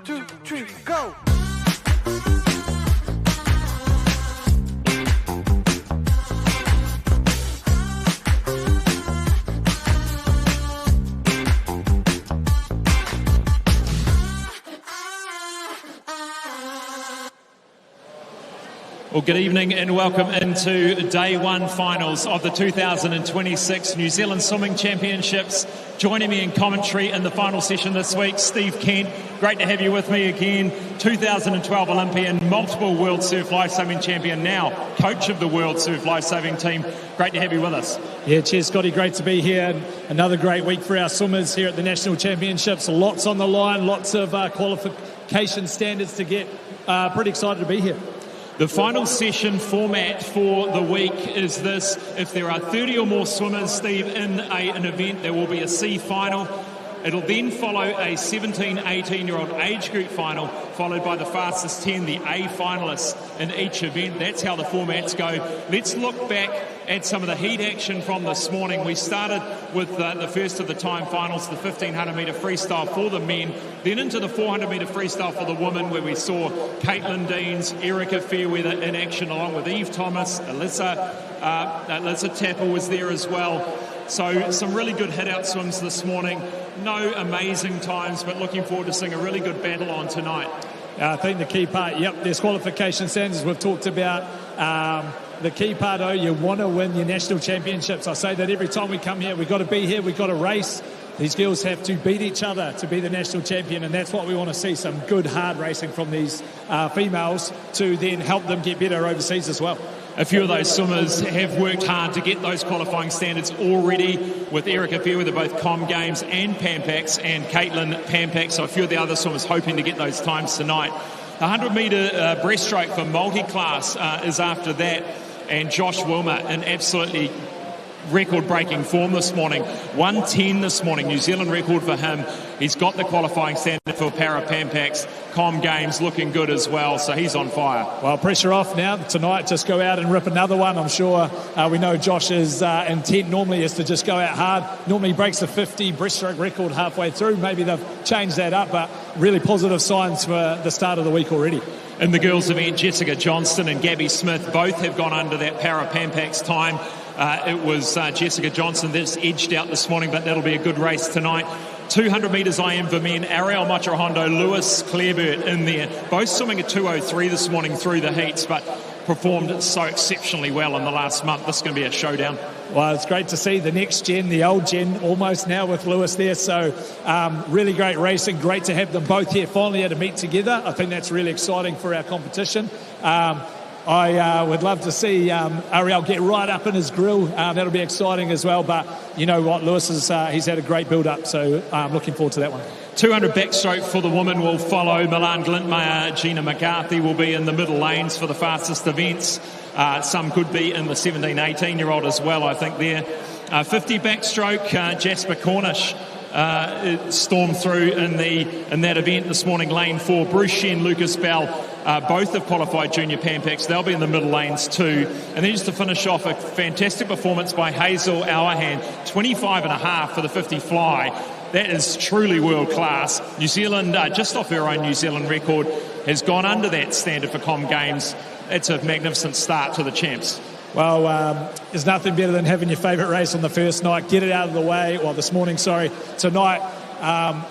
2, 3, go! Well, good evening and welcome into day one finals of the 2026 New Zealand Swimming Championships. Joining me in commentary in the final session this week, Steve Kent. Great to have you with me again. 2012 Olympian, multiple World Surf Lifesaving Champion, now coach of the World Surf Lifesaving team. Great to have you with us. Yeah, cheers, Scotty. Great to be here. Another great week for our swimmers here at the National Championships. Lots on the line, lots of qualification standards to get. Pretty excited to be here. The final session format for the week is this. If there are 30 or more swimmers, Steve, in an event, there will be a C final. It'll then follow a 17, 18-year-old age group final, followed by the fastest 10, the A finalists in each event. That's how the formats go. Let's look back at some of the heat action from this morning. We started with the first of the time finals, the 1,500-metre freestyle for the men, then into the 400-metre freestyle for the women, where we saw Caitlin Deans, Erica Fairweather in action, along with Eve Thomas. Alyssa Tapper was there as well. So some really good hit-out swims this morning. No amazing times, but looking forward to seeing a really good battle on tonight. I think the key part, there's qualification standards we've talked about. The key part, you want to win your national championships. I say that every time we come here. We've got to be here, we've got to race. These girls have to beat each other to be the national champion, and that's what we want to see, some good hard racing from these females to then help them get better overseas as well. A few of those swimmers have worked hard to get those qualifying standards already, with Erica Fairweather, both Com Games and Pampax, and Caitlin Pampax, so a few of the other swimmers hoping to get those times tonight. The 100-metre breaststroke for multiclass is after that, and Josh Wilmer in absolutely record-breaking form this morning. 1:10 this morning, New Zealand record for him. He's got the qualifying standard for Para Pampax. Com Games looking good as well, so he's on fire. Well, pressure off now. Tonight, just go out and rip another one. I'm sure we know Josh's intent normally is to just go out hard. Normally breaks the 50 breaststroke record halfway through. Maybe they've changed that up, but really positive signs for the start of the week already. In the girls' event, Jessica Johnston and Gabby Smith both have gone under that Para Pampax time. It was Jessica Johnson that's edged out this morning, but that'll be a good race tonight. 200 metres IM for men, Ariel Matrahondo, Lewis Clareburt in there. Both swimming at 2:03 this morning through the heats, but performed so exceptionally well in the last month. This is going to be a showdown. Well, it's great to see the next gen, the old gen, almost now with Lewis there. So really great racing. Great to have them both here finally to meet together. I think that's really exciting for our competition. I would love to see Ariel get right up in his grill. That'll be exciting as well. But you know what, Lewis he's had a great build-up, so I'm looking forward to that one. 200 backstroke for the women will follow. Milan Glintmeyer, Gina McCarthy will be in the middle lanes for the fastest events. Some could be in the 17, 18-year-old as well, I think there. 50 backstroke, Jasper Cornish stormed through in that event this morning, lane 4. Bruce Shen, Lucas Bell, both have qualified junior Pampax. They'll be in the middle lanes too. And then just to finish off, a fantastic performance by Hazel Auerhan, 25.5 for the 50 fly. That is truly world class. New Zealand, just off her own New Zealand record, has gone under that standard for Com Games. It's a magnificent start to the champs. Well, there's nothing better than having your favourite race on the first night. Get it out of the way. Well, this morning, sorry. Tonight,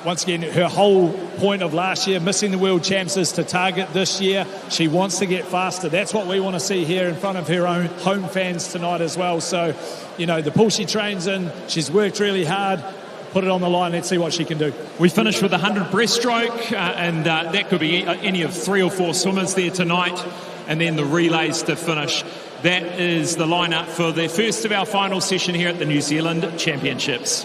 once again, her whole point of last year, missing the world champs, is to target this year. She wants to get faster. That's what we want to see here in front of her own home fans tonight as well. So, you know, the pool she trains in, she's worked really hard. Put it on the line. Let's see what she can do. We finished with 100 breaststroke, and that could be any of 3 or 4 swimmers there tonight. And then the relays to finish. That is the lineup for the first of our final session here at the New Zealand Championships.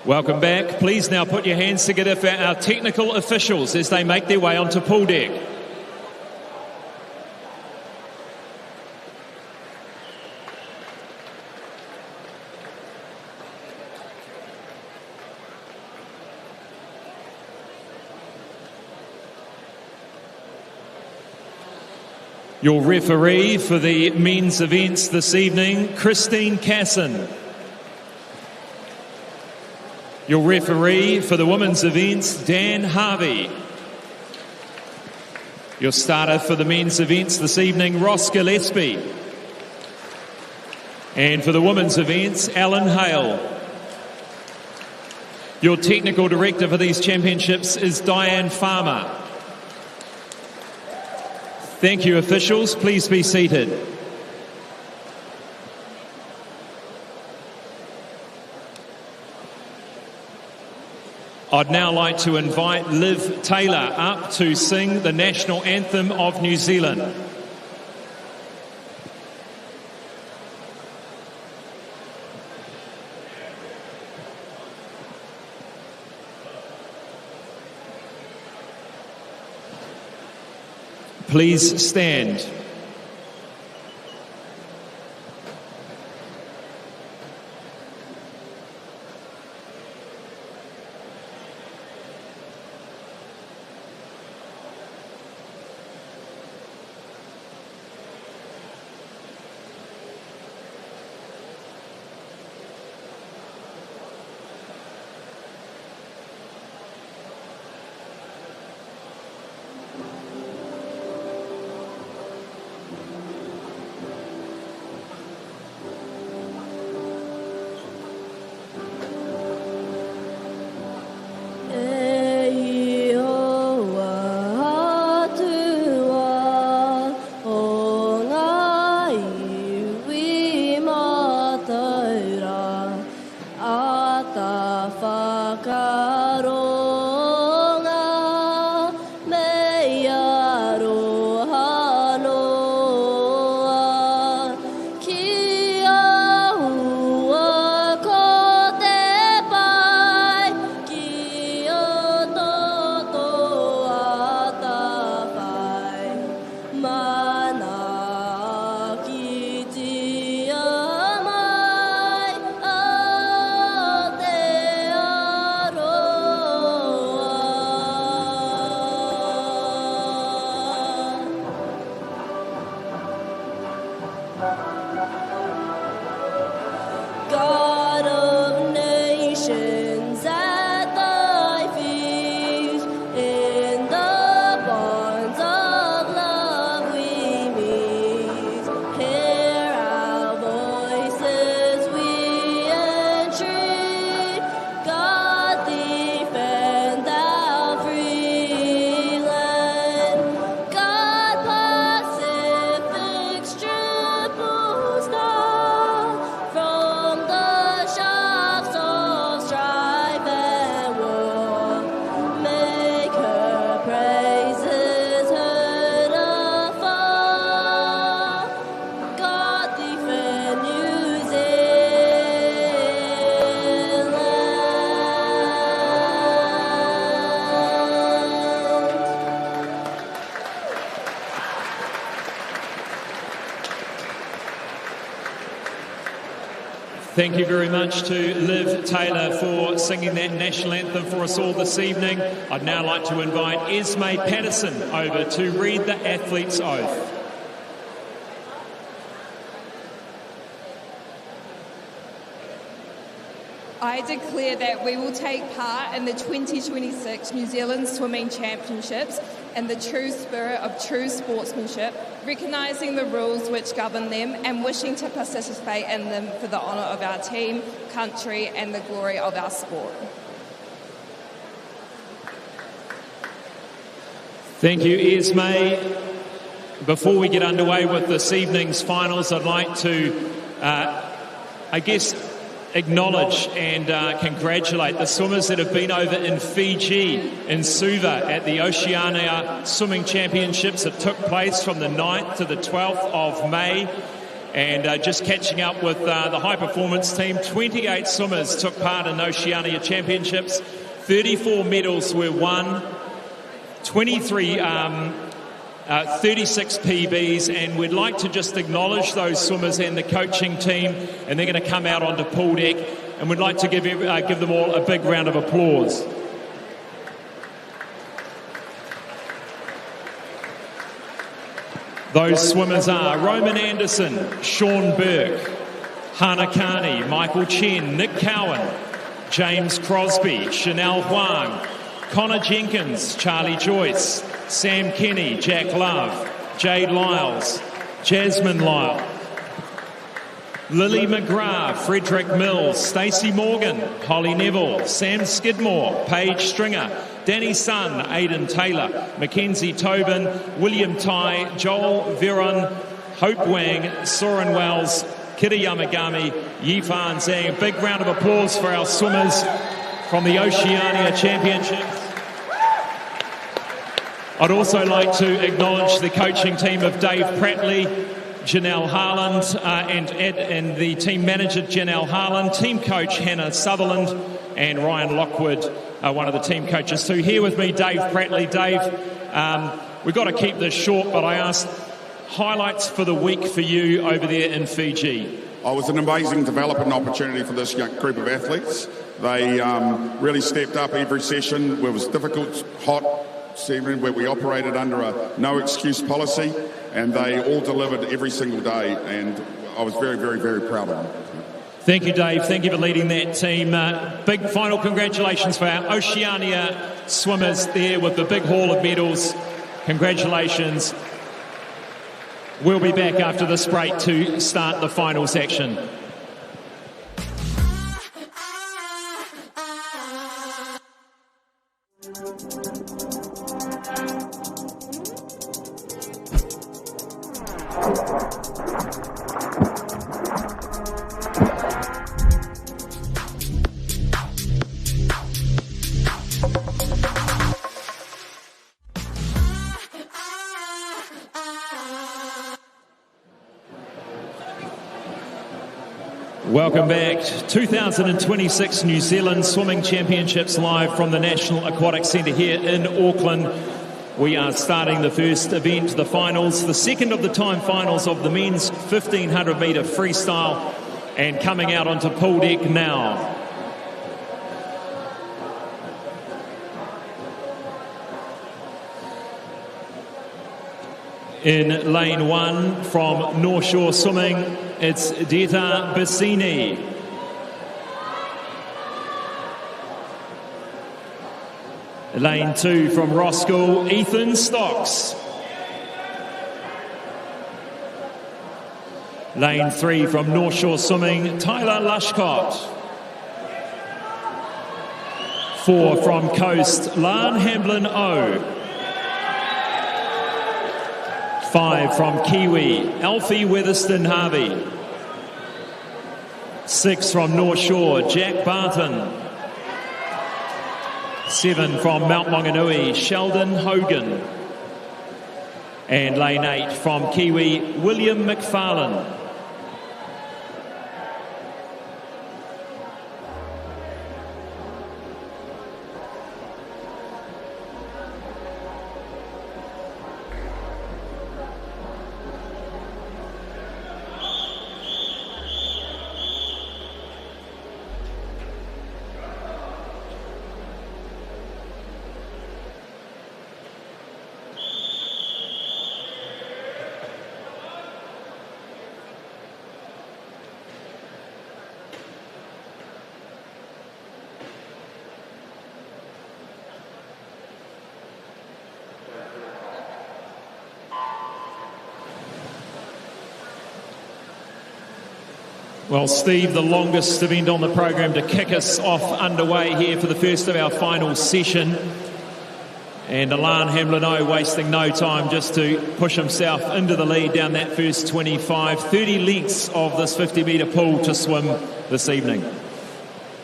Welcome back. Please now put your hands together for our technical officials as they make their way onto pool deck. Your referee for the men's events this evening, Christine Casson. Your referee for the women's events, Dan Harvey. Your starter for the men's events this evening, Ross Gillespie. And for the women's events, Alan Hale. Your technical director for these championships is Diane Farmer. Thank you, officials. Please be seated. I'd now like to invite Liv Taylor up to sing the national anthem of New Zealand. Please stand. Thank you very much to Liv Taylor for singing that national anthem for us all this evening. I'd now like to invite Esme Patterson over to read the athlete's oath. I declare that we will take part in the 2026 New Zealand Swimming Championships in the true spirit of true sportsmanship, recognising the rules which govern them and wishing to participate in them for the honour of our team, country and the glory of our sport. Thank you, Esme. Before we get underway with this evening's finals, I'd like to, acknowledge and congratulate the swimmers that have been over in Fiji, in Suva, at the Oceania Swimming Championships that took place from the 9th to the 12th of May. And just catching up with the high performance team, 28 swimmers took part in Oceania Championships, 34 medals were won, 36 PBs, and we'd like to just acknowledge those swimmers and the coaching team, and they're going to come out onto pool deck, and we'd like to give them all a big round of applause. Those swimmers are Roman Anderson, Sean Burke, Hannah Carney, Michael Chen, Nick Cowan, James Crosby, Chanel Huang, Connor Jenkins, Charlie Joyce, Sam Kenny, Jack Love, Jade Lyles, Jasmine Lyle, Lily McGrath, Frederick Mills, Stacey Morgan, Holly Neville, Sam Skidmore, Paige Stringer, Danny Sun, Aidan Taylor, Mackenzie Tobin, William Tai, Joel Veron, Hope Wang, Soren Wells, Kita Yamagami, Yifan Zhang. Big round of applause for our swimmers from the Oceania Championships. I'd also like to acknowledge the coaching team of Dave Prattley, Janelle Harland, and the team manager Janelle Harland, team coach Hannah Sutherland, and Ryan Lockwood, one of the team coaches too. Here with me, Dave Prattley. Dave, we've got to keep this short, but I asked highlights for the week for you over there in Fiji. It was an amazing development opportunity for this young group of athletes. They really stepped up every session. It was difficult, hot session where we operated under a no-excuse policy, and they all delivered every single day, and I was very, very, very proud of them. Thank you, Dave. Thank you for leading that team. Big final congratulations for our Oceania swimmers there with the big haul of medals. Congratulations. We'll be back after this break to start the final section. Welcome back. 2026 New Zealand Swimming Championships live from the National Aquatic Centre here in Auckland. We are starting the first event, the finals, the second of the time finals of the men's 1500 metre freestyle, and coming out onto pool deck now. In lane one from North Shore Swimming, it's Deta Bassini. Lane two from Roskill, Ethan Stocks. Lane three from North Shore Swimming, Tyler Lushcott. Four from Coast, Lan Hamblin O. 5 from Kiwi, Alfie Weatherston Harvey. 6 from North Shore, Jack Barton. 7 from Mount Maunganui, Sheldon Hogan. And lane 8 from Kiwi, William McFarlane. Well, Steve, the longest event on the program to kick us off underway here for the first of our final session. And Alan Hamlin-O wasting no time just to push himself into the lead down that first 25. 30 lengths of this 50-metre pool to swim this evening.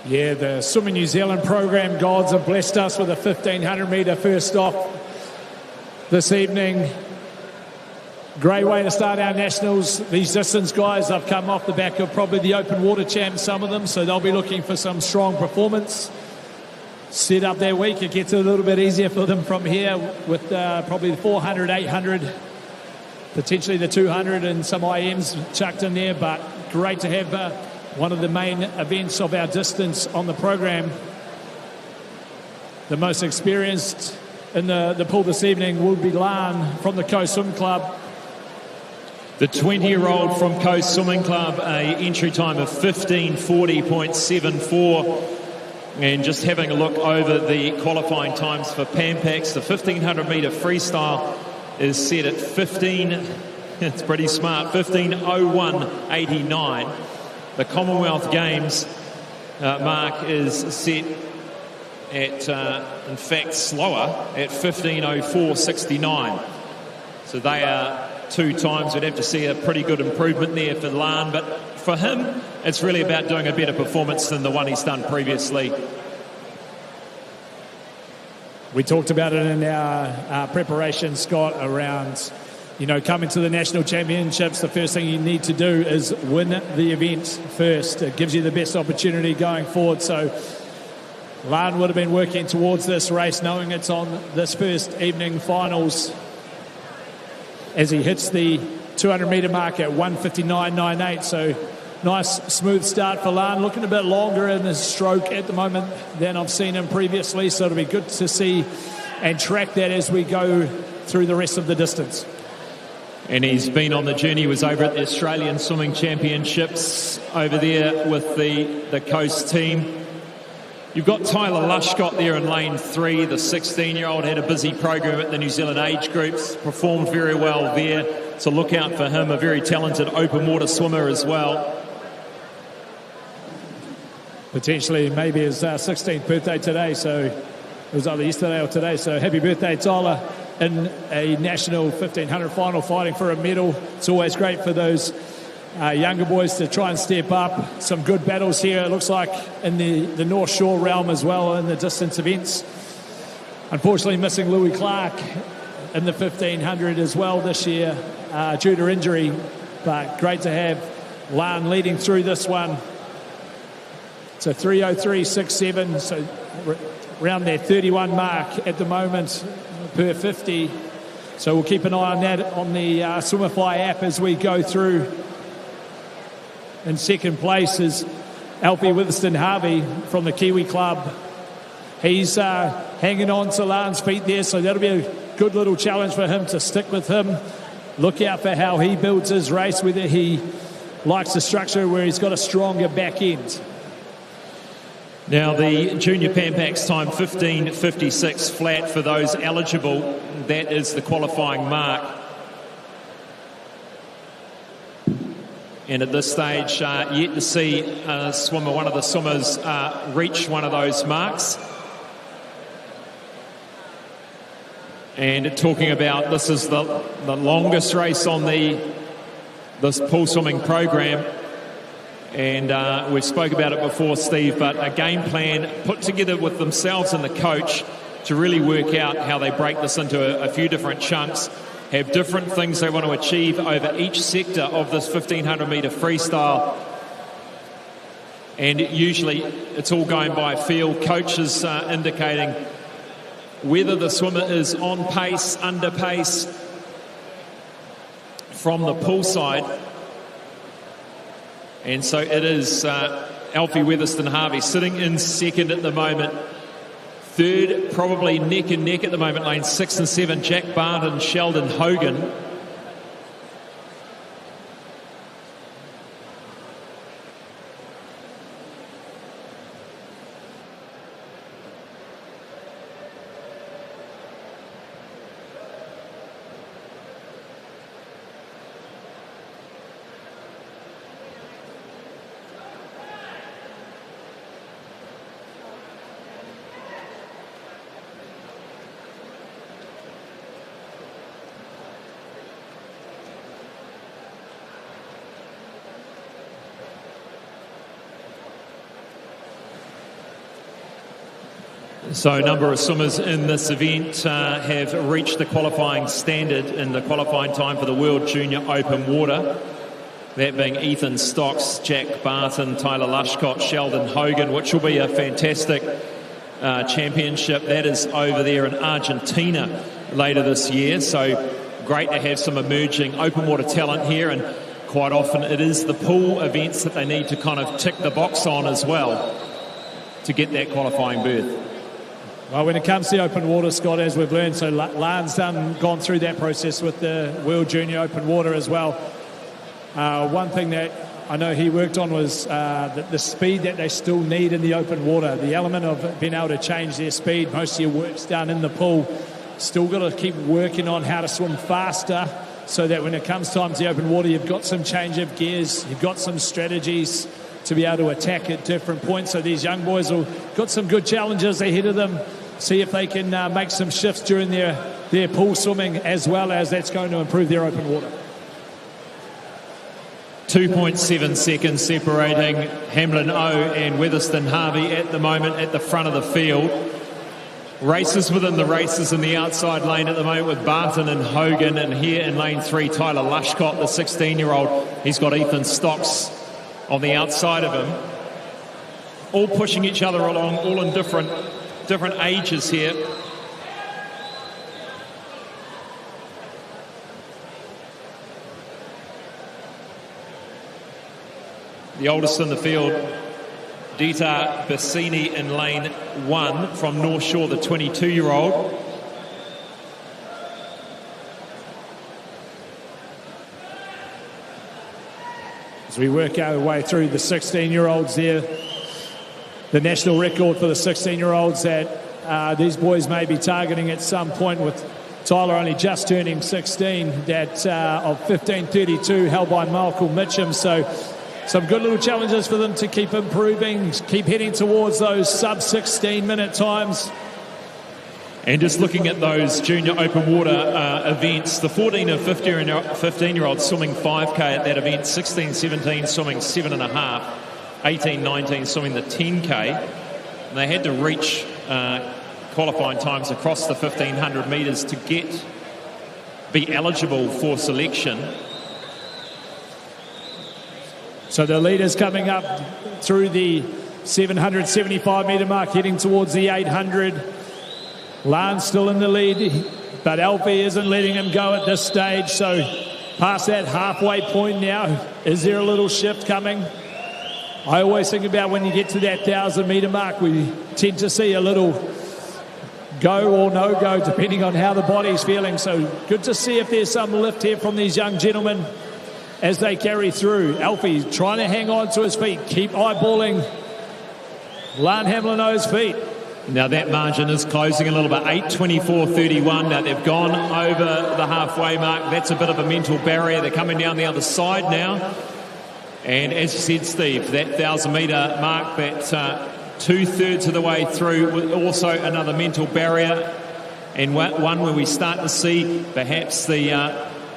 Yeah, the Swimming New Zealand program gods have blessed us with a 1,500-metre first off this evening. Great way to start our nationals. These distance guys have come off the back of probably the open water champs, some of them, so they'll be looking for some strong performance. Set up their week. It gets a little bit easier for them from here with probably the 400, 800, potentially the 200 and some IMs chucked in there, but great to have one of the main events of our distance on the program. The most experienced in the pool this evening will be Lan from the Coast Swim Club. The 20-year-old from Coast Swimming Club, a entry time of 15:40.74. And just having a look over the qualifying times for Pampax, the 1500 metre freestyle is set at 15, it's pretty smart, 15:01.89. The Commonwealth Games mark is set at, in fact, slower at 15:04.69. So they are two times. We'd have to see a pretty good improvement there for Lan, but for him, it's really about doing a better performance than the one he's done previously. We talked about it in our preparation, Scott, around, coming to the national championships. The first thing you need to do is win the event first. It gives you the best opportunity going forward. So Lan would have been working towards this race, knowing it's on this first evening finals, as he hits the 200 metre mark at 1:59.98. So nice smooth start for Lan, looking a bit longer in his stroke at the moment than I've seen him previously, so it'll be good to see and track that as we go through the rest of the distance. And he's been on the journey. He was over at the Australian Swimming Championships over there with the Coast team. You've got Tyler Lushcott there in lane 3. The 16-year-old had a busy program at the New Zealand age groups, performed very well there. So look out for him, a very talented open water swimmer as well. Potentially maybe his 16th birthday today, so it was either yesterday or today. So happy birthday, Tyler, in a national 1500 final, fighting for a medal. It's always great for those younger boys to try and step up. Some good battles here, it looks like, in the North Shore realm as well in the distance events. Unfortunately missing Louis Clark in the 1500 as well this year due to injury, but great to have Lan leading through this one. So 3:03.67, so around their 31 mark at the moment per 50. So we'll keep an eye on that on the Swimify app as we go through. In second place is Alfie Witherston Harvey from the Kiwi Club. He's hanging on to Lan's feet there, so that'll be a good little challenge for him to stick with him. Look out for how he builds his race, whether he likes the structure where he's got a stronger back end. Now the Junior Pampax time 15:56 flat for those eligible. That is the qualifying mark. And at this stage, yet to see a swimmer, one of the swimmers, reach one of those marks. And talking about, this is the longest race on this pool swimming program. And we've spoke about it before, Steve, but a game plan put together with themselves and the coach to really work out how they break this into a few different chunks, have different things they want to achieve over each sector of this 1500 metre freestyle. And usually it's all going by feel. Coaches indicating whether the swimmer is on pace, under pace from the pool side. And so it is Alfie Witherston Harvey sitting in second at the moment. Third, probably neck and neck at the moment, lane 6 and 7, Jack Barton, Sheldon Hogan. So a number of swimmers in this event have reached the qualifying standard in the qualifying time for the World Junior Open Water. That being Ethan Stocks, Jack Barton, Tyler Lushcott, Sheldon Hogan, which will be a fantastic championship. That is over there in Argentina later this year. So great to have some emerging open water talent here, and quite often it is the pool events that they need to kind of tick the box on as well to get that qualifying berth. Well, when it comes to open water, Scott, as we've learned, so Lan's gone through that process with the World Junior Open Water as well. One thing that I know he worked on was the speed that they still need in the open water, the element of being able to change their speed. Most of your work's done in the pool. Still got to keep working on how to swim faster so that when it comes time to the open water, you've got some change of gears, you've got some strategies to be able to attack at different points. So these young boys have got some good challenges ahead of them. See if they can make some shifts during their pool swimming, as well as that's going to improve their open water. 2.7 seconds separating Hamlin O and Weatherston Harvey at the moment at the front of the field. Races within the races in the outside lane at the moment with Barton and Hogan, and here in lane 3 Tyler Lushcott, the 16-year-old. He's got Ethan Stocks on the outside of him, all pushing each other along, all in different ages here. The oldest in the field, Dita Bassini in lane 1 from North Shore, the 22-year-old. As we work our way through the 16-year-olds there, the national record for the 16-year-olds that these boys may be targeting at some point, with Tyler only just turning 16, that of 15:32 held by Michael Mitchum. So some good little challenges for them to keep improving, keep heading towards those sub-16 minute times. And just looking at those junior open water events, the 14 and 15-year-olds swimming 5K at that event, 16, 17 swimming 7.5, 18, 19 swimming the 10K. And they had to reach qualifying times across the 1,500 metres to be eligible for selection. So the leaders coming up through the 775 metre mark, heading towards the 800. Lan's still in the lead, but Alfie isn't letting him go at this stage. So past that halfway point now, is there a little shift coming? I always think about when you get to that 1,000 metre mark, we tend to see a little go or no go depending on how the body's feeling. So good to see if there's some lift here from these young gentlemen as they carry through. Alfie trying to hang on to his feet, keep eyeballing Lan Hamlin-O's feet. Now that margin is closing a little bit, 8:24.31. Now they've gone over the halfway mark. That's a bit of a mental barrier. They're coming down the other side now. And as you said, Steve, that 1,000 metre mark, that 2/3 of the way through, also another mental barrier, and one where we start to see perhaps the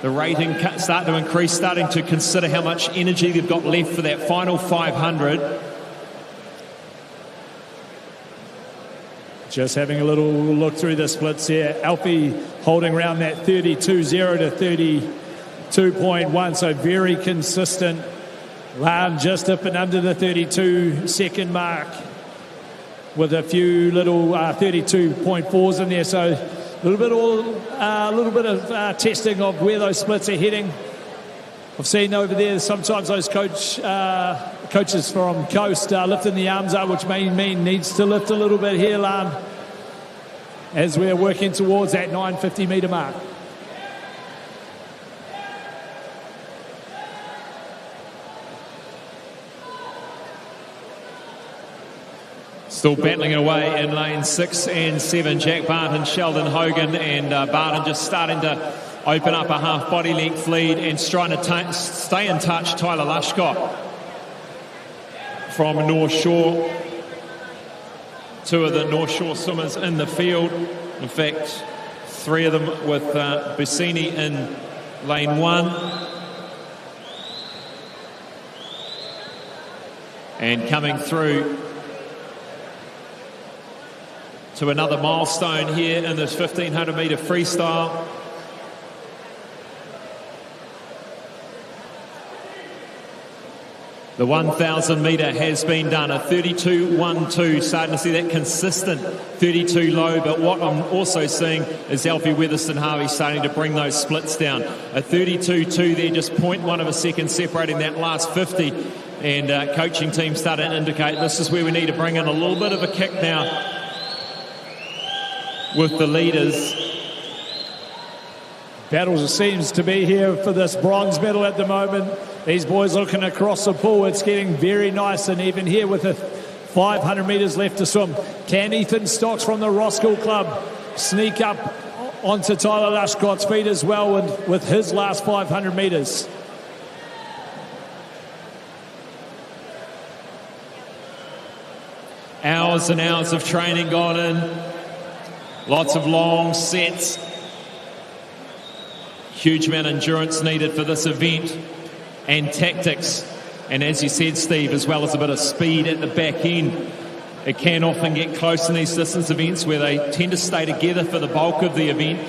rating start to increase, starting to consider how much energy they've got left for that final 500. Just having a little look through the splits here. Alfie holding around that 32.0 to 32.1, so very consistent. Lan just up and under the 32-second mark with a few little 32.4s in there. So a little bit of testing of where those splits are heading. I've seen over there sometimes those coaches from Coast lifting the arms up, which may mean needs to lift a little bit here, Lan, as we're working towards that 950 metre mark. Still battling away in lane 6 and 7, Jack Barton, Sheldon Hogan, and Barton just starting to open up a half body length lead and trying to stay in touch. Tyler Lushcott from North Shore. Two of the North Shore swimmers in the field. In fact, three of them with Bassini in lane 1. And coming through to another milestone here in this 1500 metre freestyle. The 1,000 metre has been done, a 32.12, starting to see that consistent 32 low, but what I'm also seeing is Alfie Weatherston-Harvey starting to bring those splits down. A 32.2 there, just 0.1 of a second separating that last 50, and coaching team started to indicate this is where we need to bring in a little bit of a kick now with the leaders. Battles seems to be here for this bronze medal at the moment. These boys looking across the pool. It's getting very nice and even here with the 500 metres left to swim. Can Ethan Stocks from the Roskill Club sneak up onto Tyler Lushcott's feet as well with his last 500 metres? Hours and hours of training gone in. Lots of long sets. Huge amount of endurance needed for this event, and tactics, and as you said, Steve, as well as a bit of speed at the back end. It can often get close in these distance events where they tend to stay together for the bulk of the event,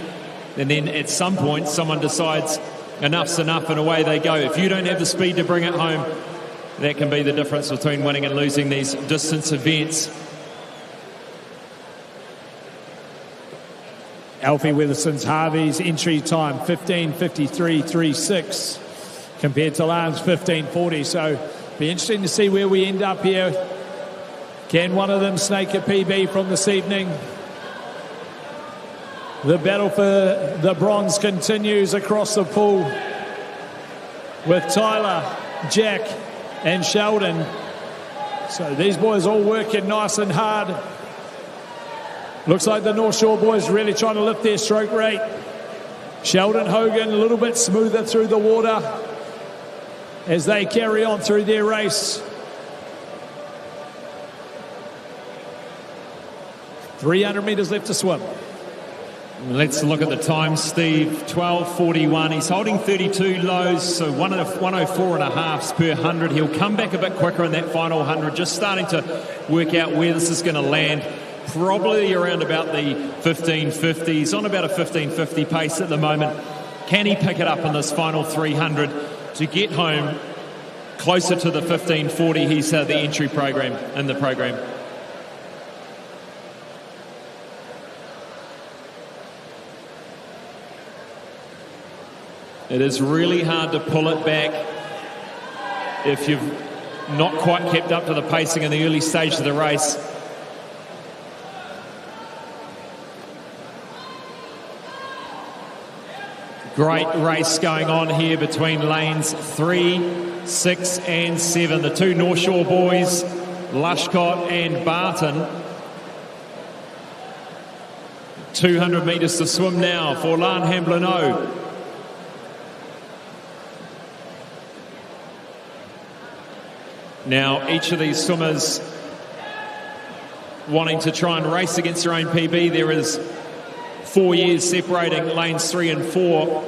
and then at some point someone decides enough's enough and away they go. If you don't have the speed to bring it home, that can be the difference between winning and losing these distance events. Alfie Weatherston-Harvey's entry time 15:53.36 compared to Lance 15:40. So be interesting to see where we end up here. Can one of them snake a PB from this evening? The battle for the bronze continues across the pool with Tyler, Jack and Sheldon. So these boys all working nice and hard. Looks like the North Shore boys really trying to lift their stroke rate. Sheldon Hogan a little bit smoother through the water as they carry on through their race. 300 metres left to swim. Let's look at the time, Steve. 12:41. He's holding 32 lows, so 104 and a halves per 100. He'll come back a bit quicker in that final 100, just starting to work out where this is going to land. Probably around about the 1550s, on about a 1550 pace at the moment. Can he pick it up in this final 300 to get home closer to the 1540? He's the entry program in the program. It is really hard to pull it back if you've not quite kept up to the pacing in the early stage of the race. Great race going on here between lanes 3, 6 and 7. The two North Shore boys, Lushcott and Barton. 200 metres to swim now for Lan Hamblin-O. Now each of these swimmers wanting to try and race against their own PB. There is 4 years separating lanes 3 and 4.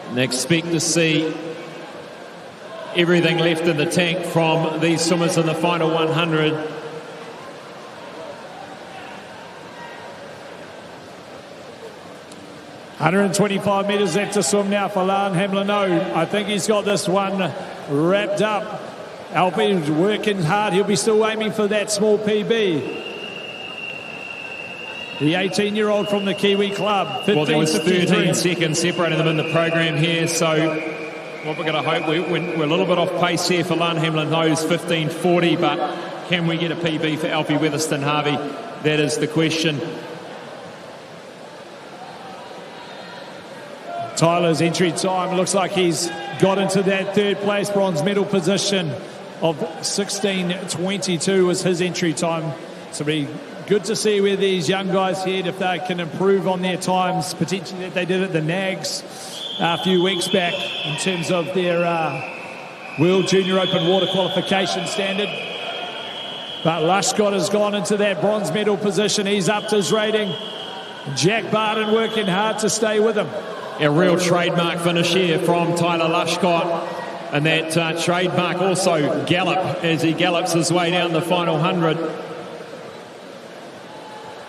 And expect to see everything left in the tank from these swimmers in the final 100. $125 metres left to swim now for Lan Hamlin-O. I think he's got this one wrapped up. Alfie's working hard. He'll be still aiming for that small PB. The 18-year-old from the Kiwi club. Well, there was 13 seconds separating them in the program here, so what we're going to hope, we're a little bit off pace here for Lan Hamlin-O's 15:40, but can we get a PB for Alfie Weatherston-Harvey? That is the question. Tyler's entry time looks like he's got into that third place bronze medal position of 16:22 was his entry time. So it'll be good to see where these young guys head if they can improve on their times, potentially that they did at the Nags. a few weeks back in terms of their World Junior Open Water Qualification standard. But Lushcott has gone into that bronze medal position. He's upped his rating. Jack Barton working hard to stay with him. A real trademark finish here from Tyler Lushcott. And that trademark also gallop as he gallops his way down the final 100.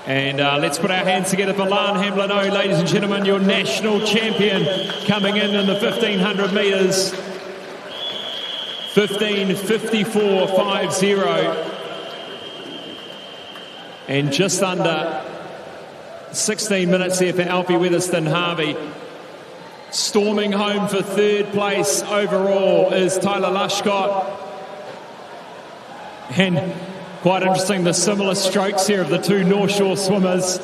And let's put our hands together for Lan Hamlin-O, ladies and gentlemen, your national champion, coming in the 1,500 metres. 15:54.50. And just under 16 minutes there for Alfie Weatherston Harvey. Storming home for third place overall is Tyler Lushcott. And quite interesting, the similar strokes here of the two North Shore swimmers.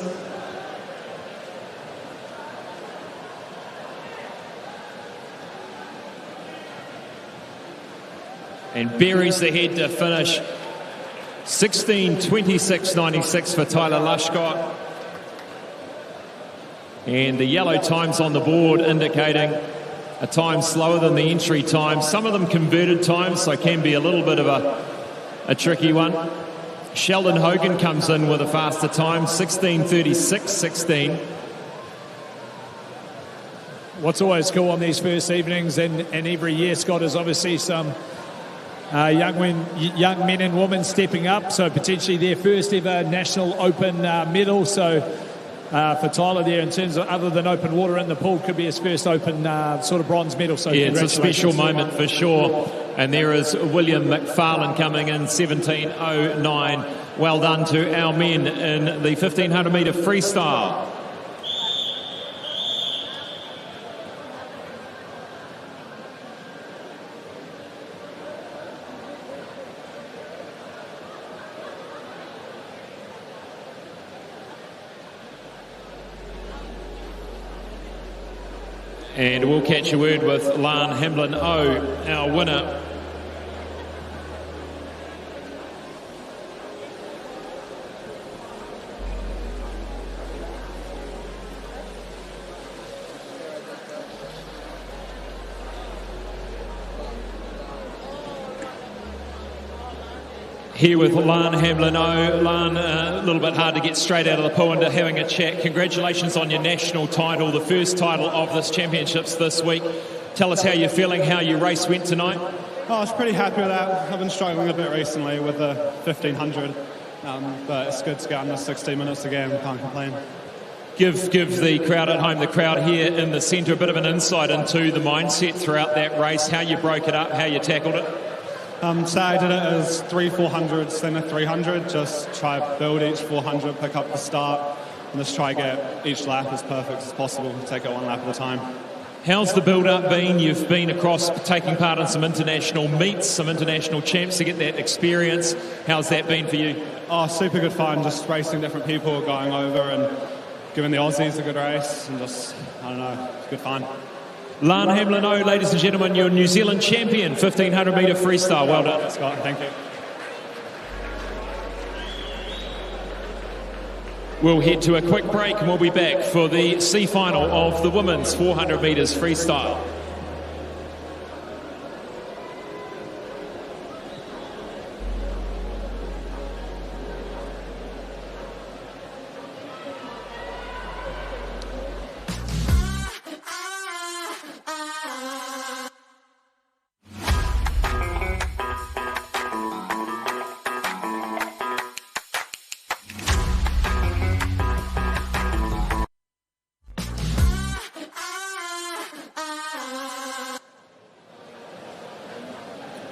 And buries the head to finish. 16:26.96 for Tyler Lushcott. And the yellow times on the board indicating a time slower than the entry time. Some of them converted times, so can be a little bit of a tricky one. Sheldon Hogan comes in with a faster time, 16:36.16. What's always cool on these first evenings and every year, Scott, is obviously some young men and women stepping up, so potentially their first ever National Open medal. So for Tyler there, in terms of other than open water in the pool, could be his first open sort of bronze medal. So yeah, it's a special moment for sure. And there is William McFarlane coming in 17:09. Well done to our men in the 1,500 metre freestyle. And we'll catch a word with Lan Hamlin-O, our winner. Here with Lan Hamlin-O. Lan, a little bit hard to get straight out of the pool into having a chat. Congratulations on your national title, the first title of this championships this week. Tell us how you're feeling, how your race went tonight. Oh, I was pretty happy with that. I've been struggling a bit recently with the 1,500, but it's good to get under 16 minutes again. Can't complain. Give the crowd at home, the crowd here in the centre, a bit of an insight into the mindset throughout that race, how you broke it up, how you tackled it. So I did it as 3 400s, then a 300. Just try build each 400, pick up the start, and just try get each lap as perfect as possible. Take it one lap at a time. How's the build-up been? You've been across taking part in some international meets, some international champs to get that experience. How's that been for you? Oh, super good fun. Just racing different people, going over and giving the Aussies a good race, and just, I don't know, it's good fun. Lan Hamlin-O, ladies and gentlemen, your New Zealand champion, 1,500 metre freestyle. Well done. Scott, thank you. We'll head to a quick break and we'll be back for the C final of the women's 400 metres freestyle.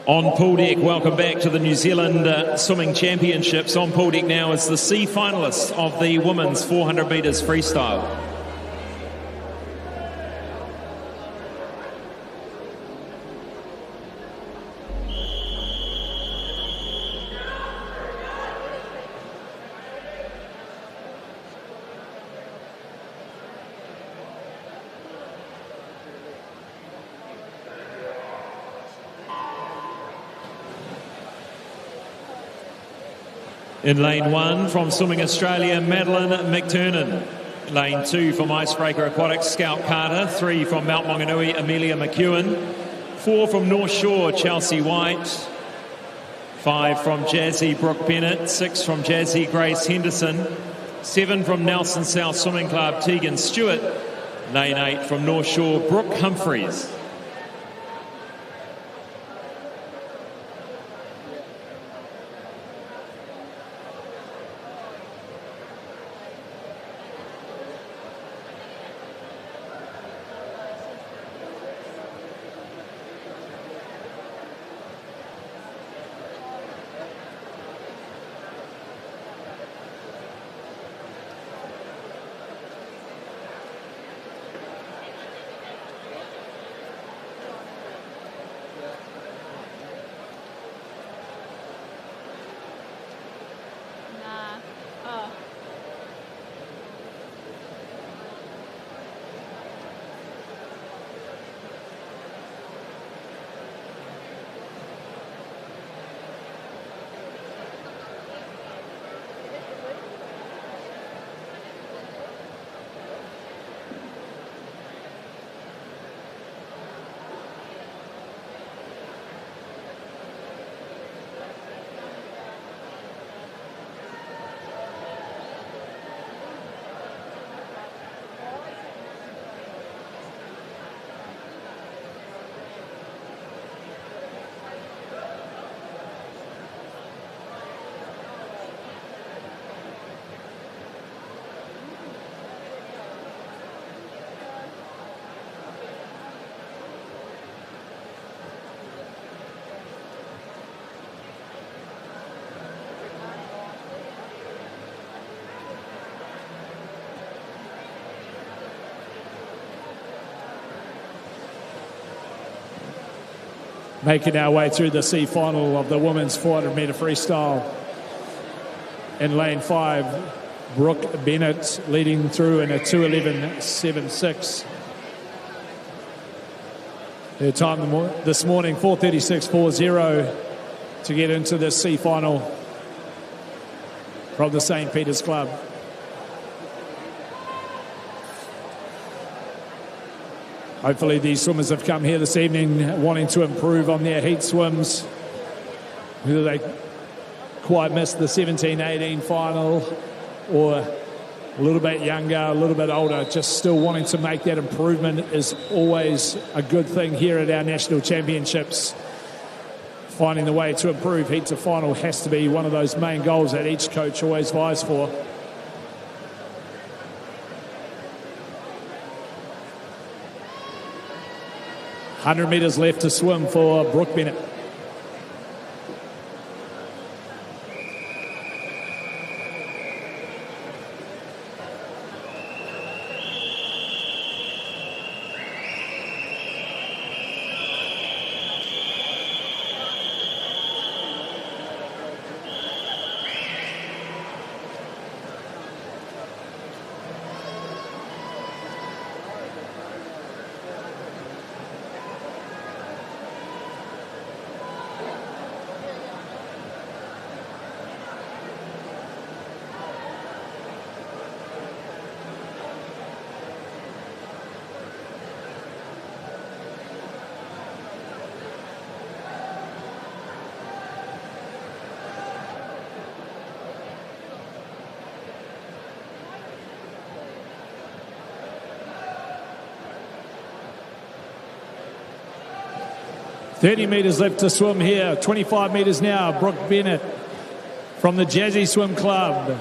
On pool deck, welcome back to the New Zealand Swimming Championships. On pool deck now is the C finalists of the women's 400 metres freestyle. In lane one, from Swimming Australia, Madeline McTurnan. Lane 2 from Icebreaker Aquatic, Scout Carter. 3 from Mount Maunganui, Amelia McEwen. 4 from North Shore, Chelsea White. 5 from Jazzy, Brooke Bennett. 6 from Jazzy, Grace Henderson. 7 from Nelson South Swimming Club, Tegan Stewart. Lane 8 from North Shore, Brooke Humphreys. Making our way through the C final of the women's 400 metre freestyle. In lane 5, Brooke Bennett leading through in a 2:11.76. Her time this morning, 4:36.40, to get into the C final from the St. Peter's Club. Hopefully these swimmers have come here this evening wanting to improve on their heat swims. Whether they quite missed the 17-18 final or a little bit younger, a little bit older, just still wanting to make that improvement is always a good thing here at our national championships. Finding the way to improve heat to final has to be one of those main goals that each coach always vies for. 100 metres left to swim for Brooke Bennett. .30 metres left to swim here. 25 metres now. Brooke Bennett from the Jazzy Swim Club.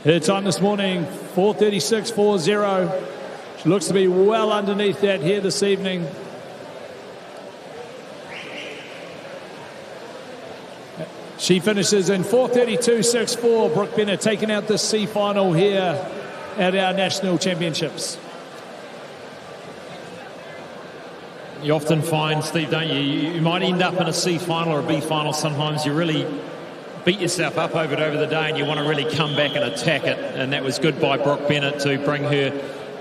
Her time this morning, 4:36.40. She looks to be well underneath that here this evening. She finishes in 4:32.64. Brooke Bennett taking out the C final here at our national championships. You often find, Steve, don't you? You might end up in a C final or a B final. Sometimes you really beat yourself up over it over the day and you want to really come back and attack it. And that was good by Brooke Bennett to bring her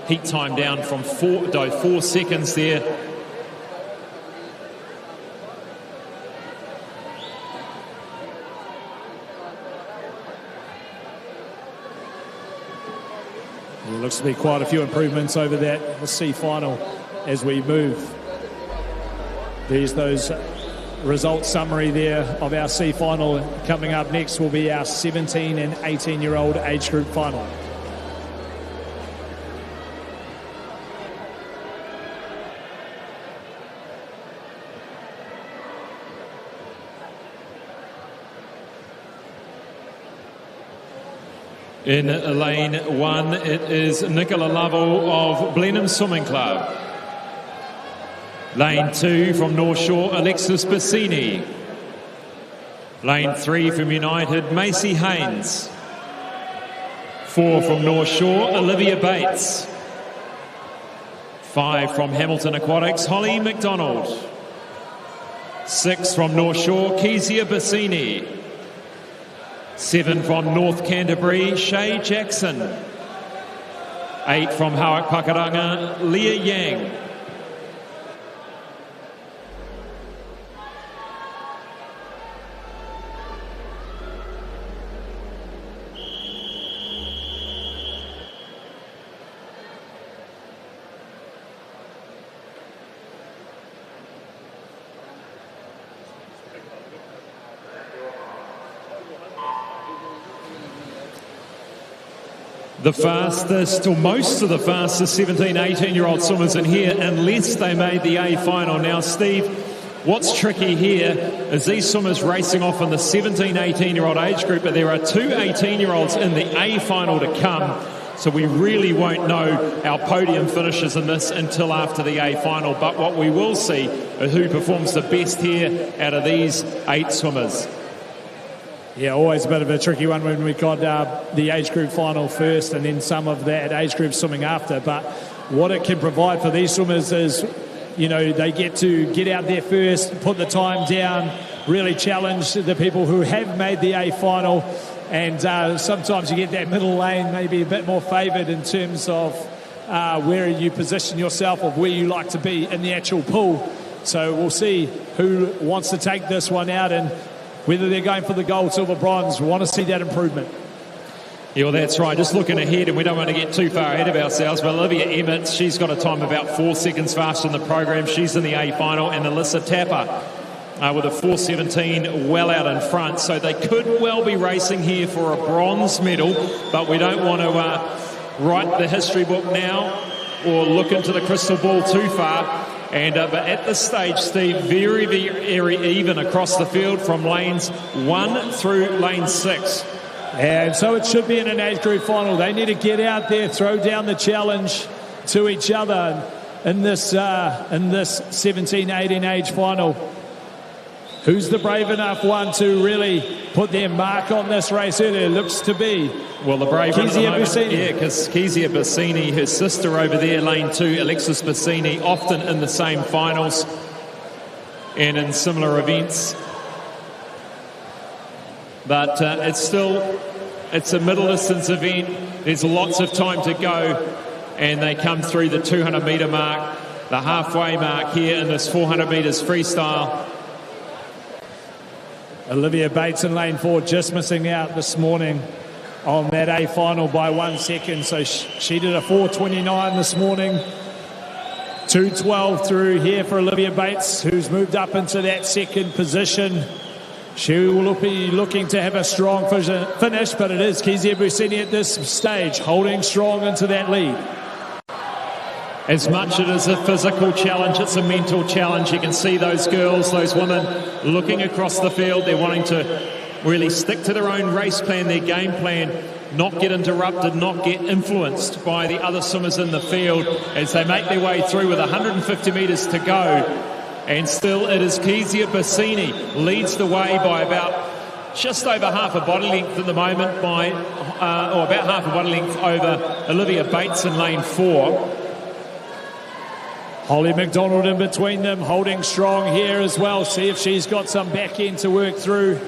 heat time down from 4 seconds there. looks to be quite a few improvements over that in the C final as we move. There's those results summary there of our C final. Coming up next will be our 17 and 18-year-old age group final. In lane 1, it is Nicola Lovell of Blenheim Swimming Club. Lane 2 from North Shore, Alexis Bassini. Lane 3 from United, Macy Haynes. 4 from North Shore, Olivia Bates. 5 from Hamilton Aquatics, Holly McDonald. 6 from North Shore, Kezia Bassini. 7 from North Canterbury, Shay Jackson. 8 from Hawak Pakaranga, Leah Yang. The fastest, or most of the fastest 17, 18-year-old swimmers in here, unless they made the A final. Now, Steve, what's tricky here is these swimmers racing off in the 17, 18-year-old age group, but there are 2 18-year-olds in the A final to come. So we really won't know our podium finishes in this until after the A final. But what we will see is who performs the best here out of these 8 swimmers. Yeah, always a bit of a tricky one when we got the age group final first and then some of that age group swimming after. But what it can provide for these swimmers is, you know, they get to get out there first, put the time down, really challenge the people who have made the A final. And sometimes you get that middle lane maybe a bit more favoured in terms of where you position yourself or where you like to be in the actual pool. So we'll see who wants to take this one out and whether they're going for the gold, silver, bronze. We want to see that improvement. Yeah, well, that's right. Just looking ahead, and we don't want to get too far ahead of ourselves, but Olivia Emmett, she's got a time about 4 seconds faster in the program. She's in the A final, and Alyssa Tapper with a 4:17 well out in front. So they could well be racing here for a bronze medal, but we don't want to write the history book now or look into the crystal ball too far. And but at this stage, Steve, very, very even across the field from lanes 1 through lane 6. And so it should be in an age group final. They need to get out there, throw down the challenge to each other in this 17-18 age final. Who's the brave enough one to really put their mark on this race earlier? It looks to be. Well, the brave one at the moment, Bassini. yeah, because Kezia Bassini, her sister over there, lane 2, Alexis Bassini, often in the same finals and in similar events. But it's a middle distance event. There's lots of time to go, and they come through the 200-metre mark, the halfway mark here in this 400 metres freestyle. Olivia Bates in lane 4 just missing out this morning on that A final by 1 second. So she did a 4:29 this morning. 2:12 through here for Olivia Bates, who's moved up into that second position. She will be looking to have a strong finish, but it is Kezia Bassini at this stage, holding strong into that lead. As much as it is a physical challenge, it's a mental challenge. You can see those girls, those women looking across the field. They're wanting to really stick to their own race plan, their game plan, not get interrupted, not get influenced by the other swimmers in the field as they make their way through with 150 metres to go. And still it is Kezia Bassini leads the way by about just over half a body length at the moment, or about half a body length over Olivia Bates in lane 4. Holly McDonald in between them, holding strong here as well. See if she's got some back end to work through.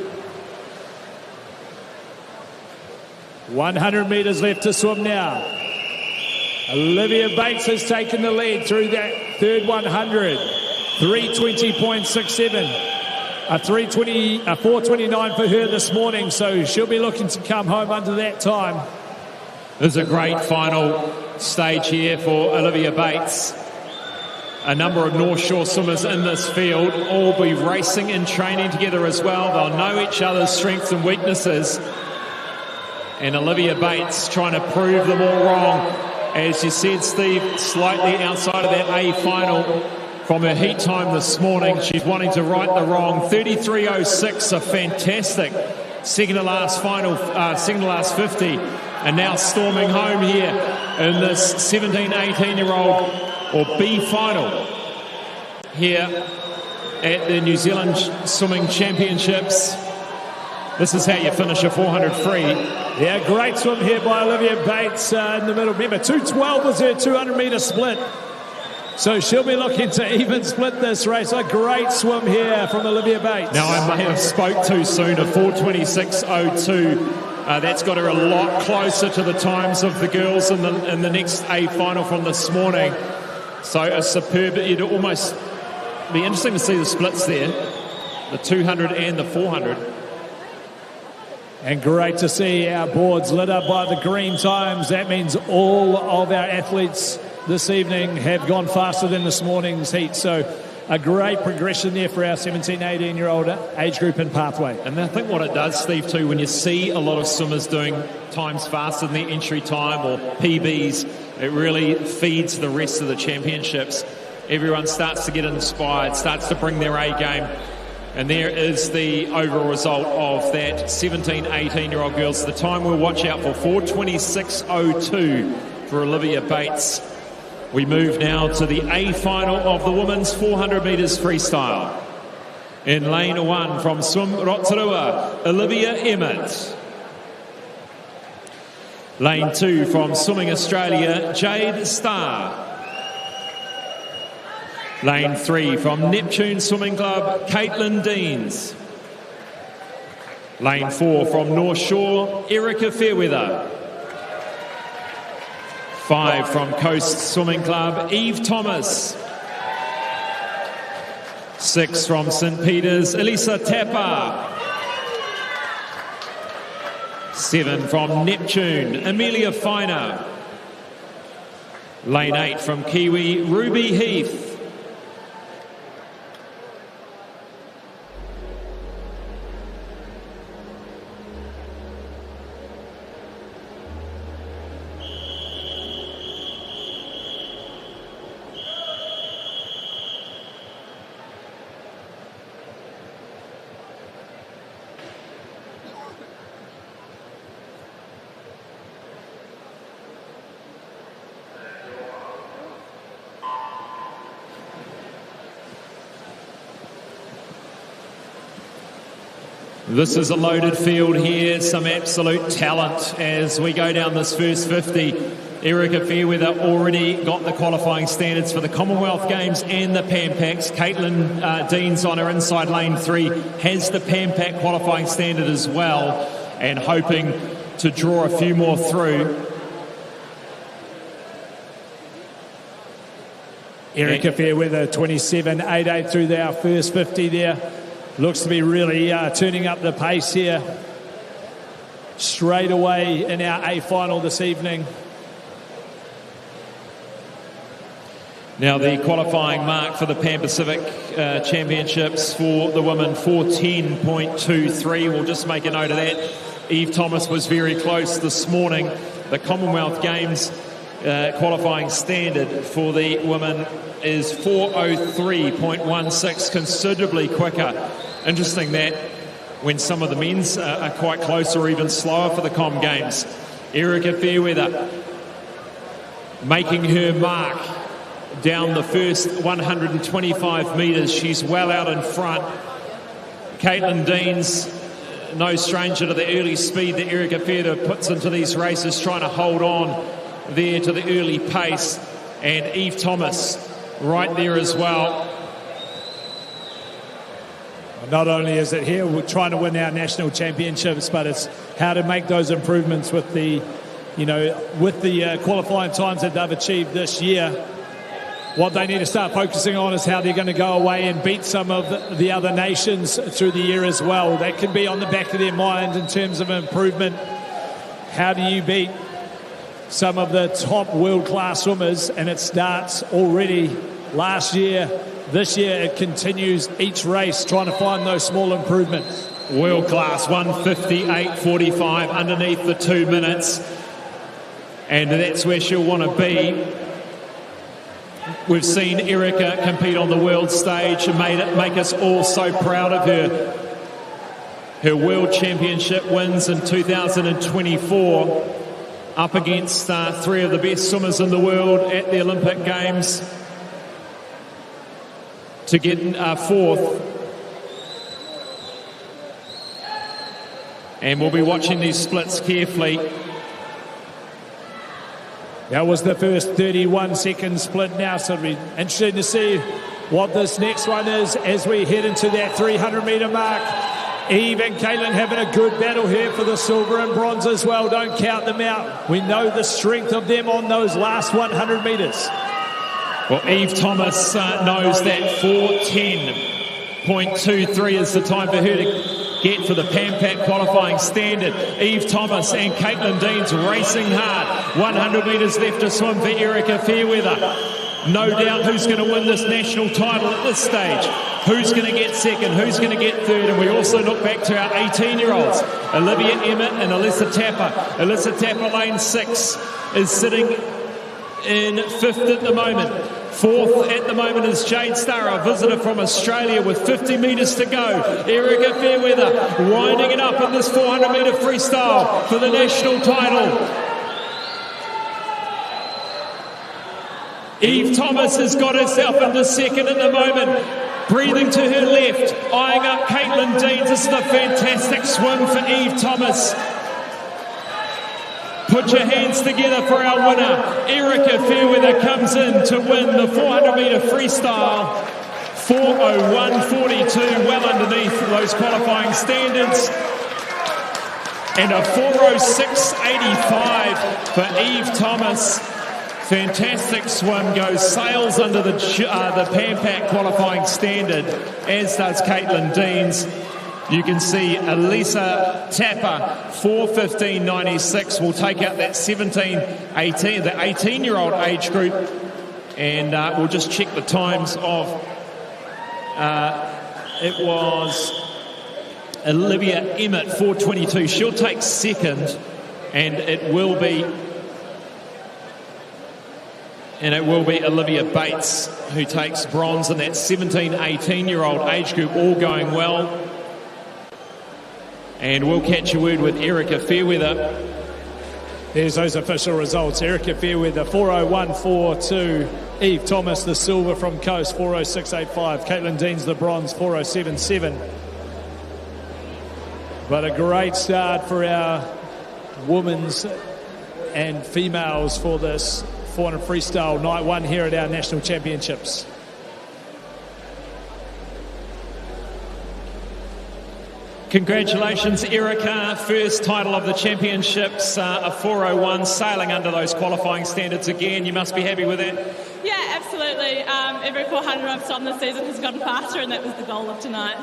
100 metres left to swim now. Olivia Bates has taken the lead through that third 100. 3:20.67. A 4:29 for her this morning, so she'll be looking to come home under that time. There's a great final stage here for Olivia Bates. A number of North Shore swimmers in this field, all be racing and training together as well. They'll know each other's strengths and weaknesses. And Olivia Bates trying to prove them all wrong. As you said, Steve, slightly outside of that A final from her heat time this morning. She's wanting to right the wrong. 33.06, a fantastic second to last 50. And now storming home here in this 17, 18-year-old or B final here at the New Zealand Swimming Championships. This is how you finish a 400 free. Yeah, great swim here by Olivia Bates in the middle. Remember, 2:12 was her 200-metre split. So she'll be looking to even split this race. A great swim here from Olivia Bates. Now, I may have spoke too soon. A 4:26.02. That's got her a lot closer to the times of the girls in the next A final from this morning. So a superb, it'd almost be interesting to see the splits there, the 200 and the 400. And great to see our boards lit up by the green times. That means all of our athletes this evening have gone faster than this morning's heat. So a great progression there for our 17, 18-year-old age group and pathway. And I think what it does, Steve, too, when you see a lot of swimmers doing times faster than their entry time or PBs, it really feeds the rest of the championships. Everyone starts to get inspired, starts to bring their A game. And there is the overall result of that 17, 18-year-old girls. The time we'll watch out for, 4:26.02 for Olivia Bates. We move now to the A final of the women's 400 metres freestyle. In lane 1 from Swim Rotorua, Olivia Emmett. Lane 2 from Swimming Australia, Jade Starr. Lane 3 from Neptune Swimming Club, Caitlin Deans. Lane 4 from North Shore, Erica Fairweather. 5 from Coast Swimming Club, Eve Thomas. 6 from St Peters, Elisa Tapper. 7 from Neptune, Amelia Finer. Lane 8 from Kiwi, Ruby Heath. This is a loaded field here, some absolute talent as we go down this first 50. Erica Fairweather already got the qualifying standards for the Commonwealth Games and the Pan Pacs. Caitlin Deans on her inside lane 3 has the Pan Pac qualifying standard as well, and hoping to draw a few more through. Erica Fairweather, 27.88 through our first 50 there. Looks to be really turning up the pace here. Straight away in our A final this evening. Now the qualifying mark for the Pan Pacific Championships for the women, 4:10.23. We'll just make a note of that. Eve Thomas was very close this morning. The Commonwealth Games qualifying standard for the women is 4:03.16, considerably quicker. Interesting that when some of the men's are quite close or even slower for the Com Games. Erica Fairweather making her mark down the first 125 metres. She's well out in front. Caitlin Deans, no stranger to the early speed that Erica Fairweather puts into these races, trying to hold on there to the early pace. And Eve Thomas right there as well. Not only is it here we're trying to win our national championships, but it's how to make those improvements with the, qualifying times that they've achieved this year. What they need to start focusing on is how they're going to go away and beat some of the other nations through the year as well. That can be on the back of their mind in terms of improvement. How do you beat some of the top world-class swimmers, and it starts already last year. This year it continues each race, trying to find those small improvements. World-class, 1:58.45 underneath the 2 minutes. And that's where she'll want to be. We've seen Erica compete on the world stage and make us all so proud of her. Her World Championship wins in 2024 up against 3 of the best swimmers in the world at the Olympic Games to get 4th. And we'll be watching these splits carefully. That was the first 31-second split now, so it'll be interesting to see what this next one is as we head into that 300-metre mark. Eve and Caitlin having a good battle here for the silver and bronze as well. Don't count them out. We know the strength of them on those last 100 metres. Well, Eve Thomas knows that 4:10.23 is the time for her to get for the Pan-Pac qualifying standard. Eve Thomas and Caitlin Deans racing hard. 100 metres left to swim for Erica Fairweather. No doubt who's going to win this national title at this stage. Who's going to get second? Who's going to get third? And we also look back to our 18-year-olds, Olivia Emmett and Alyssa Tapper. Alyssa Tapper, lane 6, is sitting in 5th at the moment. 4th at the moment is Jade Starr, a visitor from Australia with 50 metres to go. Erica Fairweather winding it up in this 400-metre freestyle for the national title. Eve Thomas has got herself into 2nd at the moment. Breathing to her left, eyeing up Caitlin Deans. This is a fantastic swim for Eve Thomas. Put your hands together for our winner. Erica Fairweather comes in to win the 400-metre freestyle. 4:01.42, well underneath those qualifying standards. And a 4:06.85 for Eve Thomas. Fantastic swim, goes sails under the Pan-Pac qualifying standard, as does Caitlin Deans. You can see Alyssa Tapper, 4:15.96, will take out that 17-18, the 18-year-old age group. And we'll just check the times of, it was Olivia Emmett, 4:22. She'll take 2nd, and it will be Olivia Bates who takes bronze in that 17-18-year-old age group, all going well. And we'll catch a word with Erica Fairweather. There's those official results. Erica Fairweather, 4:01.42. Eve Thomas, the silver from Coast, 4:06.85. Caitlin Deans, the bronze, 4:07.7. But a great start for our women's and females for this 400 freestyle night 1 here at our national championships. Congratulations, Erica. First title of the championships, a 4:01, sailing under those qualifying standards again. You must be happy with that. Yeah, absolutely. Every 400 I've swum this season has gotten faster, and that was the goal of tonight.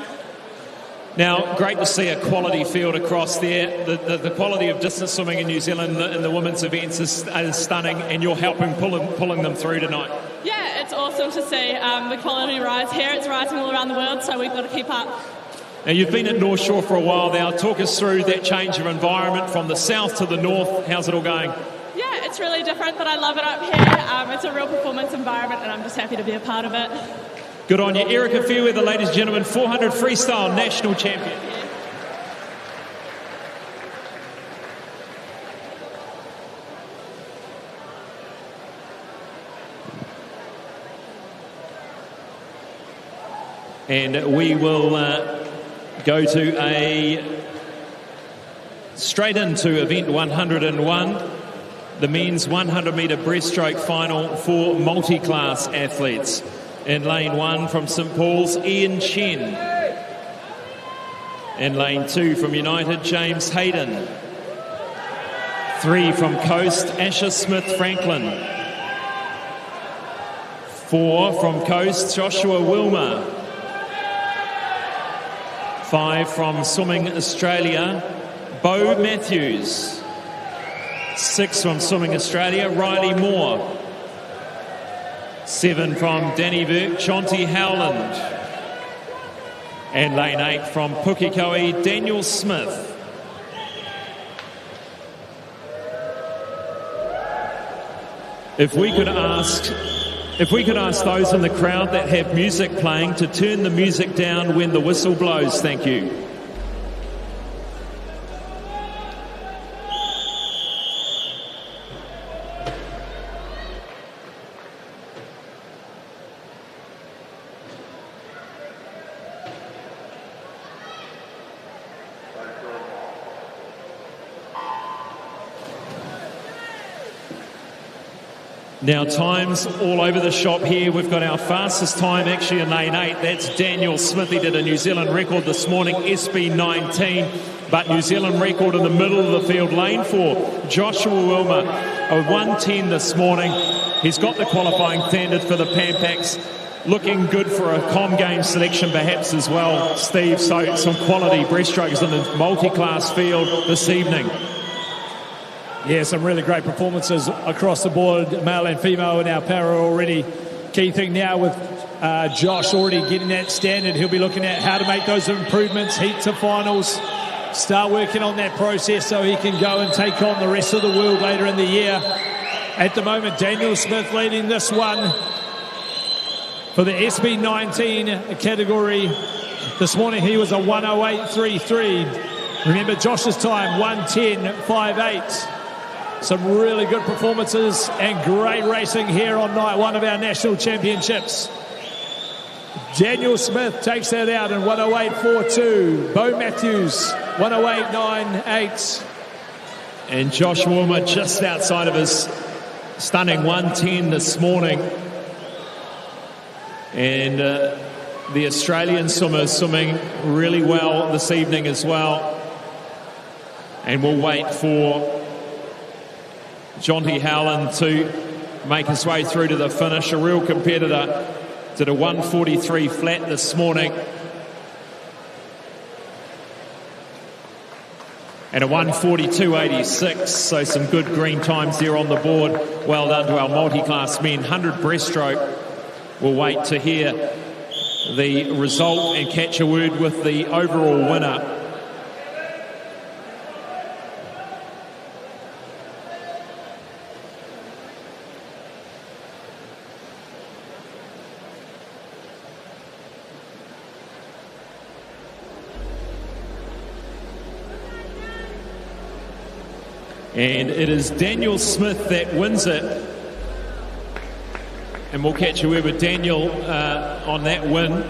Now, great to see a quality field across there. The quality of distance swimming in New Zealand in the women's events is stunning, and you're helping pulling them through tonight. Yeah, it's awesome to see the quality rise here. It's rising all around the world, so we've got to keep up. Now, you've been at North Shore for a while now. Talk us through that change of environment from the south to the north. How's it all going? Yeah, it's really different, but I love it up here. It's a real performance environment, and I'm just happy to be a part of it. Good on you. Erica Fairweather, ladies and gentlemen, 400 freestyle national champion. And we will go to straight into event 101, the men's 100-metre breaststroke final for multiclass athletes. In lane 1 from St Paul's, Ian Chen. In lane 2 from United, James Hayden. 3 from Coast, Asher Smith-Franklin. 4 from Coast, Joshua Wilmer. 5 from Swimming Australia, Bo Matthews. 6 from Swimming Australia, Riley Moore. 7 from Danny Burke, Chonti Howland. And lane 8 from Pukekohe, Daniel Smith. If we could ask those in the crowd that have music playing to turn the music down when the whistle blows, thank you. Now times all over the shop here. We've got our fastest time actually in lane 8. That's Daniel Smith. He did a New Zealand record this morning, SB19. But New Zealand record in the middle of the field. Lane 4, Joshua Wilmer, a 1:10 this morning. He's got the qualifying standard for the Pampaks. Looking good for a Com Games selection perhaps as well, Steve. So some quality breaststrokes in the multi-class field this evening. Yeah, some really great performances across the board, male and female in our para already. Key thing now with Josh already getting that standard, he'll be looking at how to make those improvements, heat to finals, start working on that process so he can go and take on the rest of the world later in the year. At the moment, Daniel Smith leading this one for the SB19 category. This morning he was a 1:08.33. Remember Josh's time, 1:10.58. Some really good performances and great racing here on night 1 of our national championships. Daniel Smith takes that out in 1:08.42. Bo Matthews, 1:08.98. And Josh Wilmer just outside of his stunning 1:10 this morning. And the Australian swimmers swimming really well this evening as well. And we'll wait for Chonti Howland to make his way through to the finish. A real competitor. Did a 1:43 flat this morning. And a 1:42.86. So some good green times there on the board. Well done to our multi-class men. 100 breaststroke. We'll wait to hear the result and catch a word with the overall winner. And it is Daniel Smith that wins it. And we'll catch you with Daniel on that win.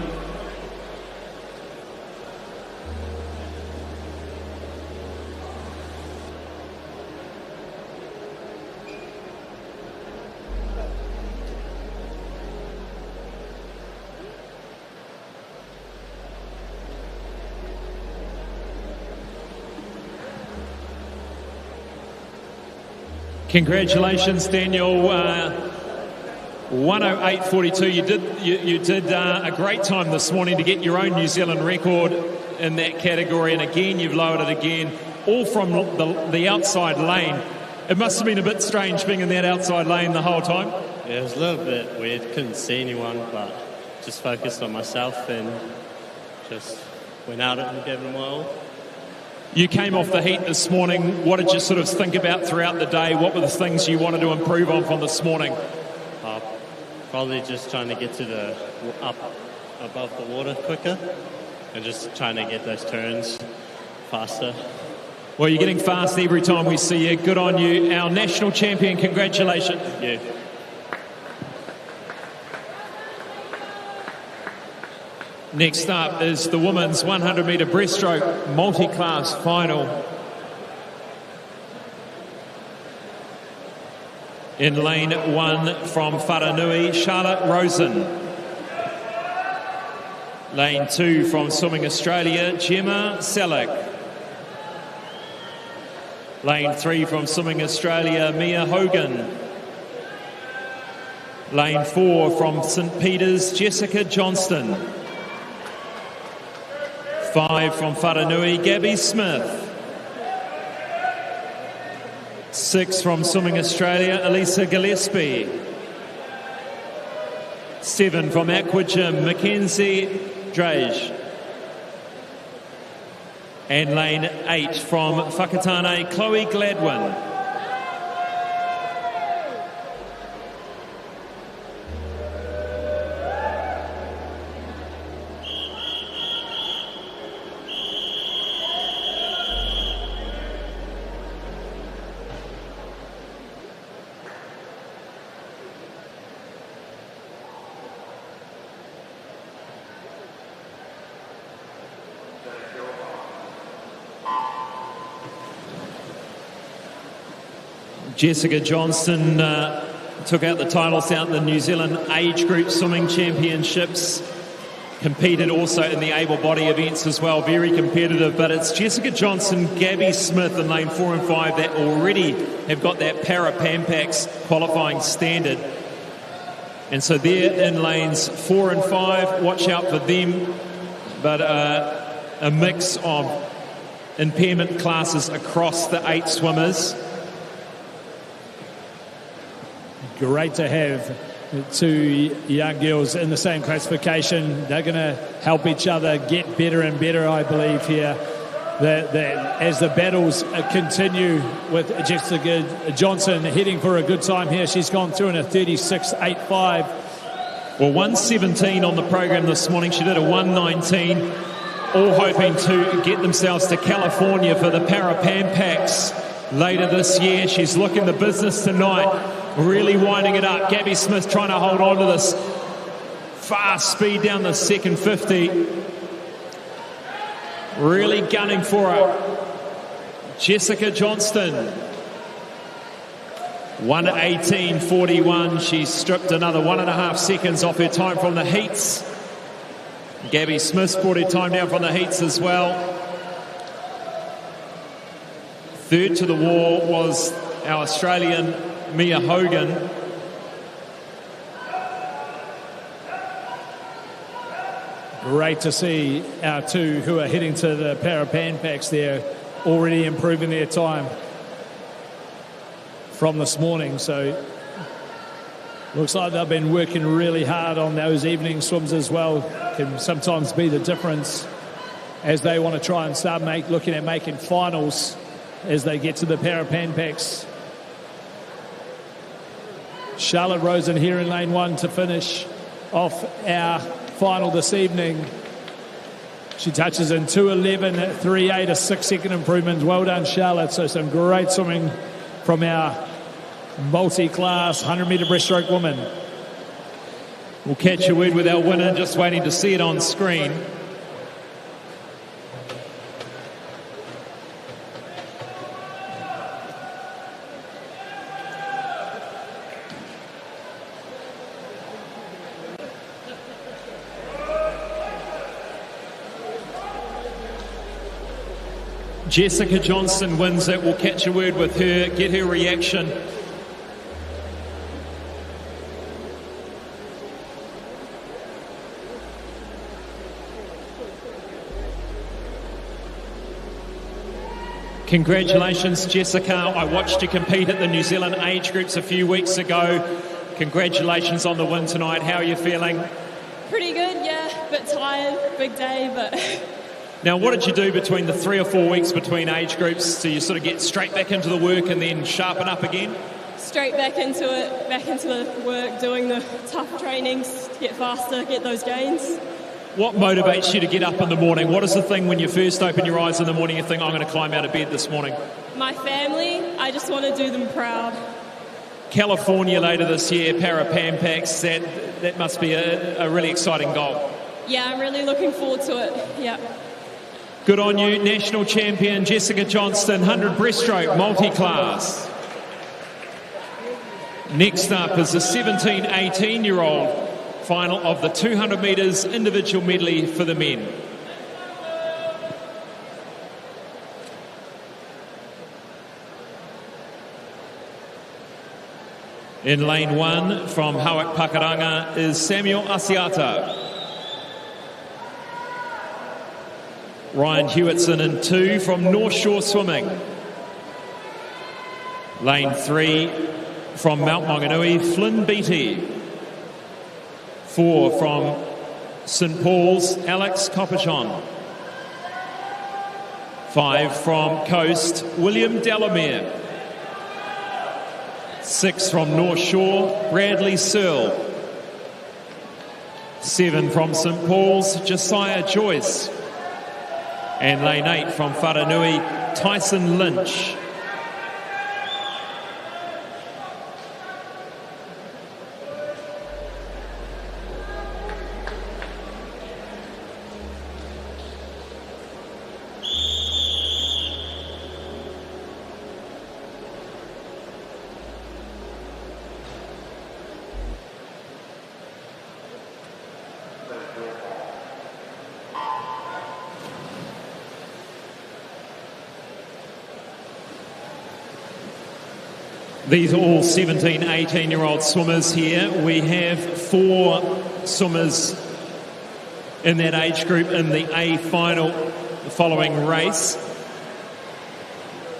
Congratulations, Daniel. 1:08.42. You did a great time this morning to get your own New Zealand record in that category, and again you've lowered it again, all from the outside lane. It must have been a bit strange being in that outside lane the whole time. Yeah, it was a little bit weird. Couldn't see anyone, but just focused on myself and just went out and gave it my all. You came off the heat this morning. What did you sort of think about throughout the day? What were the things you wanted to improve on from this morning? Probably just trying to get to the up above the water quicker and just trying to get those turns faster. Well, you're getting fast every time we see you. Good on you. Our national champion, congratulations. Yeah. Next up is the women's 100-metre breaststroke multi-class final. In lane 1 from Wharanui, Charlotte Rosen. Lane 2 from Swimming Australia, Gemma Selleck. Lane 3 from Swimming Australia, Mia Hogan. Lane 4 from St Peters, Jessica Johnston. 5 from Wharanui, Gabby Smith. 6 from Swimming Australia, Elisa Gillespie. 7 from Aquatic, Mackenzie Drage. And lane 8 from Whakatane, Chloe Gladwin. Jessica Johnston took out the titles out in the New Zealand Age Group Swimming Championships. Competed also in the able body events as well, very competitive. But it's Jessica Johnston, Gabby Smith in lane 4 and 5 that already have got that Para-Pampax qualifying standard. And so they're in lanes 4 and 5. Watch out for them. But a mix of impairment classes across the 8 swimmers. Great to have 2 young girls in the same classification. They're going to help each other get better and better, I believe, here. That as the battles continue with Jessica Johnson heading for a good time here. She's gone through in a 36.85. Well, 1:17 on the program this morning. She did a 1:19. All hoping to get themselves to California for the Para-Pampax later this year. She's looking the business tonight. Really winding it up. Gabby Smith trying to hold on to this fast speed down the second 50. Really gunning for it. Jessica Johnston. 1:18.41. She stripped another 1.5 seconds off her time from the heats. Gabby Smith brought her time down from the heats as well. Third to the wall was our Australian Mia Hogan. Great to see our 2 who are heading to the Para-Pampax there already improving their time from this morning. So looks like they've been working really hard on those evening swims as well. Can sometimes be the difference as they want to try and start looking at making finals as they get to the Para-Pampax. Charlotte Rosen here in lane 1 to finish off our final this evening. She touches in 2:11.38, a 6-second improvement. Well done, Charlotte. So some great swimming from our multi-class 100-metre breaststroke woman. We'll catch a word with our winner, just waiting to see it on screen. Jessica Johnston wins it. We'll catch a word with her, get her reaction. Congratulations, Jessica. I watched you compete at the New Zealand Age Groups a few weeks ago. Congratulations on the win tonight. How are you feeling? Pretty good, yeah. A bit tired, big day, but... Now, what did you do between the 3 or 4 weeks between age groups? So you sort of get straight back into the work and then sharpen up again? Straight back into it, back into the work, doing the tough trainings to get faster, get those gains. What motivates you to get up in the morning? What is the thing when you first open your eyes in the morning you think, I'm going to climb out of bed this morning? My family, I just want to do them proud. California later this year, Para-Pampax, that must be a really exciting goal. Yeah, I'm really looking forward to it, yeah. Good on you, national champion Jessica Johnston, 100 breaststroke, multi-class. Next up is the 17-18-year-old final of the 200 metres individual medley for the men. In lane 1 from Hawak Pakaranga is Samuel Asiata. Ryan Hewitson in 2 from North Shore Swimming. Lane 3 from Mount Maunganui, Flynn Beattie. 4 from St Paul's, Alex Coppichon. 5 from Coast, William Delamere. 6 from North Shore, Bradley Searle. 7 from St Paul's, Josiah Joyce. And lane 8 from Wharanui, Tyson Lynch. These are all 17, 18-year-old swimmers here. We have 4 swimmers in that age group in the A final following race.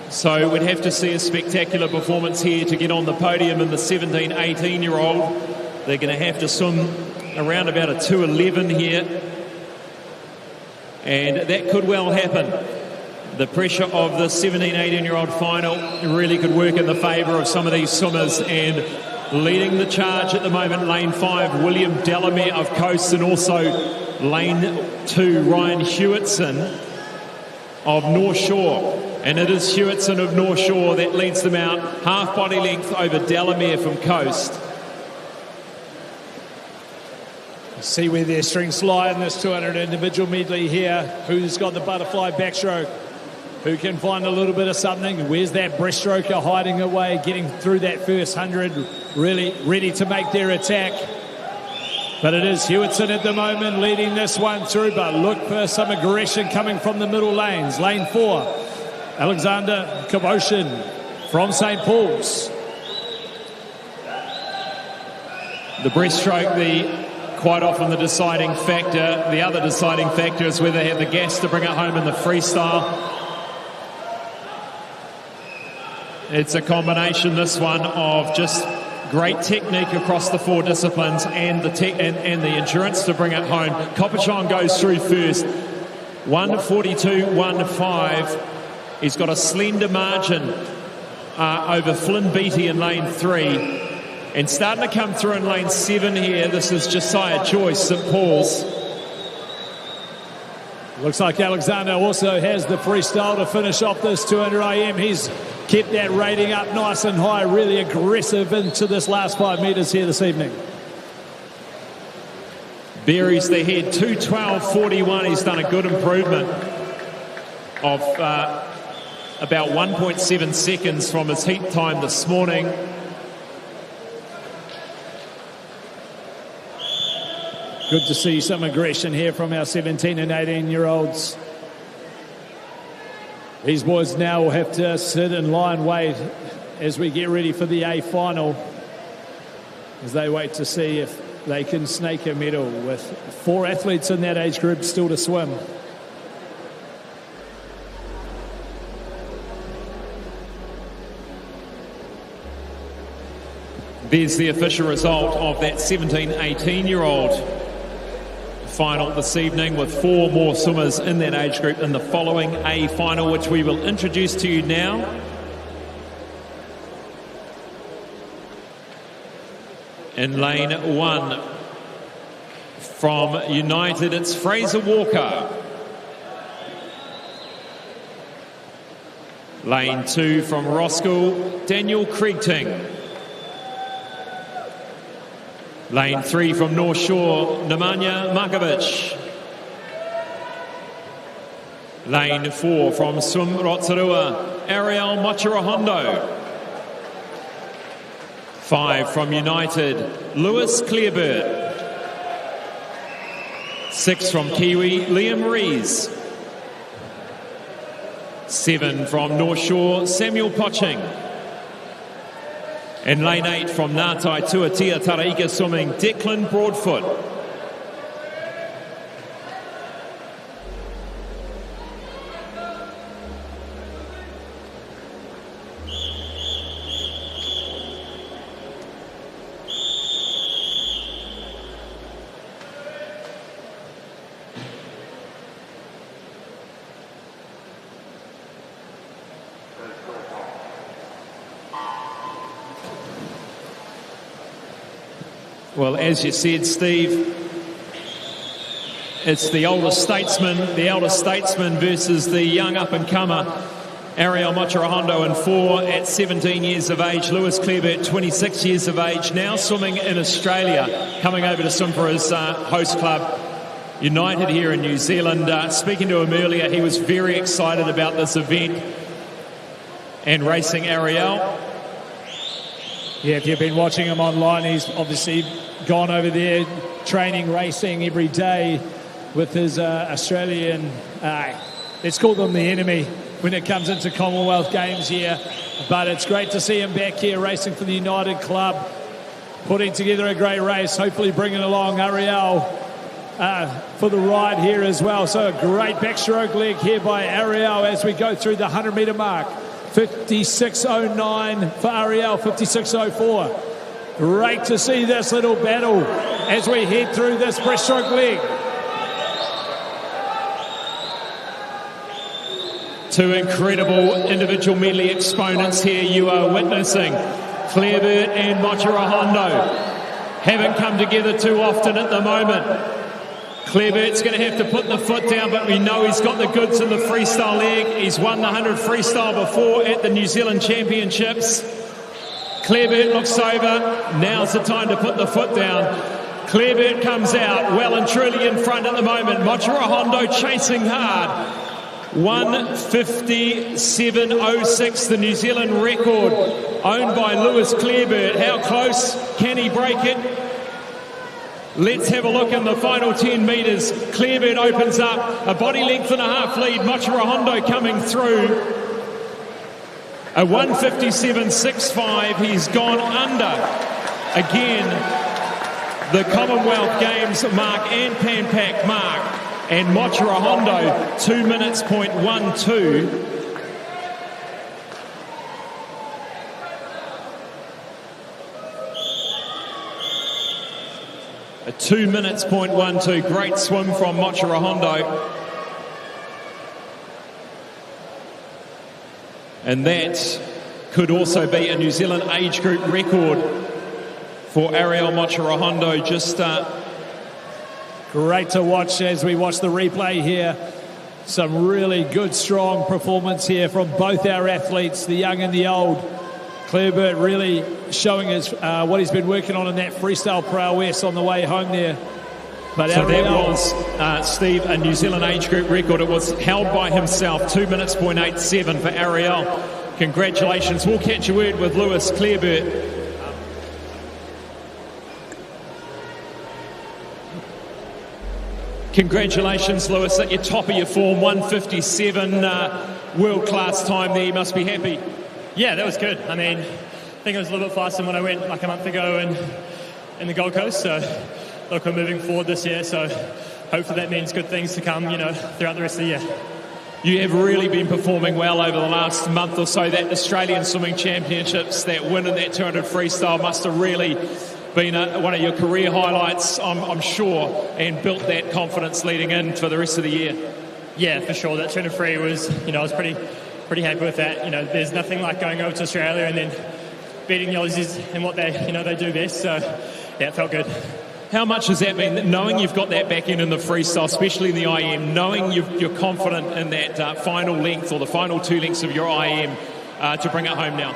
So we'd have to see a spectacular performance here to get on the podium in the 17, 18-year-old. They're going to have to swim around about a 2:11 here. And that could well happen. The pressure of the 17, 18-year-old final really could work in the favour of some of these swimmers. And leading the charge at the moment, lane 5, William Delamere of Coast, and also lane 2, Ryan Hewitson of North Shore. And it is Hewitson of North Shore that leads them out half body length over Delamere from Coast. See where their strengths lie in this 200 individual medley here. Who's got the butterfly backstroke? Who can find a little bit of something? Where's that breaststroker hiding away, getting through that first 100, really ready to make their attack? But it is Hewitson at the moment leading this one through, but look for some aggression coming from the middle lanes. Lane 4, Alexander Kavoshin from St Paul's. The breaststroke, quite often the deciding factor. The other deciding factor is whether they have the gas to bring it home in the freestyle. It's a combination, this one, of just great technique across the 4 disciplines and the and the endurance to bring it home. Coppichon goes through first, 1:42.15. He's got a slender margin over Flynn Beattie in lane 3. And starting to come through in lane 7 here, this is Josiah Joyce, St Paul's. Looks like Alexander also has the freestyle to finish off this 200 IM. He's kept that rating up nice and high, really aggressive into this last 5 metres here this evening. Buries the head, 2:12.41. He's done a good improvement of about 1.7 seconds from his heat time this morning. Good to see some aggression here from our 17 and 18-year-olds. These boys now will have to sit in line, wait as we get ready for the A final, as they wait to see if they can snake a medal with 4 athletes in that age group still to swim. There's the official result of that 17, 18-year-old final this evening, with 4 more swimmers in that age group in the following A final, which we will introduce to you now. In lane 1 from United, it's Fraser Walker. Lane 2 from Roskill, Daniel Kriegting. Lane 3 from North Shore, Nemanja Markovic. Lane 4 from Swim Rotorua, Ariel Mochirahondo. 5 from United, Lewis Clearbert. 6 from Kiwi, Liam Rees. 7 from North Shore, Samuel Poching. In lane 8 from Ngātai Tuatia Taraika Swimming, Declan Broadfoot. Well, as you said, Steve, it's the older statesman versus the young up-and-comer, Ariel Mochirahondo in 4 at 17 years of age. Lewis Clareburt, 26 years of age, now swimming in Australia, coming over to swim for his host club, United, here in New Zealand. Speaking to him earlier, he was very excited about this event and racing Ariel. Yeah, if you've been watching him online, he's obviously gone over there, training, racing every day with his Australian, let's call them the enemy when it comes into Commonwealth Games here. But it's great to see him back here racing for the United Club, putting together a great race, hopefully bringing along Ariel for the ride here as well. So a great backstroke leg here by Ariel as we go through the 100-metre mark. 56.09 for Ariel, 56.04. Great to see this little battle as we head through this breaststroke leg. Two incredible individual medley exponents here you are witnessing. Clareburt and Mochirahondo haven't come together too often at the moment. Clareburt's going to have to put the foot down, but we know he's got the goods in the freestyle leg. He's won the 100 freestyle before at the New Zealand Championships. Clareburt looks over. Now's the time to put the foot down. Clareburt comes out well and truly in front at the moment. Mochirahondo chasing hard. 1:57.06, the New Zealand record, owned by Lewis Clareburt. How close can he break it? Let's have a look in the final 10 metres. Clareburt opens up a body length and a half lead. Mochirahondo coming through. A 1:57.65. He's gone under again the Commonwealth Games mark and Pan Pac mark. And Mochirahondo, 2 minutes, 0.12. A 2 minutes, 0.12. Great swim from Mochirahondo. And that could also be a New Zealand age group record for Ariel Mochirahondo. Just great to watch as we watch the replay here. Some really good, strong performance here from both our athletes, the young and the old. Clareburt really showing us what he's been working on in that freestyle prowess on the way home there. But so that was, Steve, a New Zealand age group record. It was held by himself, 2 minutes, 0.87 for Ariel. Congratulations. We'll catch a word with Lewis Clareburt. Congratulations, Lewis, at your top of your form, 1:57, world-class time there. You must be happy. Yeah, that was good. I mean, I think it was a little bit faster than when I went like a month ago in the Gold Coast. So, look, we're moving forward this year, so hopefully that means good things to come, throughout the rest of the year. You have really been performing well over the last month or so. That Australian Swimming Championships, that win in that 200 freestyle must have really been one of your career highlights, I'm sure, and built that confidence leading in for the rest of the year. Yeah, for sure. That 200 free was, I was pretty happy with that. There's nothing like going over to Australia and then beating the Aussies in what they do best. So, yeah, it felt good. How much has that been, knowing you've got that back end in the freestyle, especially in the IM, knowing you're confident in that final length or the final 2 lengths of your IM to bring it home now?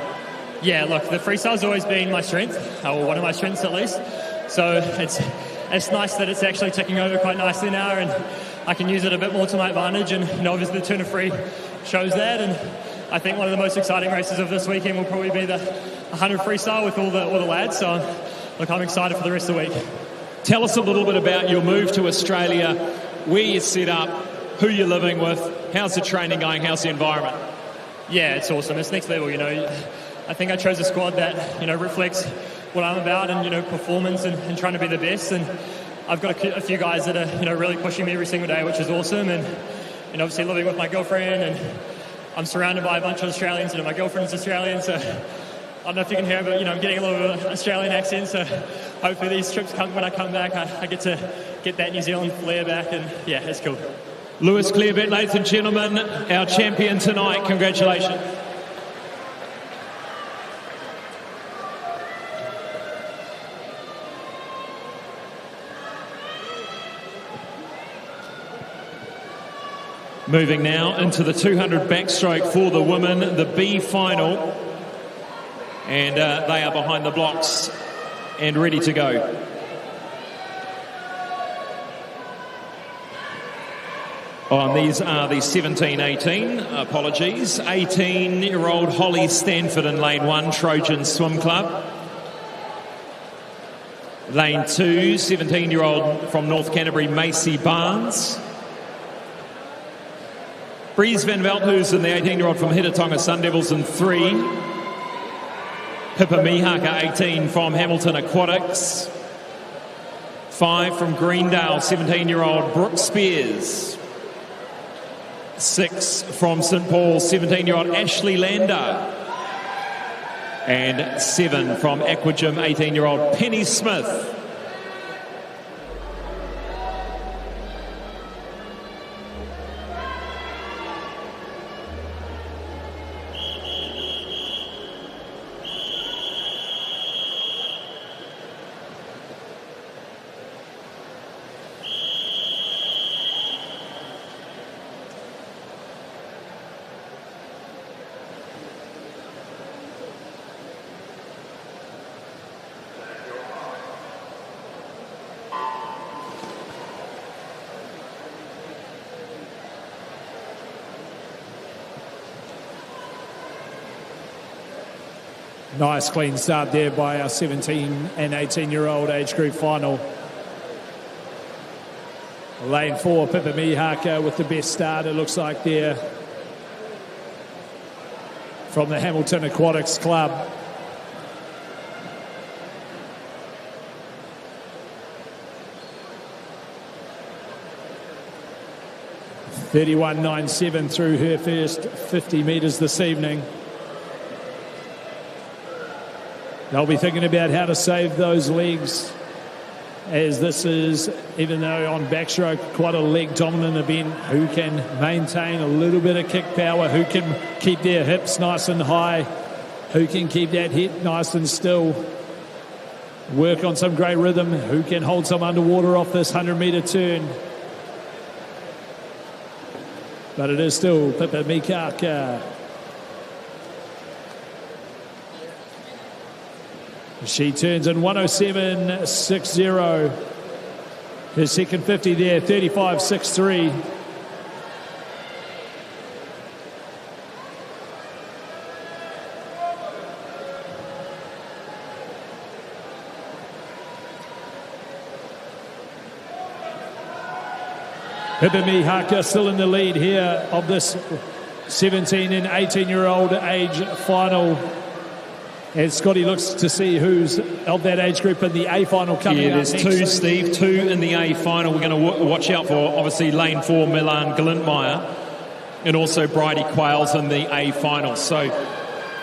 Yeah, look, the freestyle's always been my strength, or one of my strengths at least. So it's nice that it's actually ticking over quite nicely now, and I can use it a bit more to my advantage. And obviously the 200 free shows that. And I think one of the most exciting races of this weekend will probably be the 100 freestyle with all the lads. So look, I'm excited for the rest of the week. Tell us a little bit about your move to Australia, where you're set up, who you're living with, how's the training going, how's the environment? Yeah, it's awesome. It's next level, I think I chose a squad that, reflects what I'm about and, performance and trying to be the best. And I've got a few guys that are, really pushing me every single day, which is awesome. And obviously living with my girlfriend, and I'm surrounded by a bunch of Australians. My girlfriend's Australian, so I don't know if you can hear, but, I'm getting a little bit of an Australian accent. So hopefully these trips when I come back, I get to get that New Zealand flair back. And, yeah, it's cool. Lewis Clareburt, ladies and gentlemen, our champion tonight. Congratulations. Moving now into the 200 backstroke for the women, the B final. And they are behind the blocks and ready to go. And these are the 17-18, apologies. 18-year-old Holly Stanford in lane 1, Trojan Swim Club. Lane 2, 17-year-old from North Canterbury, Macy Barnes. Breeze Van Veldhuizen, the 18-year-old from Hitatonga Sun Devils in 3. Pippa Mihaka, 18, from Hamilton Aquatics. 5 from Greendale, 17-year-old Brooke Spears. 6 from St Paul's, 17-year-old Ashley Lander. And 7 from Aquagym, 18-year-old Penny Smith. Nice clean start there by our 17 and 18-year-old age group final. Lane 4, Pippa Mihaka with the best start, it looks like there, from the Hamilton Aquatics Club. .31.97 through her first 50 metres this evening. They'll be thinking about how to save those legs, as this is, even though on backstroke, quite a leg-dominant event. Who can maintain a little bit of kick power? Who can keep their hips nice and high? Who can keep that head nice and still? Work on some great rhythm. Who can hold some underwater off this 100-metre turn? But it is still Pippa Mihaka. She turns in 107.60. Her second 50 there, 35.63. Pippa Mihaka still in the lead here of this 17 and 18-year-old age final. And Scotty looks to see who's of that age group in the A final coming up next. Yeah, there's 2, Steve, 2 in the A final. We're going to watch out for, obviously, lane 4, Milan Glintmeyer, and also Bridie Quails in the A final. So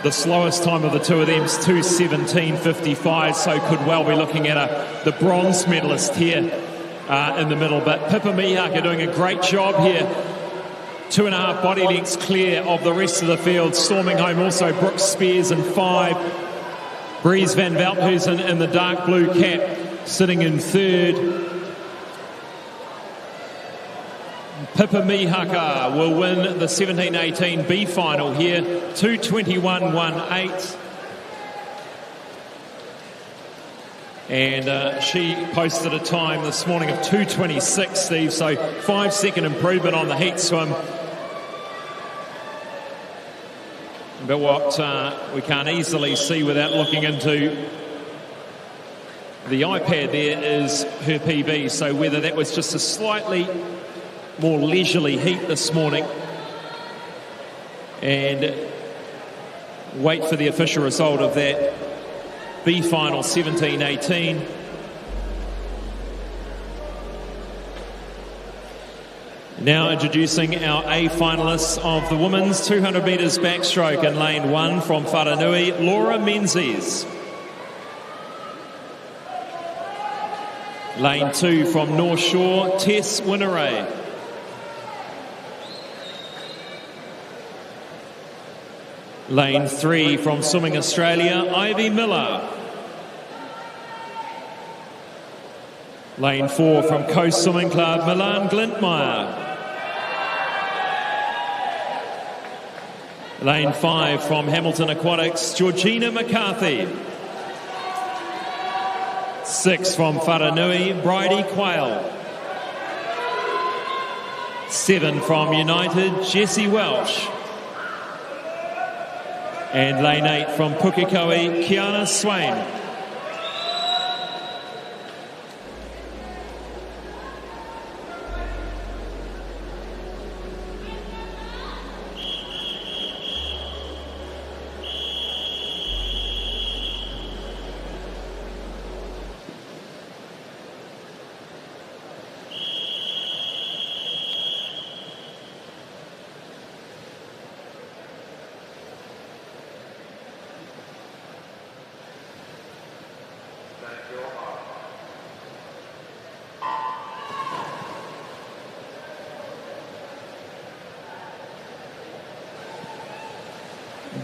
the slowest time of the two of them is 2:17.55, so could well be looking at the bronze medalist here in the middle. But Pippa Mihaka doing a great job here. 2.5 body lengths clear of the rest of the field. Storming home also Brooke Spears in 5. Breeze Van Veldhuizen in the dark blue cap sitting in 3rd. Pippa Mihaka will win the 17-18 B final here. 2:21.18. And she posted a time this morning of 2:26, Steve, so 5-second improvement on the heat swim. But what we can't easily see without looking into the iPad there is her PB, so whether that was just a slightly more leisurely heat this morning, and wait for the official result of that B final 17-18. Now introducing our A finalists of the women's 200 metres backstroke in lane 1 from Wharanui, Laura Menzies. Lane 2 from North Shore, Tess Winneray. Lane 3 from Swimming Australia, Ivy Miller. Lane 4 from Coast Swimming Club, Milan Glintmeyer. Lane 5 from Hamilton Aquatics, Georgina McCarthy. 6 from Wharanui, Bridie Quayle. 7 from United, Jessie Welsh. And lane 8 from Pukekohe, Kiana Swain.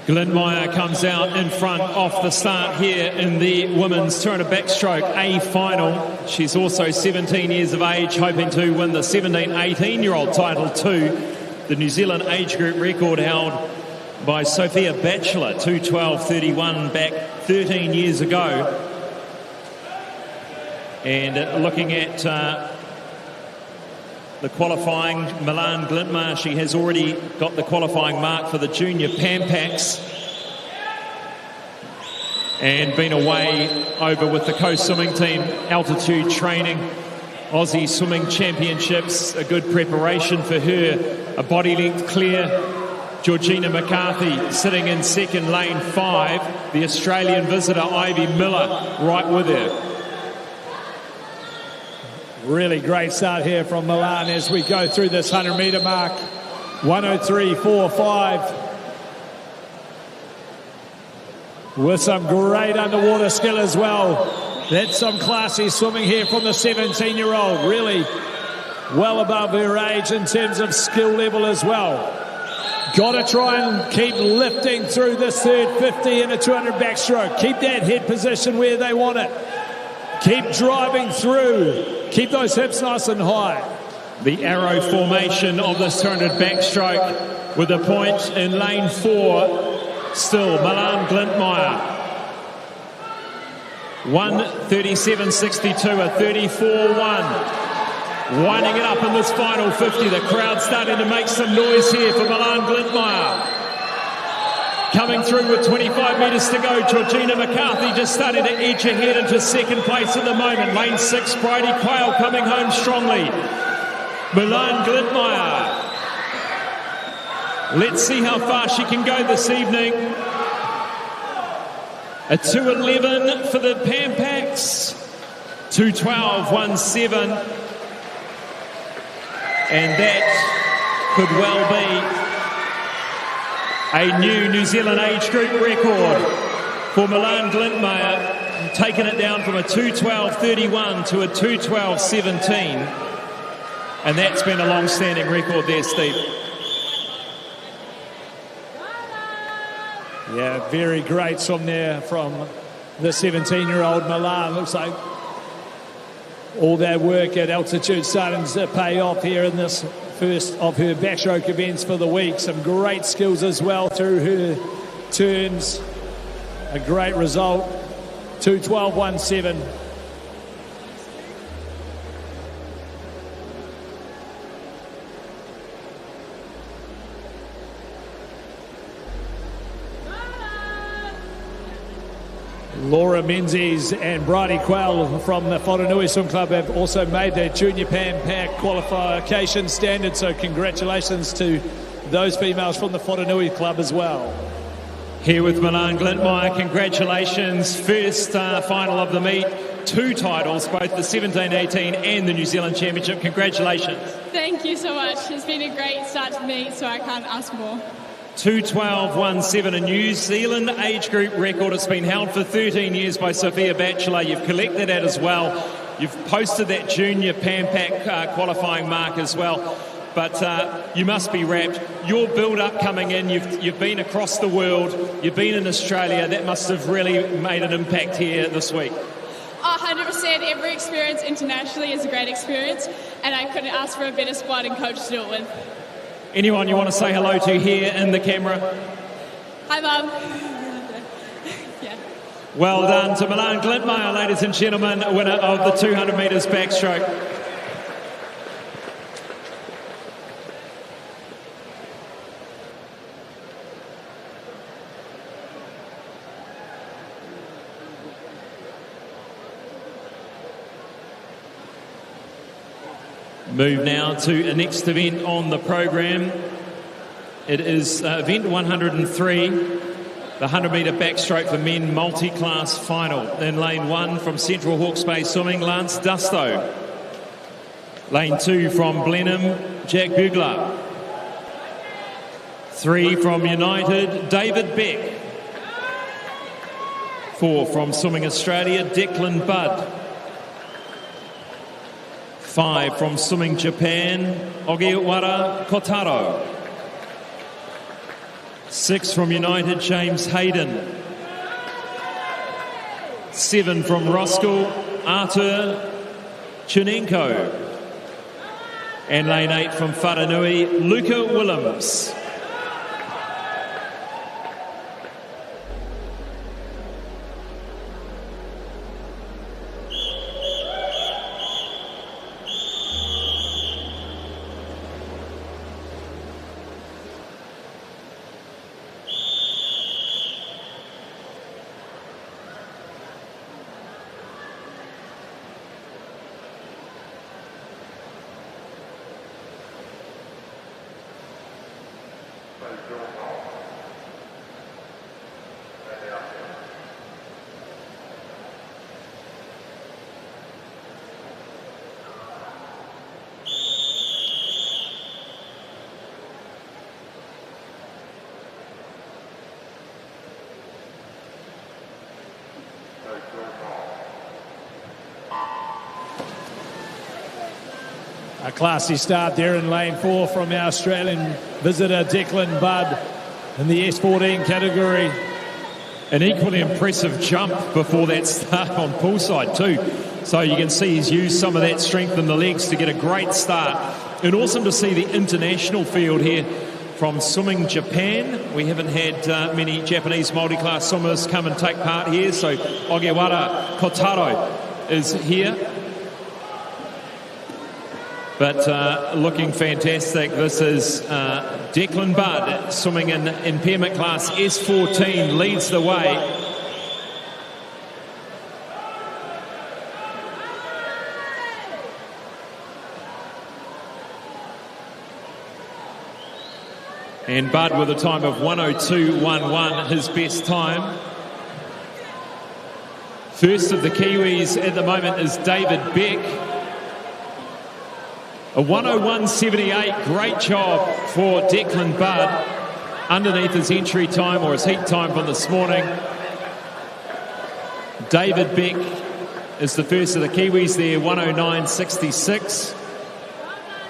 Glenmeyer comes out in front off the start here in the women's 200 backstroke A final. She's also 17 years of age, hoping to win the 17-18-year-old title too. The New Zealand age group record held by Sophia Batchelor, 2:12.31 back 13 years ago. And looking at the qualifying, Milan Glintmar, she has already got the qualifying mark for the Junior Pampaks and been away over with the coast swimming team, altitude training, Aussie Swimming Championships, a good preparation for her, a body length clear. Georgina McCarthy sitting in second, lane 5, the Australian visitor Ivy Miller right with her. Really great start here from Milan as we go through this 100-metre mark. 103.45. With some great underwater skill as well. That's some classy swimming here from the 17-year-old. Really well above her age in terms of skill level as well. Got to try and keep lifting through this third 50 in a 200 backstroke. Keep that head position where they want it. Keep driving through. Keep those hips nice and high. The arrow formation of this 200 backstroke with a point in lane 4. Still, Milan Glintmeyer. 1:37.62, a 34.1. Winding it up in this final 50. The crowd starting to make some noise here for Milan Glintmeyer. Coming through with 25 metres to go, Georgina McCarthy just starting to edge ahead into second place at the moment. Lane 6, Bridie Quayle coming home strongly. Milan Glintmeyer. Let's see how far she can go this evening. A 2:11 for the Pampaks. 2:12.17. And that could well be a new New Zealand age group record for Milan Glintmeyer, taking it down from a 2:12.31 to a 2:12.17. And that's been a long-standing record there, Steve. Yeah, very great swim there from the 17-year-old Milan. Looks like all that work at altitude starting to pay off here in this first of her backstroke events for the week. Some great skills as well through her turns. A great result. 2:12.17. Laura Menzies and Bridie Quayle from the Wharanui Swim Club have also made their Junior Pan Pac qualification standard, so congratulations to those females from the Wharanui Club as well. Here with Milan Glintmeyer, congratulations. First final of the meet, 2 titles, both the 17-18 and the New Zealand Championship. Congratulations. Thank you so much. It's been a great start to the meet, so I can't ask more. 2:12.17, a New Zealand age group record. It's been held for 13 years by Sophia Batchelor. You've collected that as well. You've posted that Junior Pan Pac qualifying mark as well. But you must be wrapped. Your build-up coming in, you've been across the world, you've been in Australia. That must have really made an impact here this week. 100%. Every experience internationally is a great experience, and I couldn't ask for a better squad and coach to do it with. Anyone you want to say hello to here in the camera? Hi, Mum. Yeah. Well done to Milan Glintmeyer, ladies and gentlemen, winner of the 200 metres backstroke. Move now to the next event on the program. It is event 103, the 100 metre backstroke for men multi-class final. In lane 1 from Central Hawke's Bay Swimming, Lance Dusto. Lane 2 from Blenheim, Jack Bugler. 3 from United, David Beck. 4 from Swimming Australia, Declan Budd. 5 from Swimming Japan, Ogiwara Kotaro. 6 from United, James Hayden. 7 from Roskilde, Artur Chunenko. And lane 8 from Wharanui, Luca Willems. A classy start there in lane 4 from our Australian visitor Declan Budd in the S14 category. An equally impressive jump before that start on poolside too. So you can see he's used some of that strength in the legs to get a great start. And awesome to see the international field here from Swimming Japan. We haven't had many Japanese multi-class swimmers come and take part here. So Ogiwara Kotaro is here. But looking fantastic. This is Declan Budd swimming in impairment class S14, leads the way. And Budd with a time of 1:02.11, his best time. First of the Kiwis at the moment is David Beck. A 1:01.78, great job for Declan Budd underneath his entry time or his heat time from this morning. David Beck is the first of the Kiwis there, 1:09.66.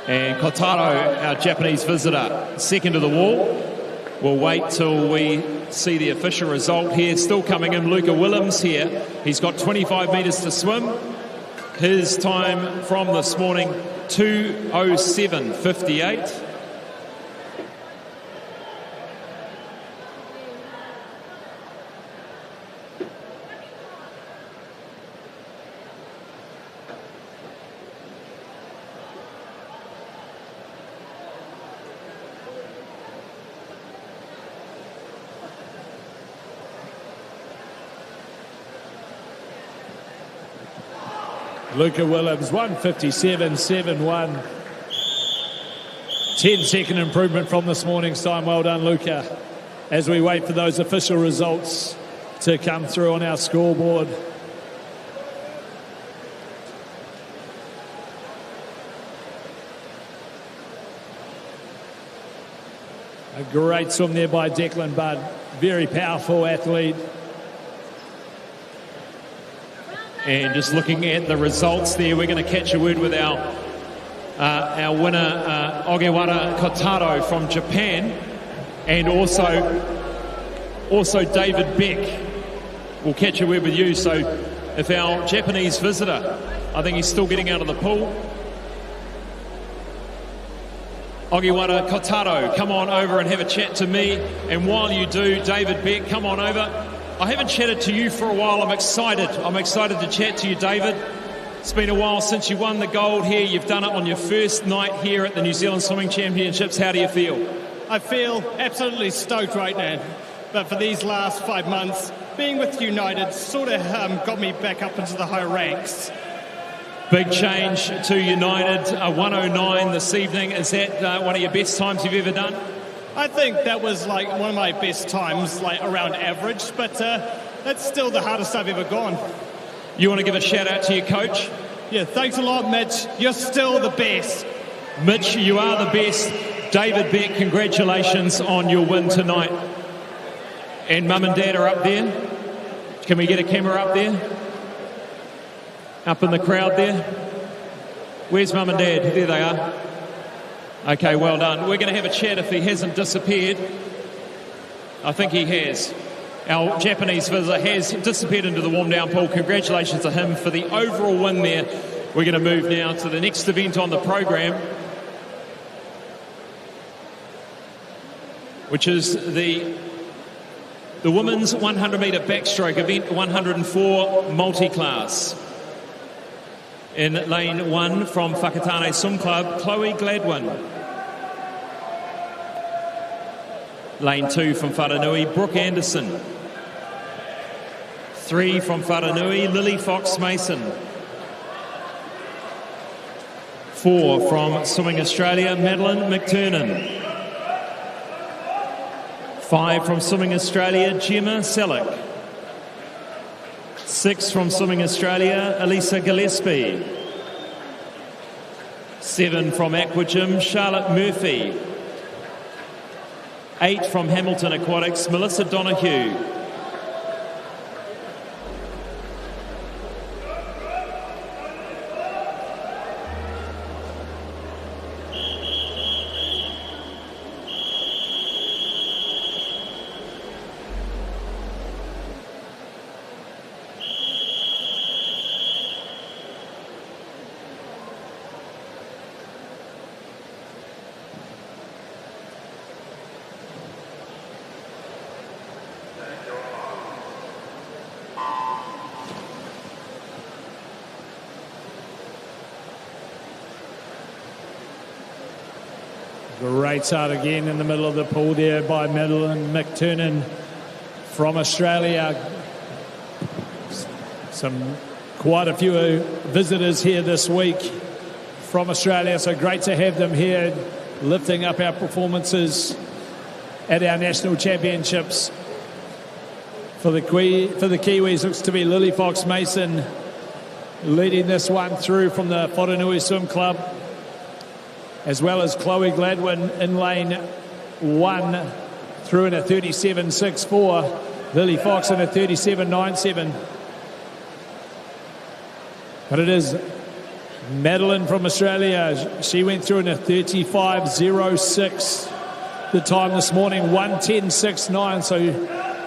And Kotaro, our Japanese visitor, second to the wall. We'll wait till we see the official result here. Still coming in, Luca Willems here. He's got 25 metres to swim. His time from this morning, 2:07.58. Luca Willems, 1:57.71. 10-second improvement from this morning's time. Well done, Luca. As we wait for those official results to come through on our scoreboard. A great swim there by Declan Budd. Very powerful athlete. And just looking at the results there, we're going to catch a word with our winner, Ogiwara Kotaro from Japan, and also David Beck. We'll catch a word with you. So if our Japanese visitor, I think he's still getting out of the pool. Ogiwara Kotaro, come on over and have a chat to me. And while you do, David Beck, come on over. I haven't chatted to you for a while. I'm excited. I'm excited to chat to you, David. It's been a while since you won the gold here. You've done it on your first night here at the New Zealand Swimming Championships. How do you feel? I feel absolutely stoked right now. But for these last 5 months, being with United sort of got me back up into the high ranks. Big change to United, a 109 this evening. Is that one of your best times you've ever done? I think that was like one of my best times, like around average, but that's still the hardest I've ever gone. You want to give a shout out to your coach? Yeah, thanks a lot, Mitch. You're still the best. Mitch, you are the best. David Beck, congratulations on your win tonight. And Mum and Dad are up there. Can we get a camera up there? Up in the crowd there. Where's Mum and Dad? There they are. Okay, well done. We're going to have a chat if he hasn't disappeared. I think he has. Our Japanese visitor has disappeared into the warm-down pool. Congratulations to him for the overall win there. We're going to move now to the next event on the program, which is the women's 100-metre backstroke event, 104 multiclass. In lane 1 from Whakatane Swim Club, Chloe Gladwin. Lane 2 from Wharanui, Brooke Anderson. 3 from Wharanui, Lily Fox-Mason. 4 from Swimming Australia, Madeline McTurnan. 5 from Swimming Australia, Gemma Selleck. 6 from Swimming Australia, Elisa Gillespie. 7 from Aquagym, Charlotte Murphy. 8 from Hamilton Aquatics, Melissa Donoghue. Great start again in the middle of the pool there by Madeline McTurnan from Australia. Quite a few visitors here this week from Australia, so great to have them here lifting up our performances at our national championships. For the Kiwis, looks to be Lily Fox-Mason leading this one through from the Wharanui Swim Club, as well as Chloe Gladwin in lane 1 through in a 37.64. Lily Fox in a 37.97. But it is Madeline from Australia. She went through in a 35.06 the time this morning, 1:10.69. So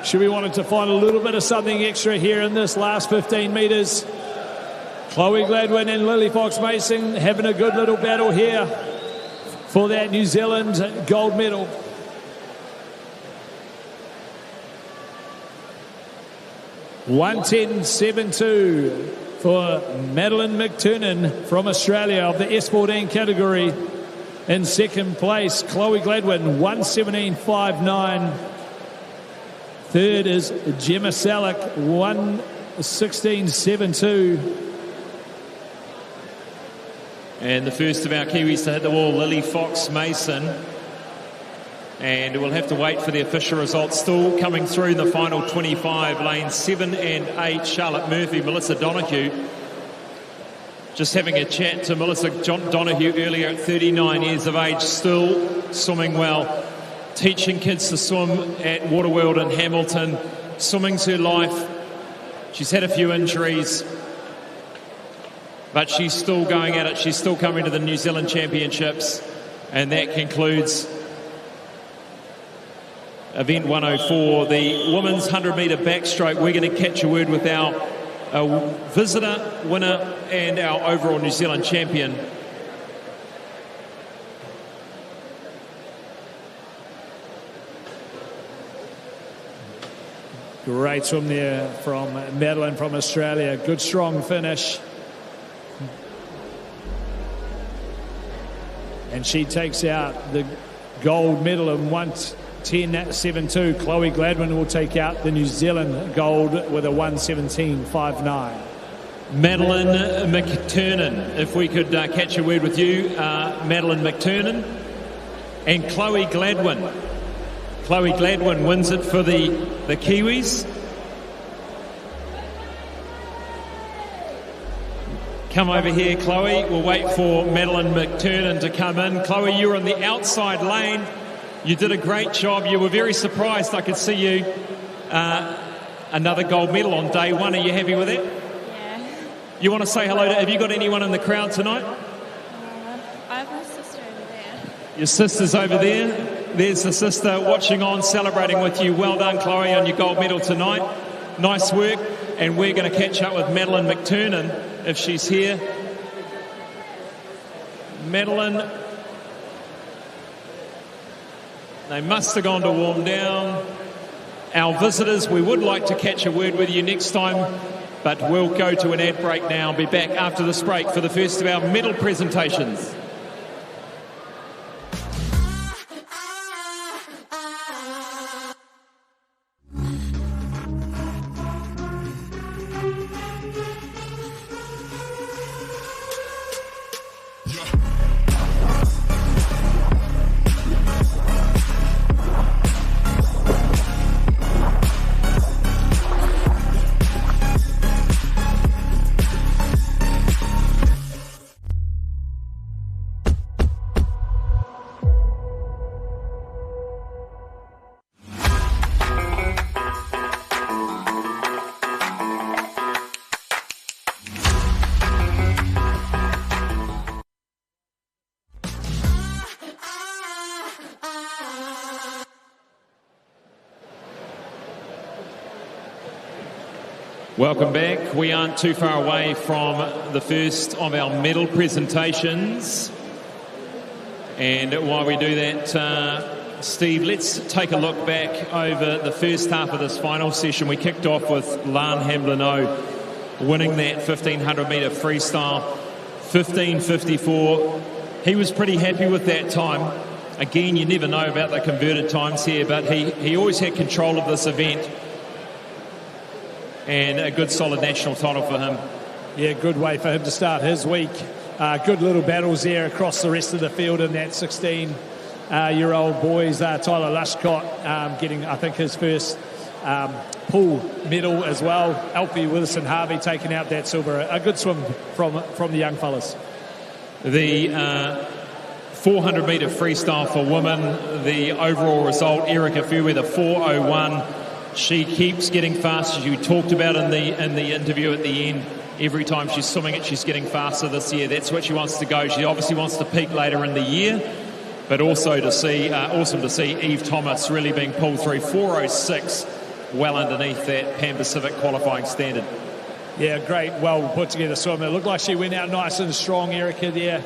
she wanted to find a little bit of something extra here in this last 15 metres. Chloe Gladwin and Lily Fox-Mason having a good little battle here for that New Zealand gold medal. (1:10.72) for Madeline McTurnan from Australia of the S14 category. In second place, Chloe Gladwin, 1:17.59. Third is Gemma Selleck, 1:16.72. And the first of our Kiwis to hit the wall, Lily Fox-Mason. And we'll have to wait for the official results. Still coming through the final 25, lanes 7 and 8, Charlotte Murphy, Melissa Donoghue. Just having a chat to Melissa Donoghue earlier at 39 years of age, still swimming well. Teaching kids to swim at Waterworld in Hamilton. Swimming's her life. She's had a few injuries, but she's still going at it. She's still coming to the New Zealand Championships. And that concludes event 104, the women's 100-metre backstroke. We're going to catch a word with our visitor, winner, and our overall New Zealand champion. Great swim there from Madeline from Australia. Good strong finish. And she takes out the gold medal in 1:10.72. Chloe Gladwin will take out the New Zealand gold with a 1:17.59. Madeline McTurnan, if we could catch a word with you, Madeline McTurnan, and Chloe Gladwin. Chloe Gladwin wins it for the Kiwis. Come over here, Chloe. We'll wait for Madeline McTurnan to come in. Chloe, you were on the outside lane. You did a great job. You were very surprised. I could see you. Another gold medal on day one. Are you happy with it? Yeah. You want to say hello to... Have you got anyone in the crowd tonight? I have my sister over there. Your sister's over there. There's the sister watching on, celebrating with you. Well done, Chloe, on your gold medal tonight. Nice work. And we're going to catch up with Madeline McTurnan if she's here. Madeline, they must have gone to warm down. Our visitors, we would like to catch a word with you next time, but we'll go to an ad break now. Be back after this break for the first of our medal presentations. Welcome back. We aren't too far away from the first of our medal presentations. And while we do that, Steve, let's take a look back over the first half of this final session. We kicked off with Lan Hamblin-O winning that 1,500 metre freestyle, 15:54. He was pretty happy with that time. Again, you never know about the converted times here, but he always had control of this event. And a good solid national title for him. Yeah, good way for him to start his week. Good little battles there across the rest of the field in that 16-year-old boys. Tyler Lushcott getting, I think, his first pool medal as well. Alfie Wilson-Harvey taking out that silver. A good swim from the young fellas. The 400 metre freestyle for women, the overall result, Erica Fairweather 4:01. She keeps getting faster. You talked about in the interview at the end. Every time she's swimming it, she's getting faster this year. That's what she wants to go. She obviously wants to peak later in the year, but also to see, awesome to see Eve Thomas really being pulled through 4:06, well underneath that Pan Pacific qualifying standard. Yeah, great, well put together swim. It looked like she went out nice and strong, Erica, there.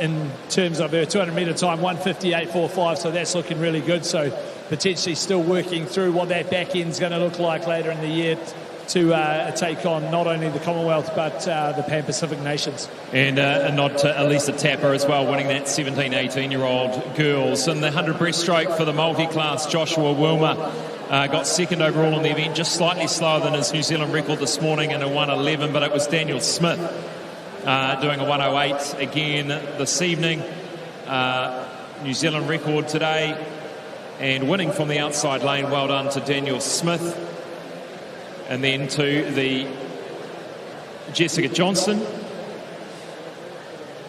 In terms of her 200 metre time, 1:58.45, so that's looking really good. So potentially still working through what that back end's going to look like later in the year to take on not only the Commonwealth but the Pan Pacific nations. And a nod to Elisa Tapper as well, winning that 17, 18-year-old girls. And the 100 breaststroke for the multi-class, Joshua Wilmer got second overall in the event, just slightly slower than his New Zealand record this morning in a 1:11, but it was Daniel Smith doing a 1:08 again this evening. New Zealand record today. And winning from the outside lane, well done to Daniel Smith. And then to the Jessica Johnson.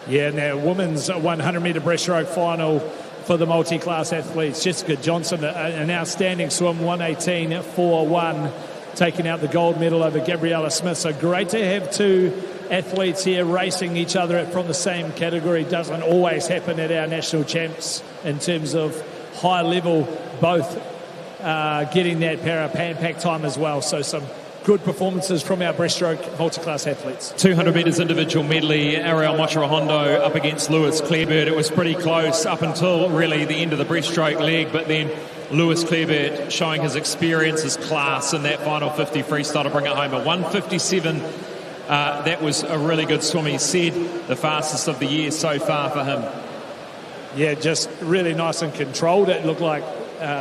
Yeah, now women's 100 metre breaststroke final for the multi-class athletes. Jessica Johnson, an outstanding swim, 1:18.41, taking out the gold medal over Gabriella Smith. So great to have two athletes here racing each other from the same category. Doesn't always happen at our national champs in terms of high level, both getting that para Pan Pac time as well. So some good performances from our breaststroke multiclass athletes. 200 metres individual medley, Ariel Mochirahondo up against Lewis Clarebird. It was pretty close up until really the end of the breaststroke leg, but then Lewis Clarebird showing his experience, his class in that final 50 freestyle to bring it home. A 1:57, that was a really good swim. He said the fastest of the year so far for him. Yeah, just really nice and controlled. It looked like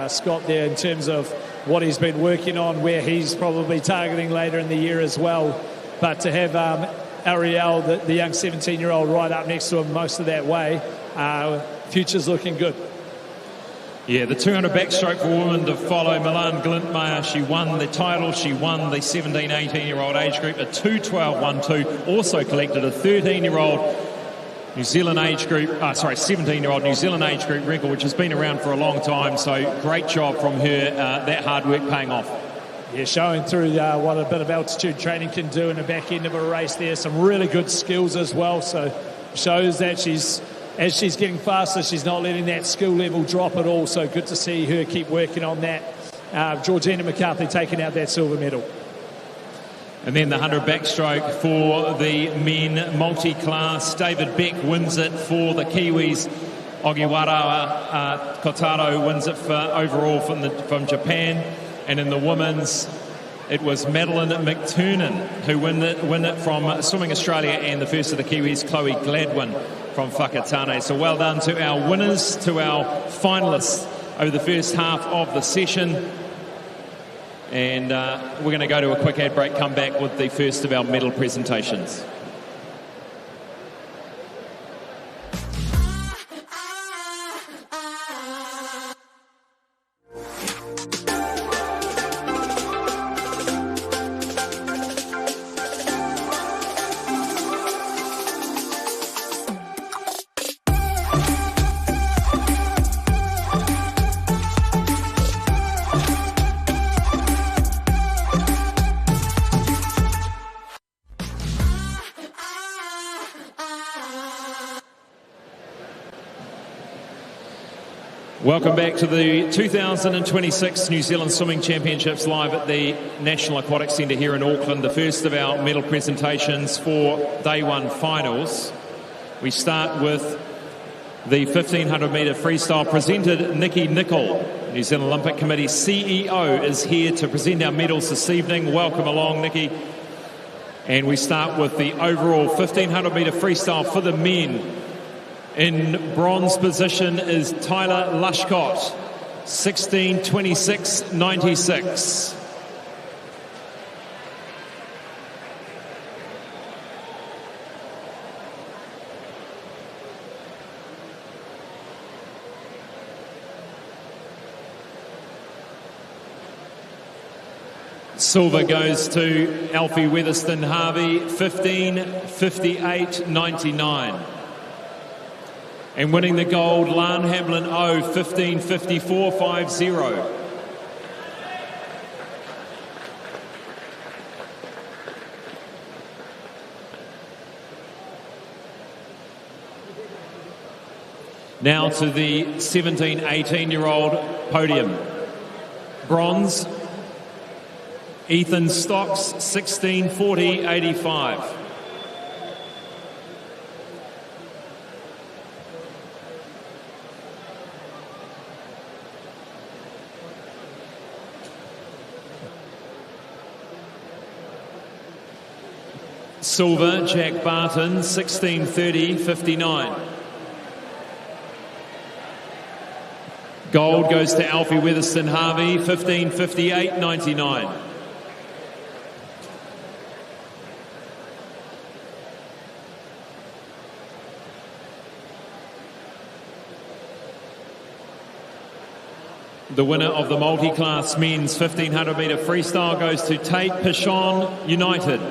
Scott there in terms of what he's been working on, where he's probably targeting later in the year as well. But to have Ariel, the young 17-year-old, right up next to him most of that way, future's looking good. Yeah, the 200 backstroke for women to follow. Milan Glintmeyer, she won the title. She won the 17, 18-year-old age group. A 2:12.12. Also collected a 13-year-old New Zealand age group, 17-year-old New Zealand age group record, which has been around for a long time. So great job from her, that hard work paying off. Yeah, showing through what a bit of altitude training can do in the back end of a race there. Some really good skills as well. So shows that as she's getting faster, she's not letting that skill level drop at all. So good to see her keep working on that. Georgina McCarthy taking out that silver medal. And then the 100 backstroke for the men multi-class. David Beck wins it for the Kiwis. Ogiwara Kotaro wins it for overall from Japan. And in the women's, it was Madeline McTurnan who win it from Swimming Australia, and the first of the Kiwis, Chloe Gladwin from Whakatane. So well done to our winners, to our finalists over the first half of the session. And we're going to go to a quick ad break, come back with the first of our medal presentations. Welcome back to the 2026 New Zealand Swimming Championships live at the National Aquatic Centre here in Auckland. The first of our medal presentations for day one finals. We start with the 1500 metre freestyle presented. Nikki Nicol, New Zealand Olympic Committee CEO, is here to present our medals this evening. Welcome along, Nikki. And we start with the overall 1500 metre freestyle for the men. In bronze position is Tyler Lushcott, 16:26.96. Silver goes to Alfie Weatherston Harvey, 15:58.99. And winning the gold, Lan Hamlin O, 15:54.50. Now to the 17, 18-year-old podium. Bronze, Ethan Stocks, 16:40.85. Silver, Jack Barton, 16:30.59. Gold goes to Alfie Weatherston Harvey, 15:58.99. The winner of the multi-class men's 1500 metre freestyle goes to Tate Pichon United.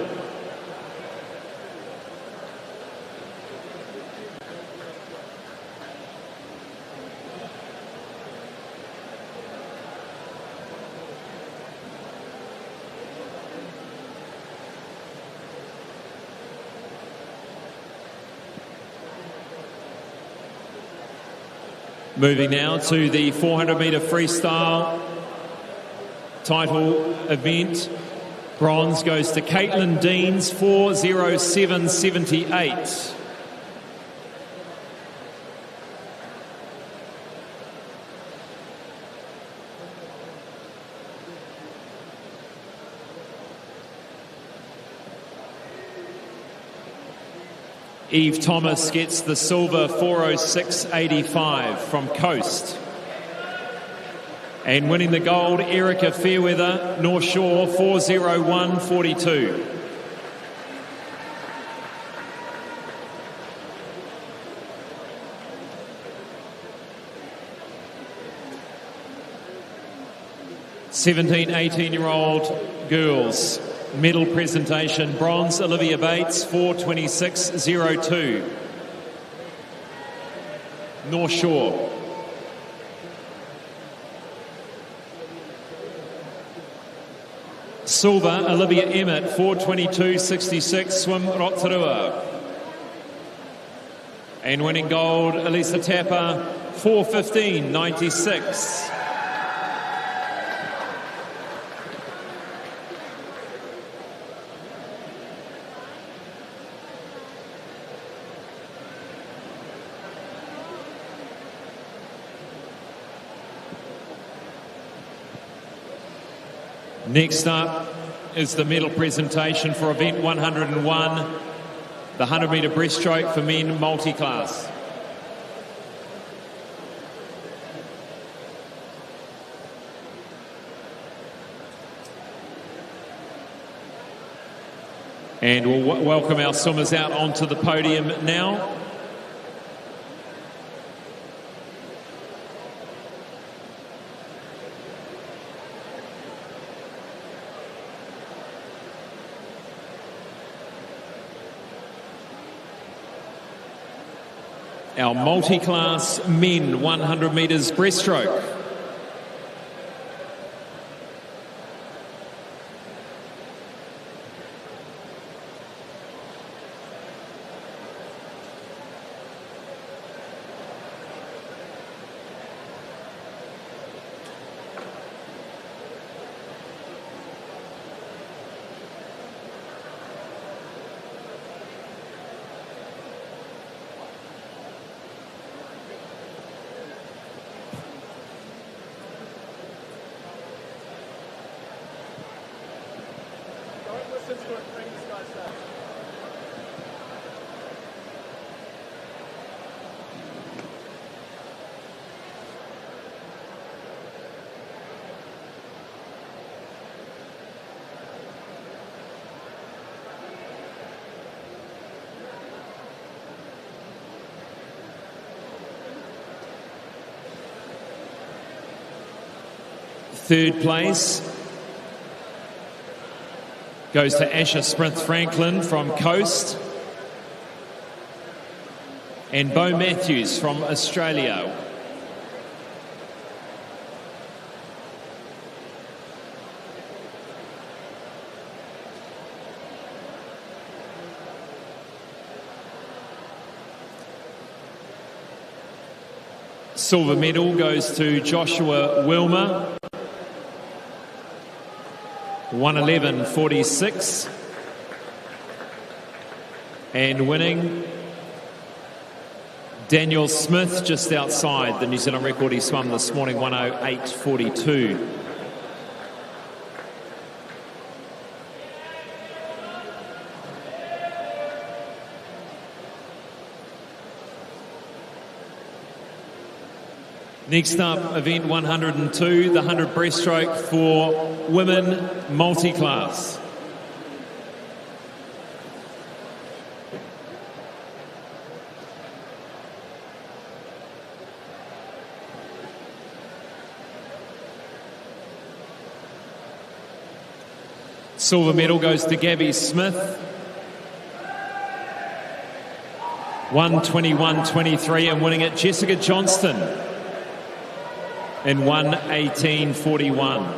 Moving now to the 400 metre freestyle title event. Bronze goes to Caitlin Deans, 4:07.78. Eve Thomas gets the silver, 4:06.85 from Coast. And winning the gold, Erica Fairweather, North Shore, 4:01.42. (17, 18-year-old girls). Medal presentation, bronze, Olivia Bates, 4:26.02. North Shore. Silver, Olivia Emmett, 4:22.66, swim Rotorua. And winning gold, Elisa Tapper, 4:15.96. Next up is the medal presentation for event 101, the 100-metre breaststroke for men multiclass. And we'll welcome our swimmers out onto the podium now. Our multi-class men 100 metres breaststroke. Third place goes to Asher Smith-Franklin from Coast and Bo Matthews from Australia. Silver medal goes to Joshua Wilmer, 1:11.46, and winning Daniel Smith just outside the New Zealand record he swum this morning, 1:08.42. Next up, event 102, the 100 breaststroke for women multi-class. Silver medal goes to Gabby Smith, 1:21.23, and winning it Jessica Johnston in 1:18.41.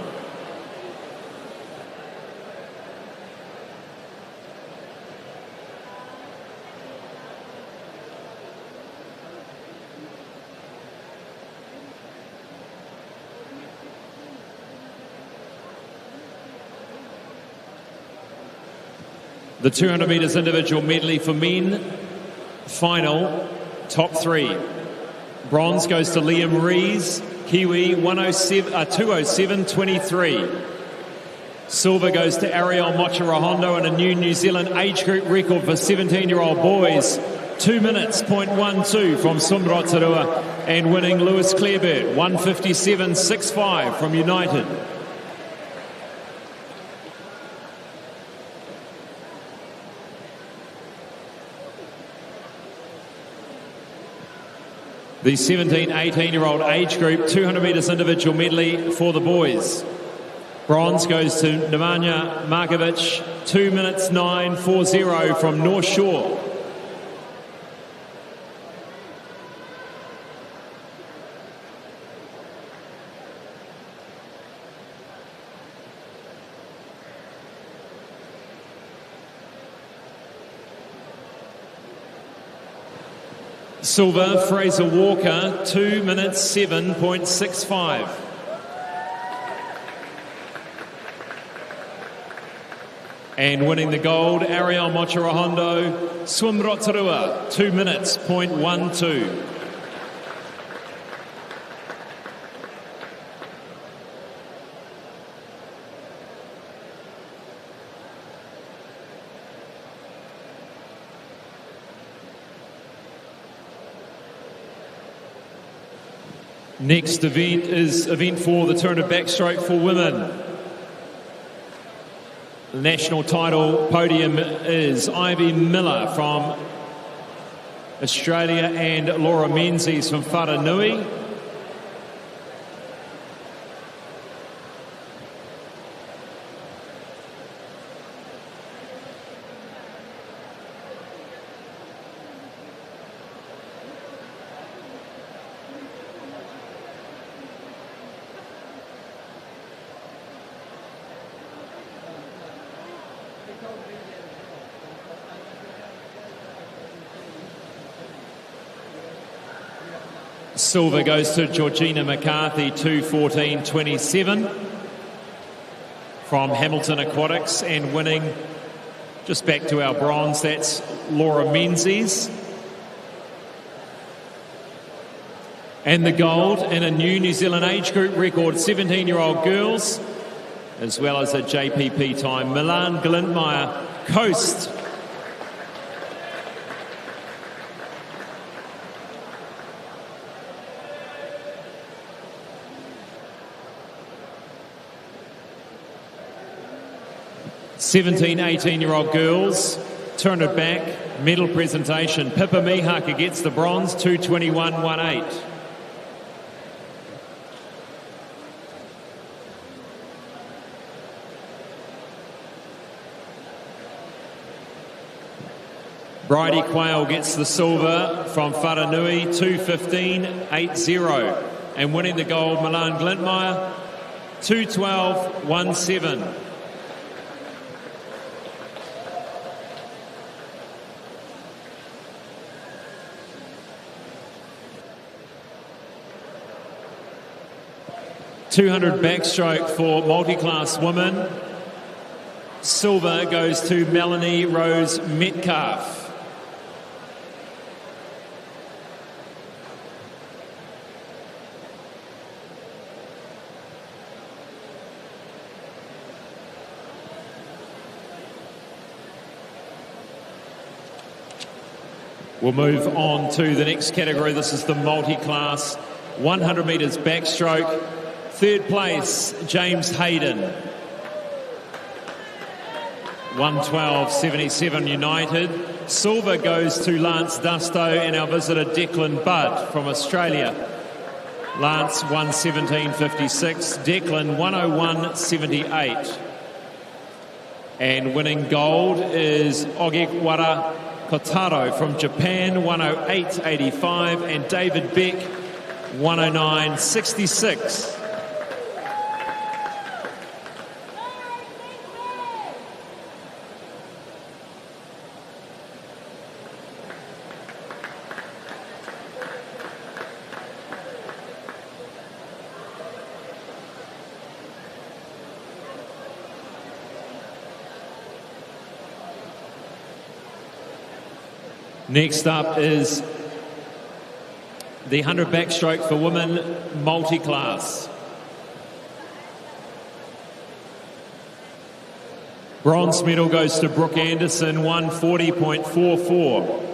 The 200 metres individual medley for men, final, top three. Bronze goes to Liam Rees, Kiwi, 207.23. Silver goes to Ariel Mochirahondo and a new Zealand age group record for 17-year-old boys. 2 minutes, 0.12 from Rotorua, and winning Lewis Clarebert, 157.65 from United. The 17-18-year-old age group, 200 metres individual medley for the boys. Bronze goes to Nemanja Markovic, 2 minutes 9.40 from North Shore. Silver, Fraser Walker, 2 minutes 7.65. And winning the gold, Ariel Mochirahondo, Swim Rotorua, 2 minutes 0.12. Next event is event 4, the 200 backstroke for women. The national title podium is Ivy Miller from Australia and Laura Menzies from Whanganui. Silver goes to Georgina McCarthy, 2:14.27 from Hamilton Aquatics, and winning, just back to our bronze, that's Laura Menzies. And the gold in a New Zealand age group record, 17-year-old girls, as well as a JPP time. Milan Glintmeyer, Coast. Seventeen, 18-year-old girls, 200 back, medal presentation. Pippa Mihaka gets the bronze, 2:21.18. Bridie Quayle gets the silver from Whanganui, 2:15.80. And winning the gold, Milan Glintmeyer, 2:12.17. .200 backstroke for multiclass women. Silver goes to Melanie Rose Metcalf. We'll move on to the next category. This is the multi-class 100 metres backstroke. Third place, James Hayden. 1:12.77 United. Silver goes to Lance Dusto and our visitor Declan Budd from Australia. Lance 1:17.56. Declan 1:01.78. And winning gold is Ogewara Kotaro from Japan, 1:08.85, and David Beck, 1:09.66. Next up is the 100 backstroke for women multiclass. Bronze medal goes to Brooke Anderson, 140.44.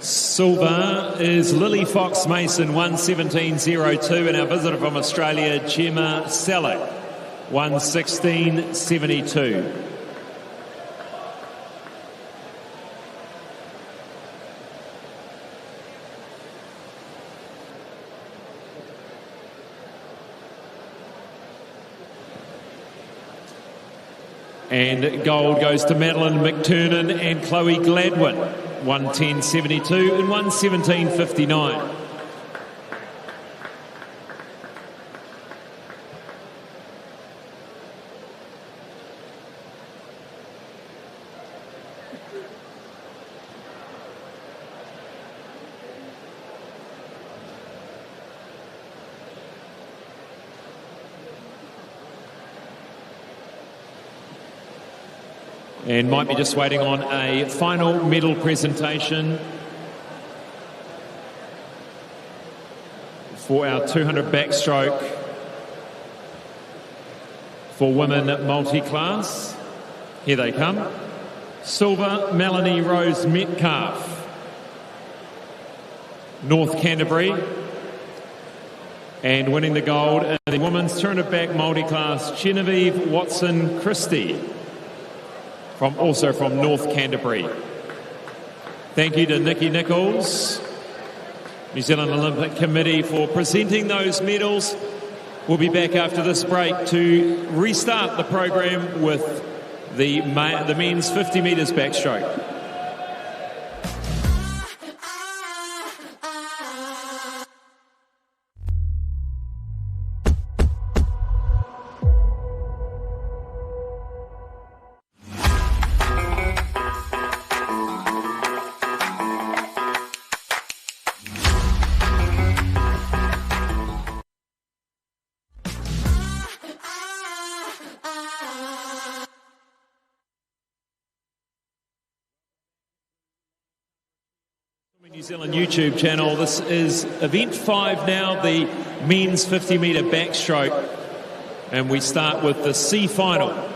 Silver is Lily Fox Mason, 117.02, and our visitor from Australia, Gemma Selleck, 116.72. And gold goes to Madeline McTurnan and Chloe Gladwin, 110.72 and 117.59. And might be just waiting on a final medal presentation for our 200 backstroke for women multi-class. Here they come. Silver, Melanie Rose Metcalf, North Canterbury. And winning the gold in the women's 200 back multi-class, Genevieve Watson Christie, also from North Canterbury. Thank you to Nikki Nichols, New Zealand Olympic Committee, for presenting those medals. We'll be back after this break to restart the program with the men's 50 metres backstroke. New Zealand YouTube channel. This is event 5 now, the men's 50 metre backstroke, and we start with the C final.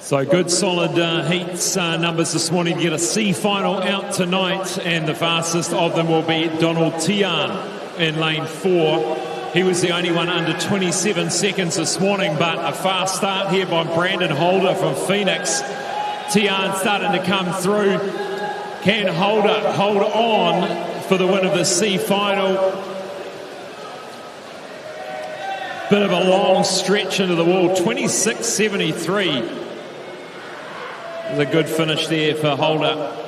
So good solid heats numbers this morning to get a C final out tonight, and the fastest of them will be Donald Tian in lane 4. He was the only one under 27 seconds this morning, but a fast start here by Brandon Holder from Phoenix. Tian starting to come through. Can Holder hold on for the win of the C final? Bit of a long stretch into the wall, 26.73. It was a good finish there for Holder.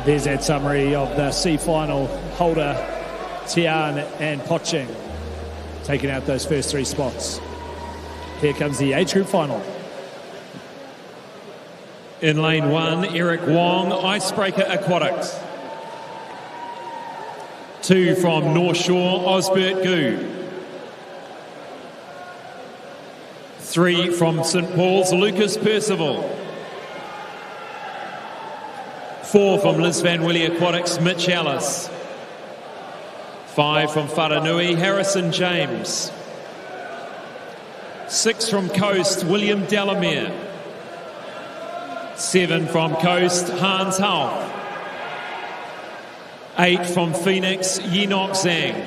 There's that summary of the C final holder, Tian and Poching, taking out those first 3 spots. Here comes the age group final. In lane 1, Eric Wong, Icebreaker Aquatics. 2 from North Shore, Osbert Gu. 3 from St Paul's, Lucas Percival. 4 from Liz Van Willie Aquatics, Mitch Ellis. 5 from Wharanui, Harrison James. 6 from Coast, William Delamere. 7 from Coast, Hans Hauff. 8 from Phoenix, Yinok Zhang.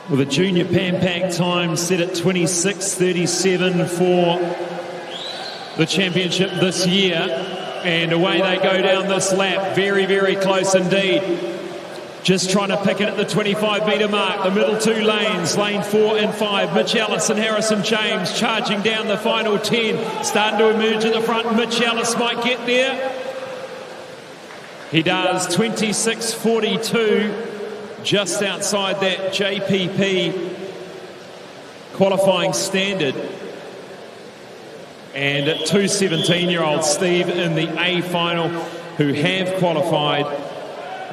With a junior Pan Pac time set at 26:37 for the championship this year. And away they go down this lap. Very, very close indeed. Just trying to pick it at the 25-metre mark. The middle 2 lanes, lane 4 and 5. Mitch Ellis and Harrison James charging down the final 10. Starting to emerge at the front. Mitch Ellis might get there. He does, 26:42. Just outside that JPP qualifying standard. And 2 17-year-olds, Steve, in the A final who have qualified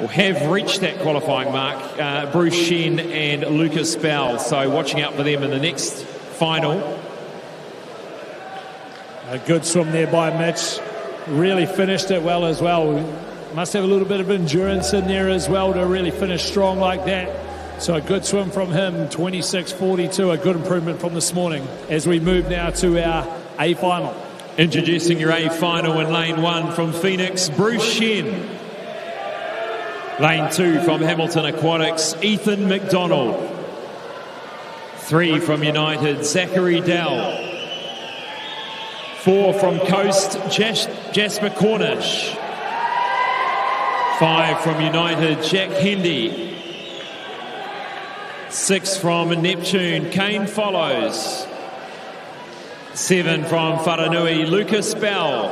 or have reached that qualifying mark, Bruce Shen and Lucas Bell. So watching out for them in the next final. A good swim there by Mitch. Really finished it well as well. Must have a little bit of endurance in there as well to really finish strong like that. So a good swim from him, 26:42, a good improvement from this morning. As we move now to our A final. Introducing your A final in lane 1 from Phoenix, Bruce Shen. Lane 2 from Hamilton Aquatics, Ethan McDonald. 3 from United, Zachary Dell. 4 from Coast, Jasper Cornish. 5 from United, Jack Hendy. 6 from Neptune, Kane Follows. 7 from Wharanui, Lucas Bell.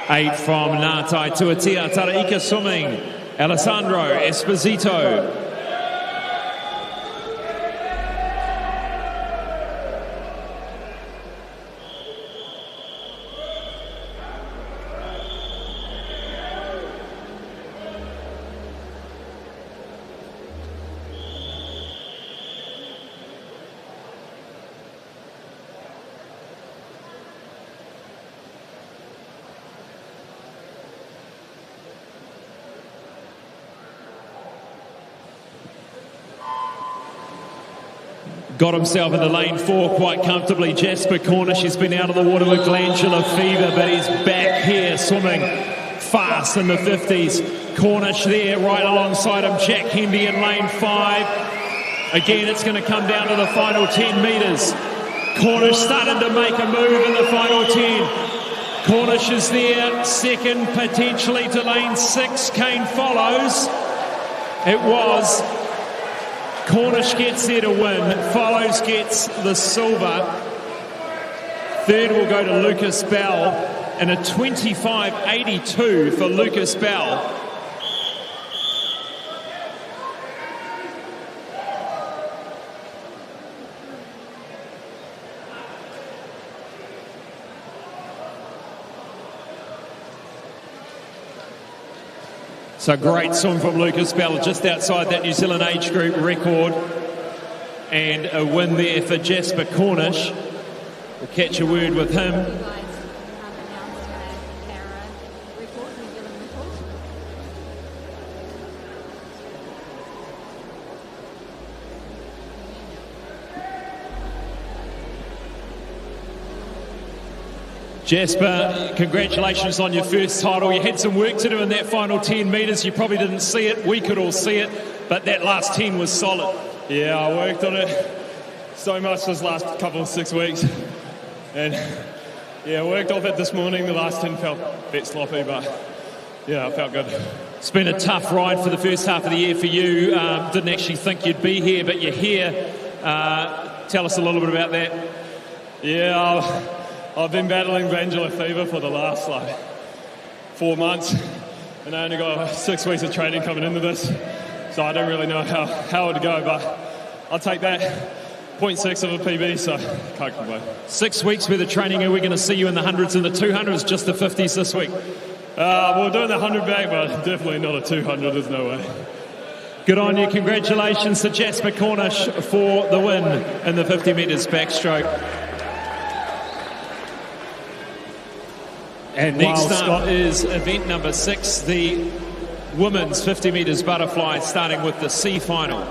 8 from Ngātai Tuatea Taraika Swimming, Alessandro Esposito. Got himself into lane 4 quite comfortably. Jasper Cornish has been out of the water with glandular fever, but he's back here swimming fast in the 50s. Cornish there right alongside him. Jack Hendy in lane 5. Again, it's going to come down to the final 10 metres. Cornish starting to make a move in the final 10. Cornish is there, second potentially to lane 6. Kane Follows. It was. Cornish gets there to win. Follows gets the silver. Third will go to Lucas Bell. And a 25.82 for Lucas Bell. So great swim from Lucas Bell, just outside that New Zealand age group record. And a win there for Jasper Cornish. We'll catch a word with him. Jasper, congratulations on your first title. You had some work to do in that final 10 metres. You probably didn't see it. We could all see it. But that last 10 was solid. Yeah, I worked on it so much this last couple of 6 weeks. And, yeah, I worked off it this morning. The last 10 felt a bit sloppy, but, yeah, it felt good. It's been a tough ride for the first half of the year for you. Didn't actually think you'd be here, but you're here. Tell us a little bit about that. Yeah, I've been battling glandular fever for the last 4 months, and I only got 6 weeks of training coming into this, so I don't really know how it would go, but I'll take that. 0.6 of a PB, so can't complain. 6 weeks worth of training. Are we going to see you in the hundreds and the 200s, just the 50s this week? We're doing the 100 back, but definitely not a 200. There's no way. Good on you. Congratulations to Jasper Cornish for the win in the 50 metres backstroke. And next up is event number 6, the women's 50 metres butterfly, starting with the C final.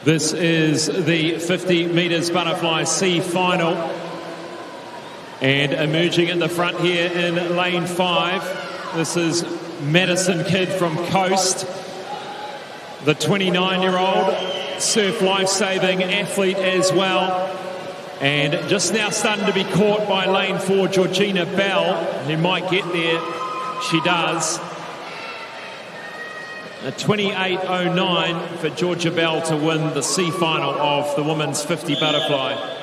This is the 50 metres butterfly C final. And emerging at the front here in lane 5, this is Madison Kidd from Coast, the 29-year-old surf life-saving athlete as well. And just now starting to be caught by lane 4, Georgina Bell, who might get there. She does. A 28.09 for Georgia Bell to win the C final of the women's 50 butterfly.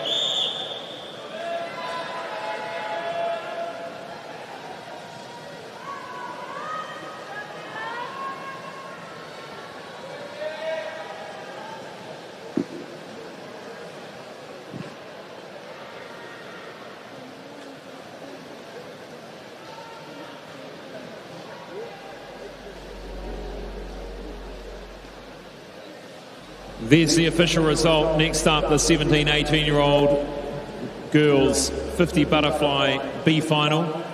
There's the official result. Next up, the 17, 18-year-old girls 50 butterfly B final.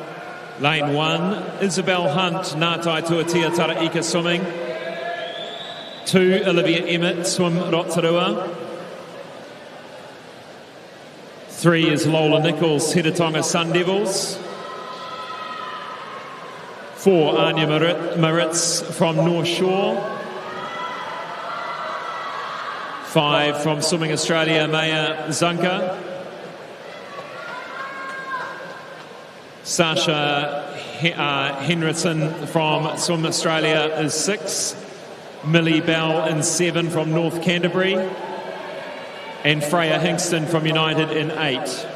Lane 1, Isabel Hunt, Ngātai Tuatia Taraika swimming. 2, Olivia Emmett, swim Rotorua. 3 is Lola Nichols, Hedatonga Sun Devils. 4, Anya Maritz from North Shore. 5 from Swimming Australia, Maya Zanka. Sasha Henderson from Swim Australia is 6. Millie Bell in 7 from North Canterbury. And Freya Hingston from United in 8.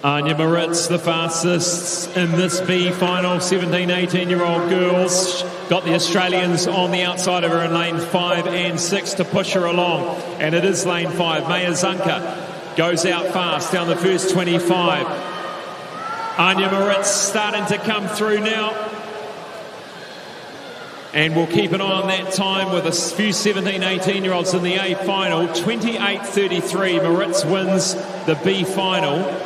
Anya Maritz, the fastest in this B final, 17, 18-year-old girls. Got the Australians on the outside of her in lane 5 and 6 to push her along. And it is lane 5. Maya Zanka goes out fast down the first 25. Anya Maritz starting to come through now. And we'll keep an eye on that time with a few 17, 18-year-olds in the A final. 28.33, Maritz wins the B final.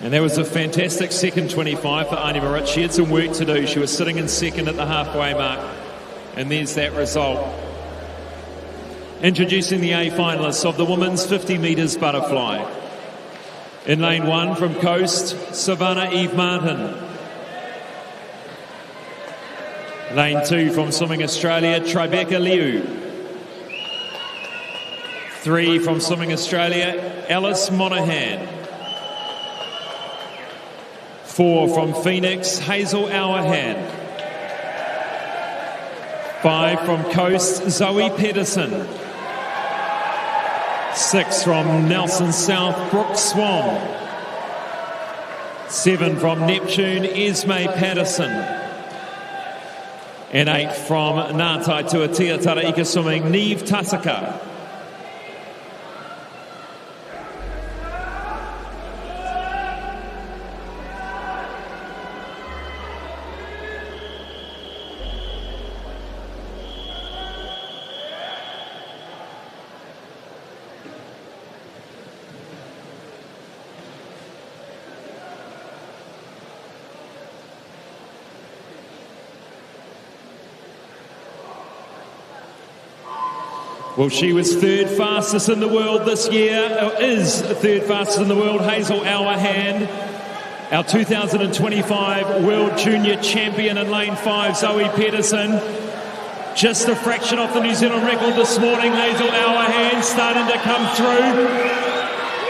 And that was a fantastic second 25 for Anya Maritz. She had some work to do. She was sitting in second at the halfway mark. And there's that result. Introducing the A finalists of the women's 50 metres butterfly. In lane 1 from Coast, Savannah Eve Martin. Lane 2 from Swimming Australia, Tribeca Liu. 3 from Swimming Australia, Alice Monaghan. 4 from Phoenix, Hazel Auerhand. 5 from Coast, Zoe Pedersen. 6 from Nelson South, Brooke Swan. 7 from Neptune, Esme Patterson. And 8 from Ngātai Tuatia Taraika Swimming, Neve Tasaka. Well, she was third fastest in the world this year, is third fastest in the world, Hazel Auerhand. Our 2025 World Junior Champion in lane 5, Zoe Pedersen. Just a fraction off the New Zealand record this morning, Hazel Auerhand starting to come through.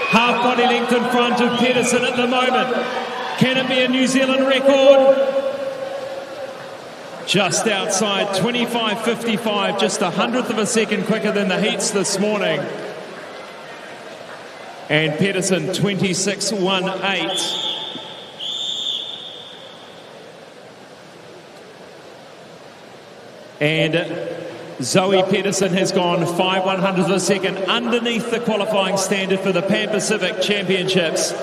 Half body length in front of Pedersen at the moment. Can it be a New Zealand record? Just outside 25.55, just 100th of a second quicker than the heats this morning. And Pedersen 26.18. And Zoe Pedersen has gone 5/100th of a second underneath the qualifying standard for the Pan Pacific Championships.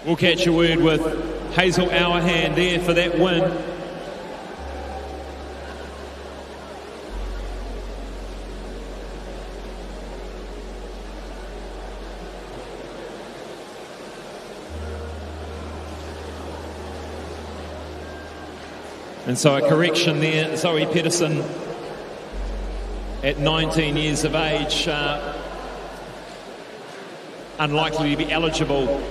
We'll catch a word with Hazel Auerhand there for that win. And so a correction there, Zoe Pedersen at 19 years of age, unlikely to be eligible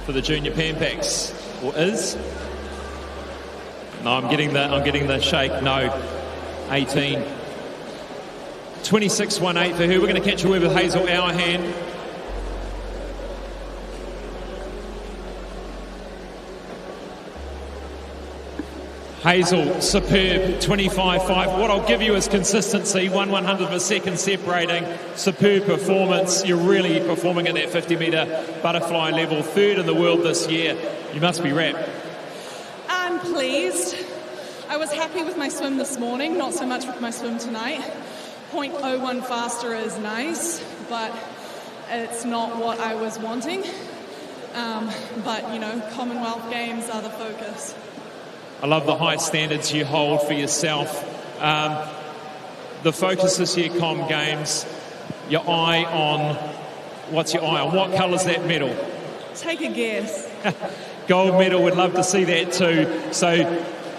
for the Junior Pan Packs, or is? No, I'm getting the shake. No, 18. 26.18 for her. We're going to catch a word with Hazel Auerhand. Hazel, superb, 25.5. What I'll give you is consistency, 1/100th of a second separating. Superb performance. You're really performing at that 50-metre butterfly level. Third in the world this year. You must be wrapped. I'm pleased. I was happy with my swim this morning, not so much with my swim tonight. 0.01 faster is nice, but it's not what I was wanting. But, you know, Commonwealth Games are the focus. I love the high standards you hold for yourself. The focus this year, Com Games, your eye on, what's your eye on? What colour's that medal? Take a guess. Gold medal, would love to see that too. So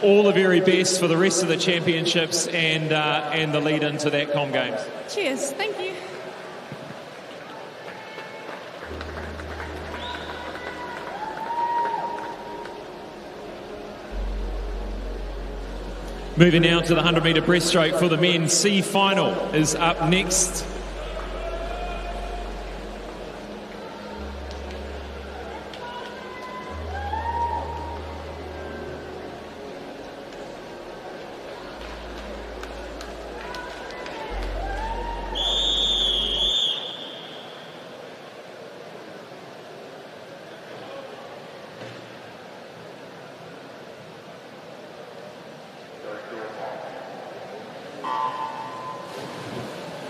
all the very best for the rest of the championships and the lead into that Com Games. Cheers, thank you. Moving now to the 100-metre breaststroke for the men. C final is up next.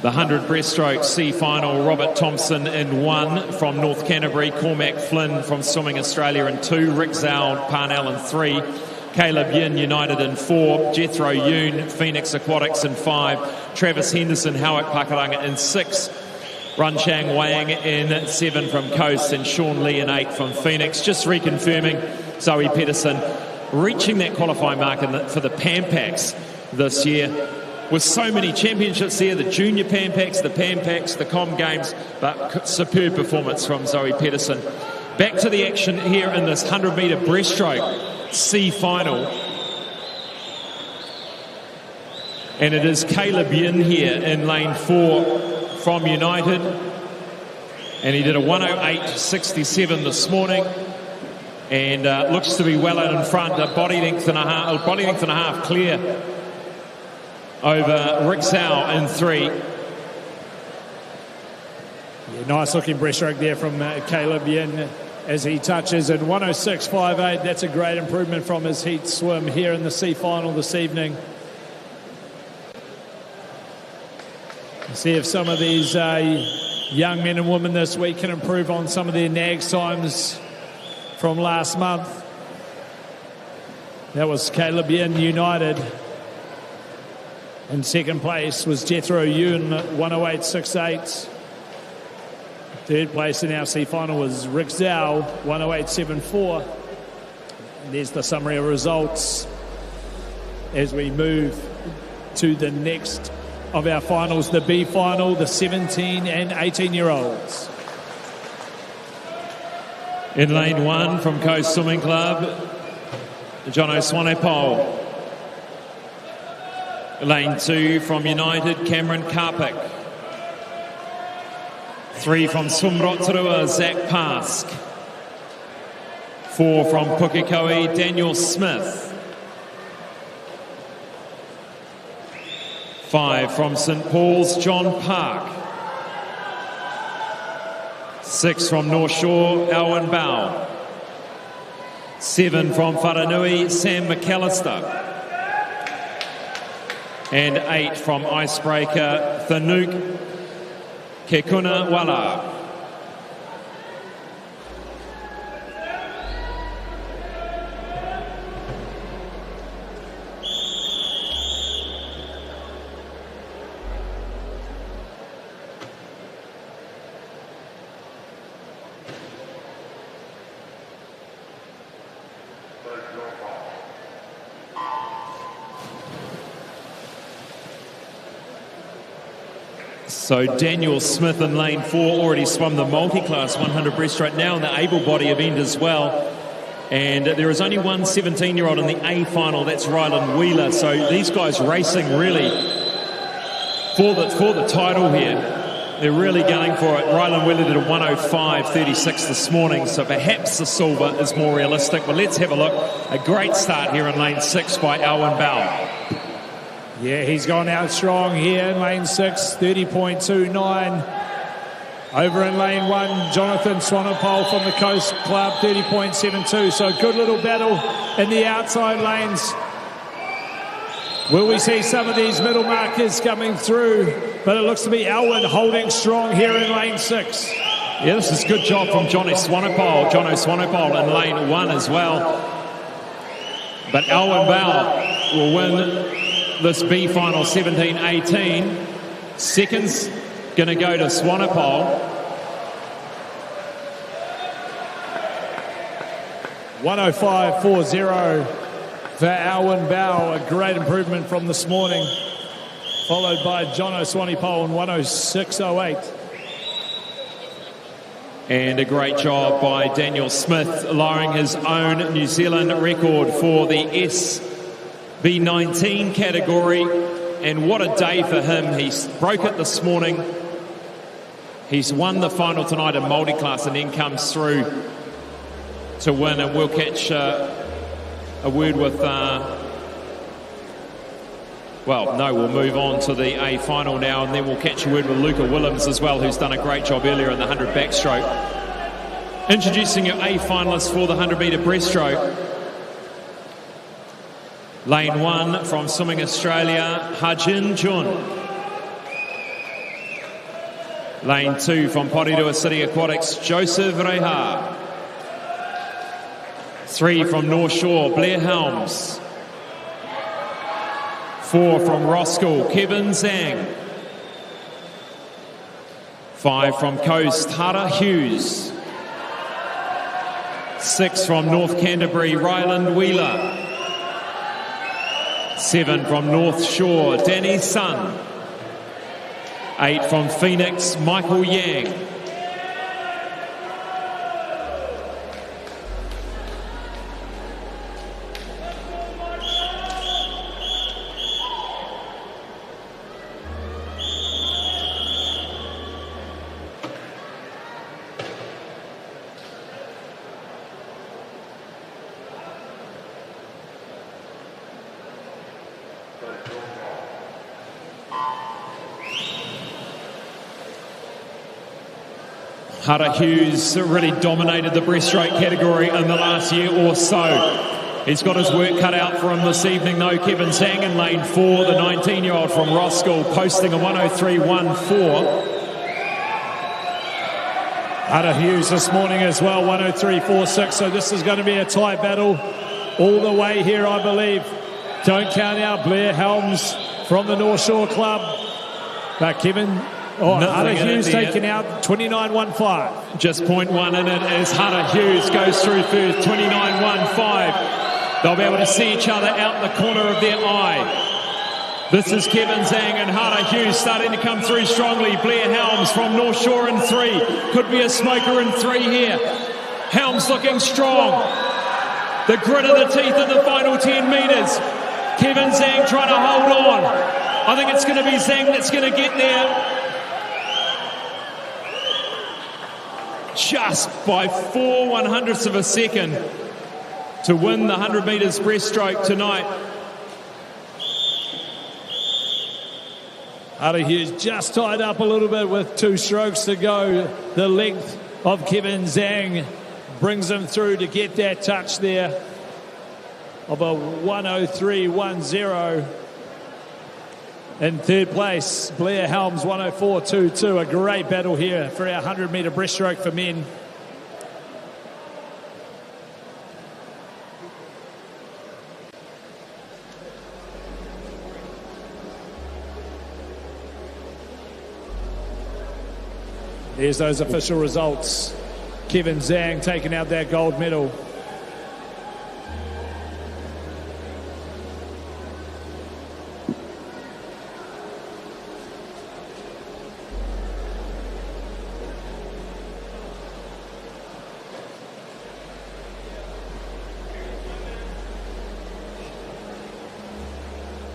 The 100 breaststroke C final, Robert Thompson in 1 from North Canterbury, Cormac Flynn from Swimming Australia in 2, Rick Zowd, Parnell in 3, Caleb Yin United in 4, Jethro Yoon, Phoenix Aquatics in 5, Travis Henderson, Howick Pakaranga in 6, Run Chang Wang in 7 from Coast, and Sean Lee in 8 from Phoenix. Just reconfirming Zoe Pedersen reaching that qualifying mark for the Pan Packs this year. with so many championships here, the Junior Pan Packs, the Pan Packs, the Com Games, but superb performance from Zoe Pedersen. Back to the action here in this 100-metre breaststroke C final. And it is Caleb Yin here in lane 4 from United. And he did a 108.67 this morning. And looks to be well out in front, a body length and a half clear over Rick Zhao in 3. Yeah, nice looking breaststroke there from Caleb Yin as he touches in 106.58. That's a great improvement from his heat swim here in the C final this evening. See if some of these young men and women this week can improve on some of their nags times from last month. That was Caleb Yin, United. In second place was Jethro Yoon, 108.68. Third place in our C final was Rick Zhao, 108.74. And there's the summary of results as we move to the next of our finals, the B final, the 17 and 18-year-olds. In lane 1 from Coast Swimming Club, Jono Swanepoel. Lane 2 from United, Cameron Karpik. 3 from Swim Rotorua, Zach Pask. 4 from Pukekohe, Daniel Smith. 5 from St Paul's, John Park. 6 from North Shore, Owen Bao. 7 from Wharanui, Sam McAllister. And 8 from Icebreaker, Thanuk Kekunawala. So Daniel Smith in lane 4 already swum the multiclass 100 breaststroke, now in the able body event as well. And there is only one 17-year-old in the A final, that's Ryland Wheeler. So these guys racing really for the title here. They're really going for it. Ryland Wheeler did a 105.36 this morning, so perhaps the silver is more realistic. But let's have a look. A great start here in lane 6 by Owen Bell. Yeah, he's gone out strong here in lane 6, 30.29. Over in lane 1, Jonathan Swanepoel from the Coast Club, 30.72. So a good little battle in the outside lanes. Will we see some of these middle markers coming through? But it looks to be Owen holding strong here in lane 6. Yeah, this is a good job from Jono Swanepoel in lane 1 as well. But Owen Bell will win this B final 17-18. Seconds going to go to Swanepoel. 105.40 for Owen Bao. A great improvement from this morning. Followed by Jono Swanepoel in 106.08. And a great job by Daniel Smith, lowering his own New Zealand record for the SB19 category. And what a day for him. He broke it this morning. He's won the final tonight in multiclass and then comes through to win. And we'll catch a word with... we'll move on to the A final now, and then we'll catch a word with Luca Willems as well, who's done a great job earlier in the 100 backstroke. Introducing your A finalists for the 100-metre breaststroke. Lane 1 from Swimming Australia, Hajin Jun. Lane 2 from Porirua City Aquatics, Joseph Reha. 3 from North Shore, Blair Helms. 4 from Roskill, Kevin Zhang. 5 from Coast, Hara Hughes. 6 from North Canterbury, Ryland Wheeler. 7 from North Shore, Danny Sun. 8 from Phoenix, Michael Yang. Hunter Hughes really dominated the breaststroke category in the last year or so. He's got his work cut out for him this evening, though. Kevin Zhang in lane 4, the 19-year-old from Roskill, posting a 103.14. Hunter Hughes this morning as well, 103.46. So this is going to be a tight battle all the way here, I believe. Don't count out Blair Helms from the North Shore Club. But Hunter Hughes taking out 29.15. Just 0.1 in it as Hunter Hughes goes through first, 29.15. They'll be able to see each other out in the corner of their eye. This is Kevin Zhang and Hunter Hughes starting to come through strongly. Blair Helms from North Shore in 3. Could be a smoker in 3 here. Helms looking strong. The grit of the teeth in the final 10 metres. Kevin Zhang trying to hold on. I think it's going to be Zhang that's going to get there. Just by 4/100ths of a second to win the 100 metres breaststroke tonight. Hunter Hughes just tied up a little bit with 2 strokes to go. The length of Kevin Zhang brings him through to get that touch there of a 103.10. In third place, Blair Helms, 104.22. A great battle here for our 100-metre breaststroke for men. Here's those official results. Kevin Zhang taking out that gold medal.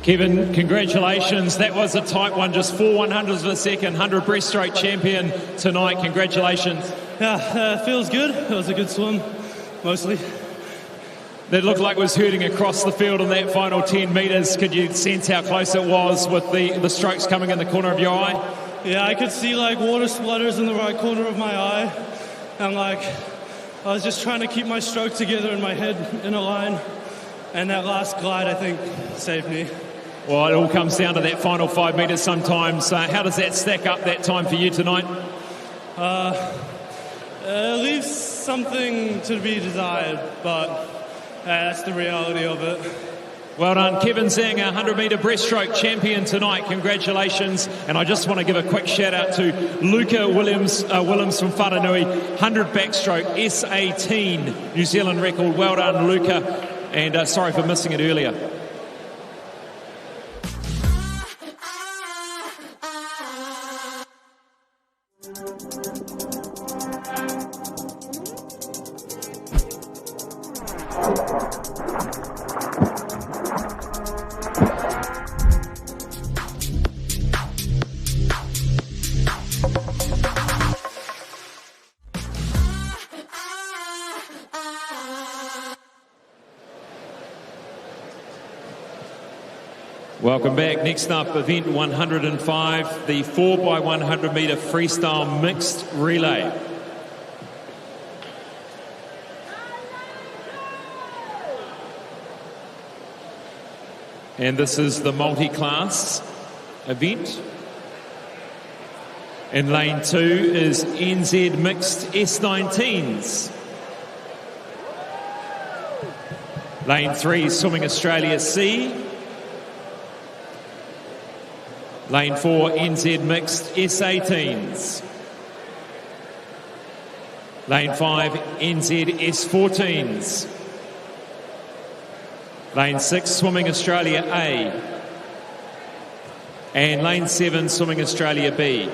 Kevin, congratulations. That was a tight one, just 4/100ths of a second. 100 breaststroke champion tonight. Congratulations. Yeah, feels good. It was a good swim, mostly. That looked like it was hurting across the field in that final 10 metres. Could you sense how close it was with the strokes coming in the corner of your eye? Yeah, I could see like water splutters in the right corner of my eye. And like, I was just trying to keep my stroke together in my head in a line. And that last glide, I think, saved me. Well, it all comes down to that final 5 metres sometimes. How does that stack up that time for you tonight? It leaves something to be desired, but that's the reality of it. Well done, Kevin Zhang, our 100-metre breaststroke champion tonight. Congratulations. And I just want to give a quick shout-out to Luca Williams from Whananui, 100 backstroke, S18, New Zealand record. Well done, Luca. And sorry for missing it earlier. Welcome back. Next up, event 105, the 4x100 metre freestyle mixed relay. And this is the multi-class event. In lane 2 is NZ mixed S19s. Lane 3, Swimming Australia C. Lane 4, NZ mixed S18s. Lane 5, NZ S14s. Lane 6, Swimming Australia A. And lane 7, Swimming Australia B.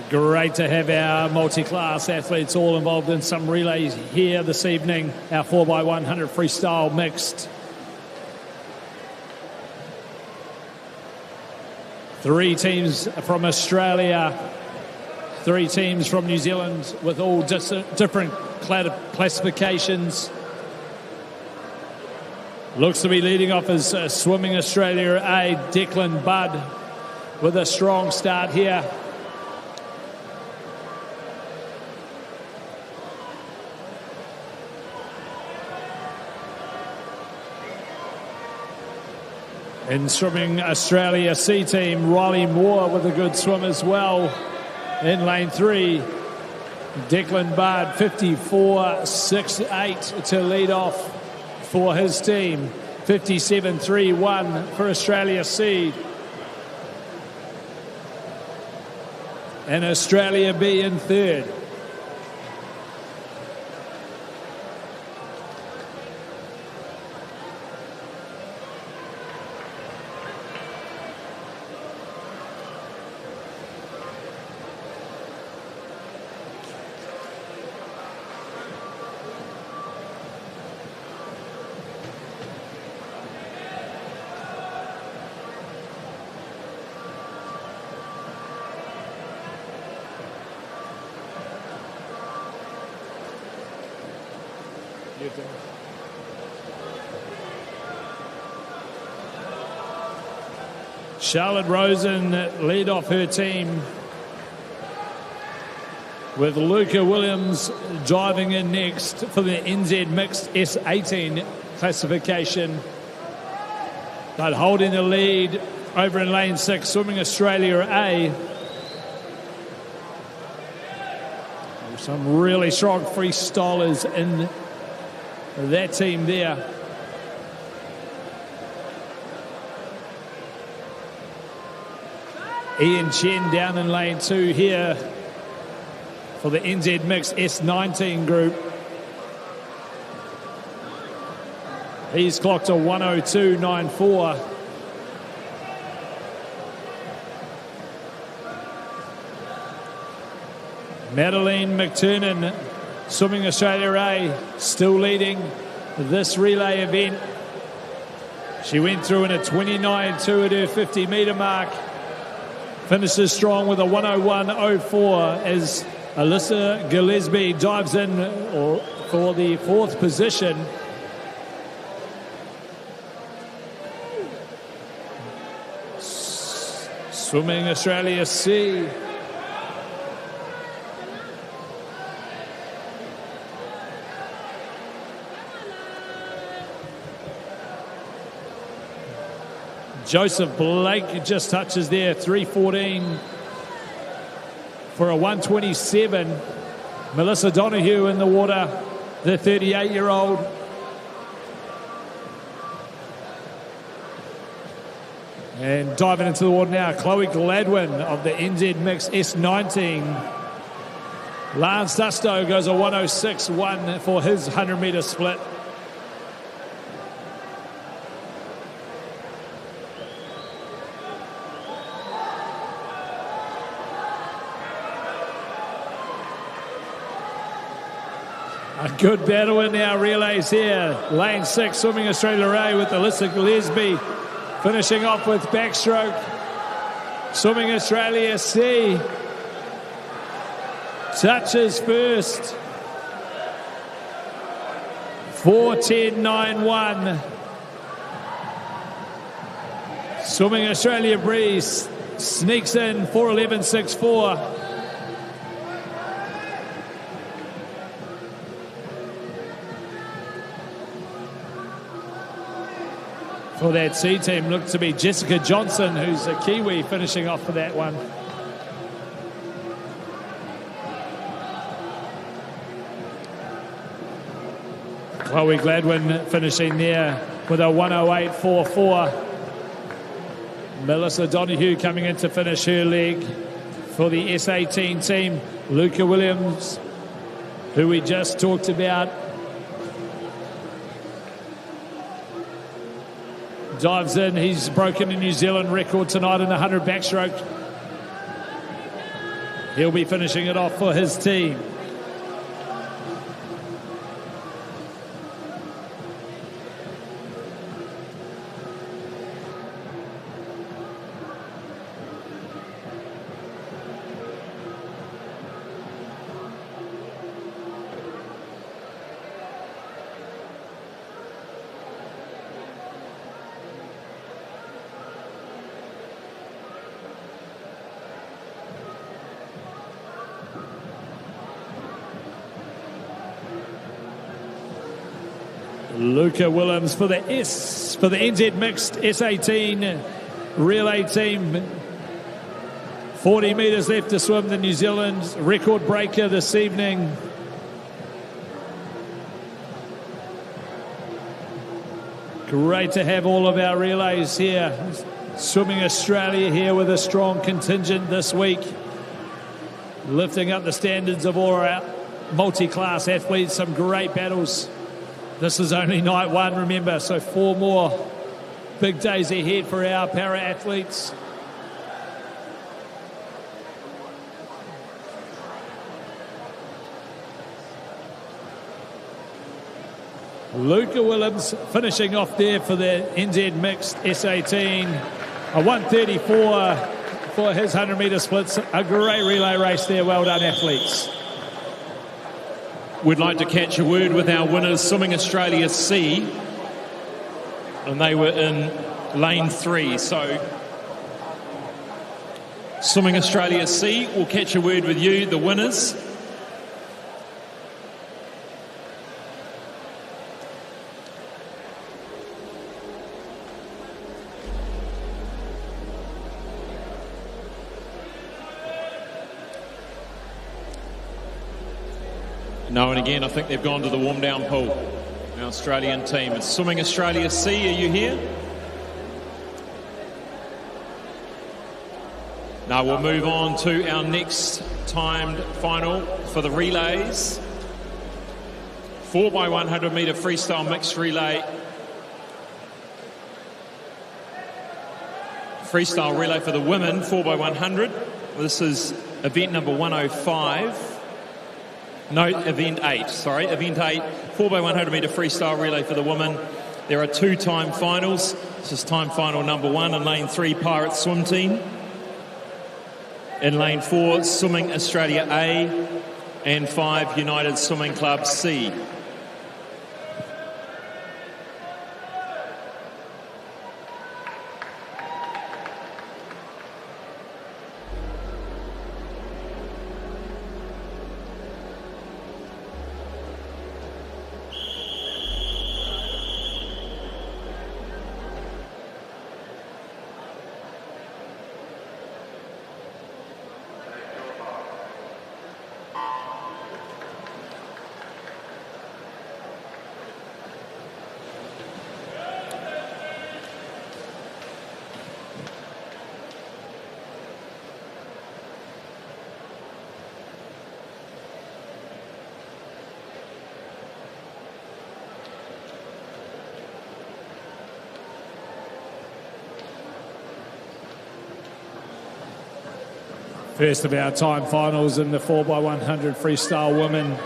Great to have our multi-class athletes all involved in some relays here this evening. Our 4x100 freestyle mixed. 3 teams from Australia, 3 teams from New Zealand with all different classifications. Looks to be leading off as Swimming Australia A, Declan Budd with a strong start here. In Swimming Australia C team, Riley Moore with a good swim as well. In lane 3, Declan Bard, 54.68 to lead off for his team. 57.31 for Australia C. And Australia B in third. Charlotte Rosen lead off her team with Luca Williams driving in next for the NZ Mixed S18 classification. But holding the lead over in lane 6, Swimming Australia A. Some really strong freestylers in that team there. Ian Chen down in lane 2 here for the NZ Mixed S19 group. He's clocked a 102.94. Madeline McTurnan, Swimming Australia A, still leading this relay event. She went through in a 29.2 at her 50-metre mark. Finishes strong with a 101.04 as Alyssa Gillespie dives in for the 4th position. Swimming Australia C. Joseph Blake just touches there, 3:14 for a 1:27. Melissa Donahue in the water, the 38-year-old. And diving into the water now, Chloe Gladwin of the NZ Mixed S19. Lance Dusto goes a 106.1 for his 100-metre split. A good battle in our relays here. Lane 6, Swimming Australia A with Alyssa Gillespie finishing off with backstroke. Swimming Australia C touches first. 4:10.91. Swimming Australia Breeze sneaks in 4:11.64. For that C team, looked to be Jessica Johnson, who's a Kiwi, finishing off for that one. Chloe Gladwin finishing there with a 108.44. Melissa Donahue coming in to finish her leg for the S18 team. Luca Williams, who we just talked about, dives in. He's broken a New Zealand record tonight in the 100 backstroke. He'll be finishing it off for his team. Luca Williams for the NZ Mixed S18 relay team. 40 metres left to swim. The New Zealand record breaker this evening. Great to have all of our relays here. Swimming Australia here with a strong contingent this week, lifting up the standards of all our multi-class athletes. Some great battles. This is only night one, remember, so 4 more big days ahead for our para-athletes. Luca Williams finishing off there for the NZ Mixed S18. A 134 for his 100-metre splits. A great relay race there. Well done, athletes. We'd like to catch a word with our winners, Swimming Australia C, and they were in lane 3. So Swimming Australia C will catch a word with you, the winners. No, and again, I think they've gone to the warm-down pool. Our Australian team. It's Swimming Australia C. Are you here? Now we'll move on to our next timed final for the relays. 4x100 metre freestyle mixed relay. Freestyle relay for the women, 4x100. This is event number 105. No, event 8, sorry. Event 8, 4x100 metre freestyle relay for the women. There are 2 time finals. This is time final number 1 in lane 3, Pirate Swim Team. In lane 4, Swimming Australia A. And 5, United Swimming Club C. First of our time finals in the 4x100 freestyle women.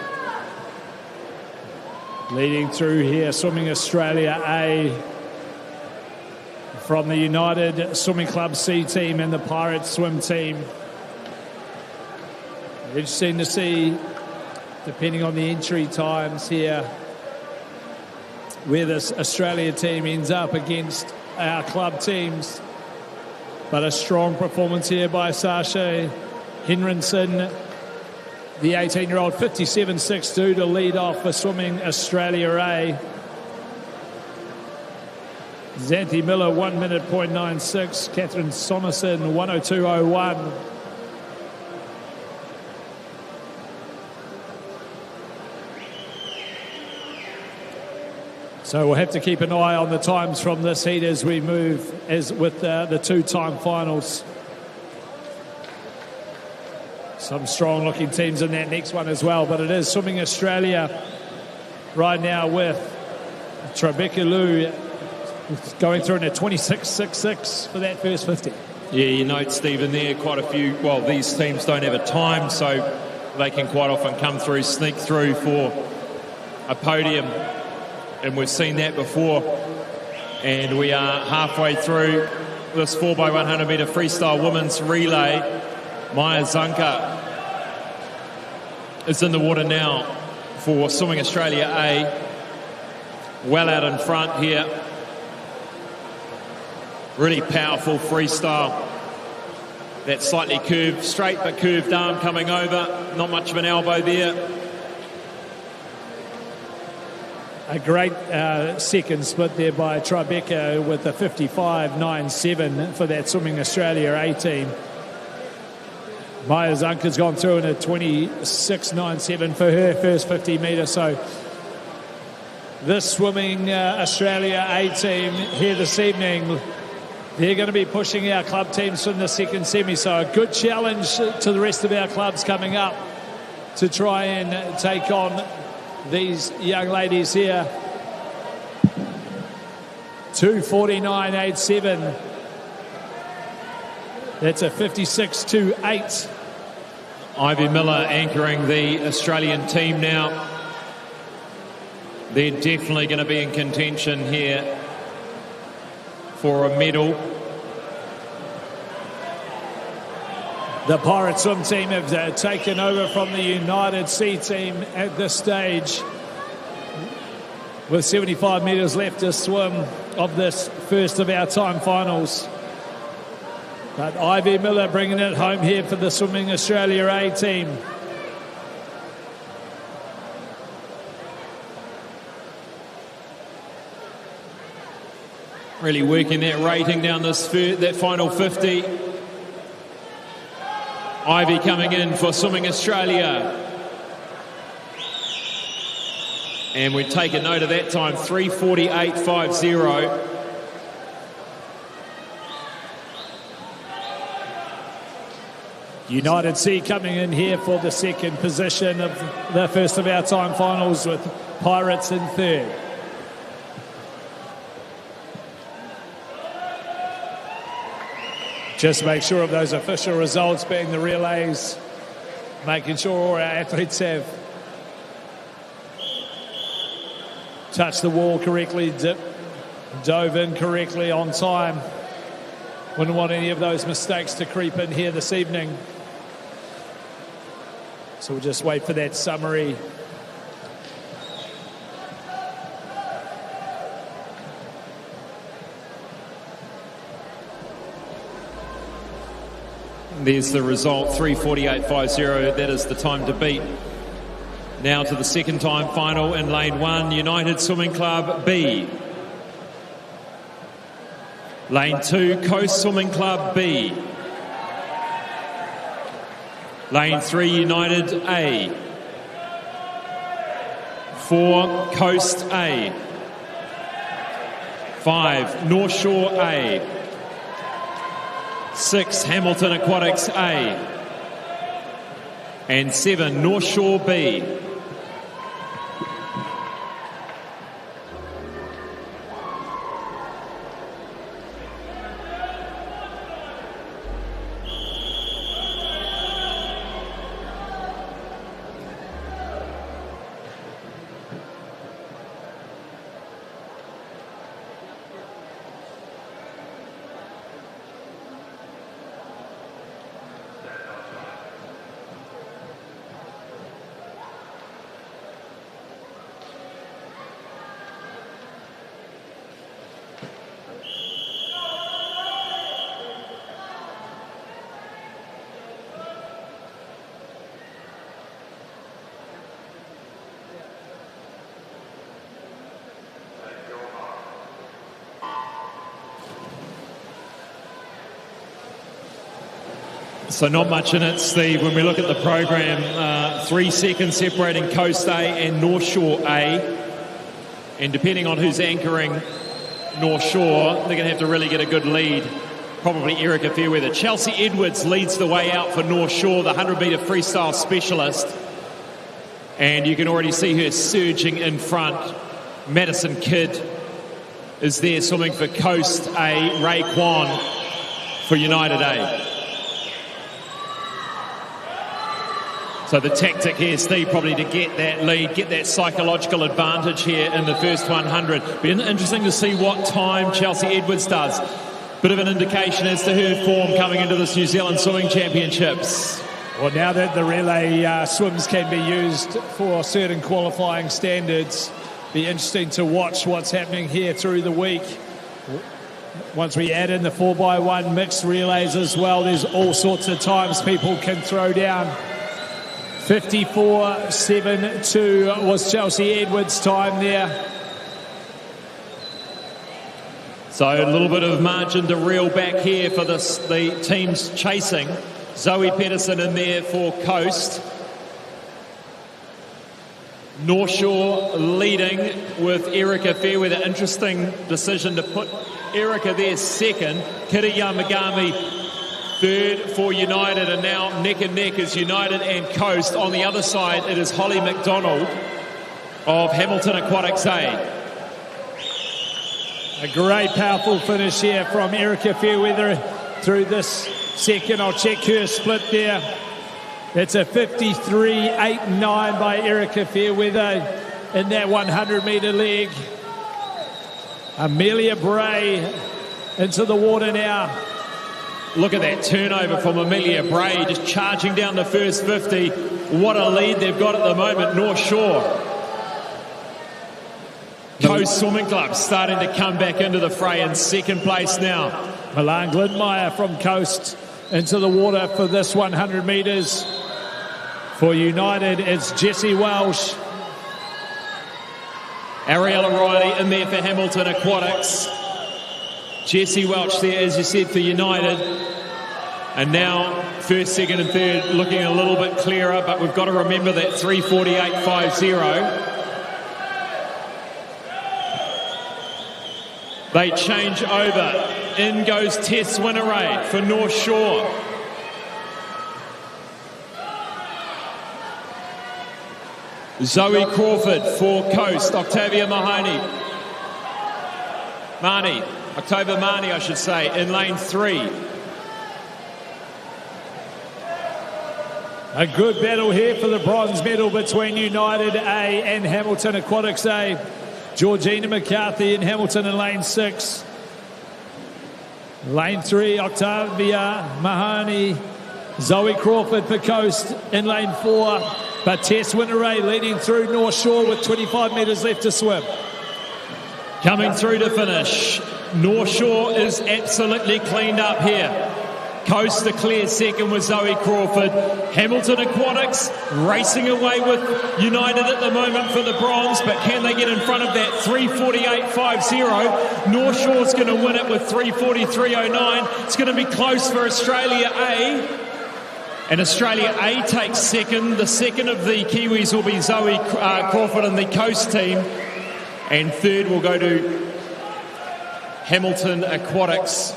Leading through here, Swimming Australia A from the United Swimming Club C team and the Pirate Swim team. Interesting to see, depending on the entry times here, where this Australia team ends up against our club teams. But a strong performance here by Sasha Henriksen, the 18-year-old, 57.62 to lead off for Swimming Australia A. Xanthi Miller, 1 minute, 0.96. Catherine Sonnerson, 1:02.01. So we'll have to keep an eye on the times from this heat as we move as with the two-time finals. Some strong-looking teams in that next one as well, but it is Swimming Australia right now with Rebecca Liu going through in a 26.66 for that first 50. Yeah, you note, Stephen, there quite a few. Well, these teams don't have a time, so they can quite often come through, sneak through for a podium. And we've seen that before. And we are halfway through this 4x100 metre freestyle women's relay. Maya Zanka is in the water now for Swimming Australia A. Well out in front here. Really powerful freestyle. That slightly curved, straight but curved arm coming over. Not much of an elbow there. A great second split there by Tribeca with a 55.97 for that Swimming Australia A team. Maya Zanka's gone through in a 26.97 for her first 50 metre. So this Swimming Australia A team here this evening, they're going to be pushing our club teams from the second semi. So a good challenge to the rest of our clubs coming up to try and take on these young ladies here. 2:49.87. That's a 56.28. Ivy Miller anchoring the Australian team now. They're definitely going to be in contention here for a medal. The Pirate Swim team have taken over from the United C team at this stage with 75 metres left to swim of this first of our time finals. But Ivy Miller bringing it home here for the Swimming Australia A team. Really working that rating down that final 50. Ivy coming in for Swimming Australia. And we take a note of that time, 3:48.50. United C coming in here for the second position of the first of our time finals with Pirates in third. Just make sure of those official results being the relays, making sure all our athletes have touched the wall correctly, dove in correctly on time. Wouldn't want any of those mistakes to creep in here this evening. So we'll just wait for that summary. There's the result, 3:48.50. That is the time to beat. Now to the second time final in lane 1, United Swimming Club B. Lane 2, Coast Swimming Club B. Lane 3, United A. 4, Coast A. 5, North Shore A. 6, Hamilton Aquatics A. And 7, North Shore B. So not much in it, Steve. When we look at the program, 3 seconds separating Coast A and North Shore A. And depending on who's anchoring North Shore, they're going to have to really get a good lead. Probably Erica Fairweather. Chelsea Edwards leads the way out for North Shore, the 100-metre freestyle specialist. And you can already see her surging in front. Madison Kidd is there swimming for Coast A. Ray Kwan for United A. So the tactic here, Steve, probably to get that lead, get that psychological advantage here in the first 100. Be interesting to see what time Chelsea Edwards does. Bit of an indication as to her form coming into this New Zealand Swimming Championships. Well, now that the relay swims can be used for certain qualifying standards, be interesting to watch what's happening here through the week. Once we add in the 4x1 mixed relays as well, there's all sorts of times people can throw down. 54.72 was Chelsea Edwards' time there. So a little bit of margin to reel back here for the teams chasing. Zoe Pedersen in there for Coast. North Shore leading with Erica Fairweather. Interesting decision to put Erica there second. Kiri Yamagami third for United, and now neck and neck is United and Coast. On the other side, it is Holly McDonald of Hamilton Aquatics A. A great, powerful finish here from Erica Fairweather through this second. I'll check her split there. That's a 53.89 by Erica Fairweather in that 100-metre leg. Amelia Bray into the water now. Look at that turnover from Amelia Bray, just charging down the first 50. What a lead they've got at the moment, North Shore. Coast Swimming Club starting to come back into the fray in second place now. Milan Glidmeyer from Coast into the water for this 100 metres. For United, it's Jessie Welsh. Ariella Riley in there for Hamilton Aquatics. Jessie Welch there, as you said, for United. And now first, second and third looking a little bit clearer, but we've got to remember that 3:48.50. They change over. In goes Tess Winteray for North Shore. Zoe Crawford for Coast. Octavia Octavia Mahoney, I should say, in lane 3. A good battle here for the bronze medal between United A and Hamilton Aquatics A. Georgina McCarthy in Hamilton in lane 6. Lane 3, Octavia Mahoney. Zoe Crawford for Coast in lane 4. But Tess Winteray leading through North Shore with 25 metres left to swim. Coming through to finish. North Shore is absolutely cleaned up here. Coast declares second with Zoe Crawford. Hamilton Aquatics racing away with United at the moment for the bronze, but can they get in front of that 3:48.50? North Shore's going to win it with 3:43.09. It's going to be close for Australia A. And Australia A takes second. The second of the Kiwis will be Zoe Crawford and the Coast team. And third will go to Hamilton Aquatics.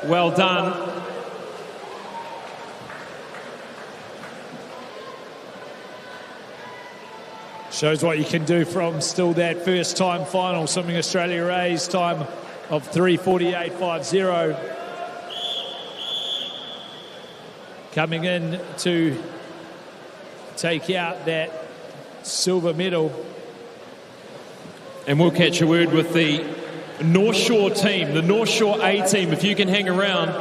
Well done. Shows what you can do from still that first time final, swimming Australia A's time of 3:48.50. Coming in to take out that silver medal. And we'll catch a word with the North Shore team, the North Shore A team. If you can hang around,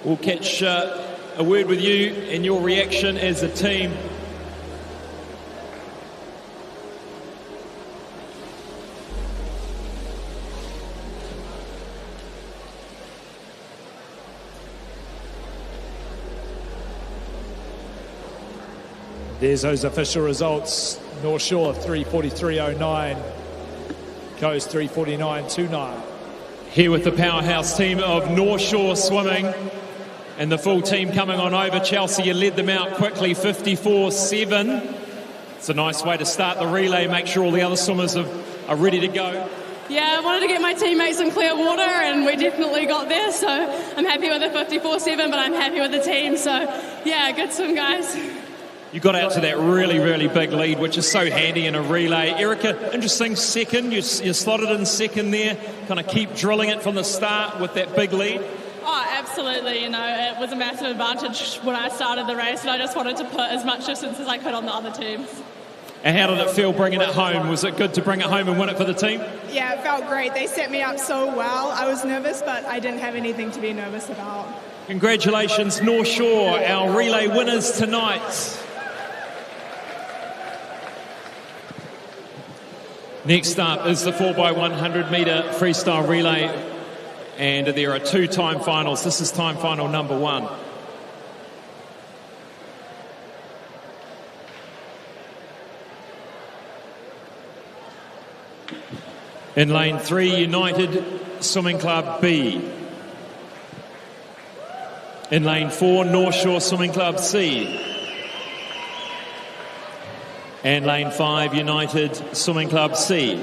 we'll catch a word with you and your reaction as a team. There's those official results. North Shore 3:43.09. Coast 3:49.29. Here with the powerhouse team of North Shore Swimming. And the full team coming on over. Chelsea, you led them out quickly, 54-7. It's a nice way to start the relay, make sure all the other swimmers are ready to go. Yeah, I wanted to get my teammates in clear water, and we definitely got there, so I'm happy with the 54-7, but I'm happy with the team, so yeah, good swim, guys. You got out to that really, really big lead, which is so handy in a relay. Erica, interesting second. You slotted in second there. Kind of keep drilling it from the start with that big lead. Oh, absolutely. You know, it was a massive advantage when I started the race, and I just wanted to put as much distance as I could on the other teams. And how did it feel bringing it home? Was it good to bring it home and win it for the team? Yeah, it felt great. They set me up so well. I was nervous, but I didn't have anything to be nervous about. Congratulations, North Shore, our relay winners tonight. Next up is the 4x100 metre freestyle relay, and there are 2 time finals. This is time final number 1. In lane 3, United Swimming Club B. In lane 4, North Shore Swimming Club C. And lane 5, United Swimming Club C.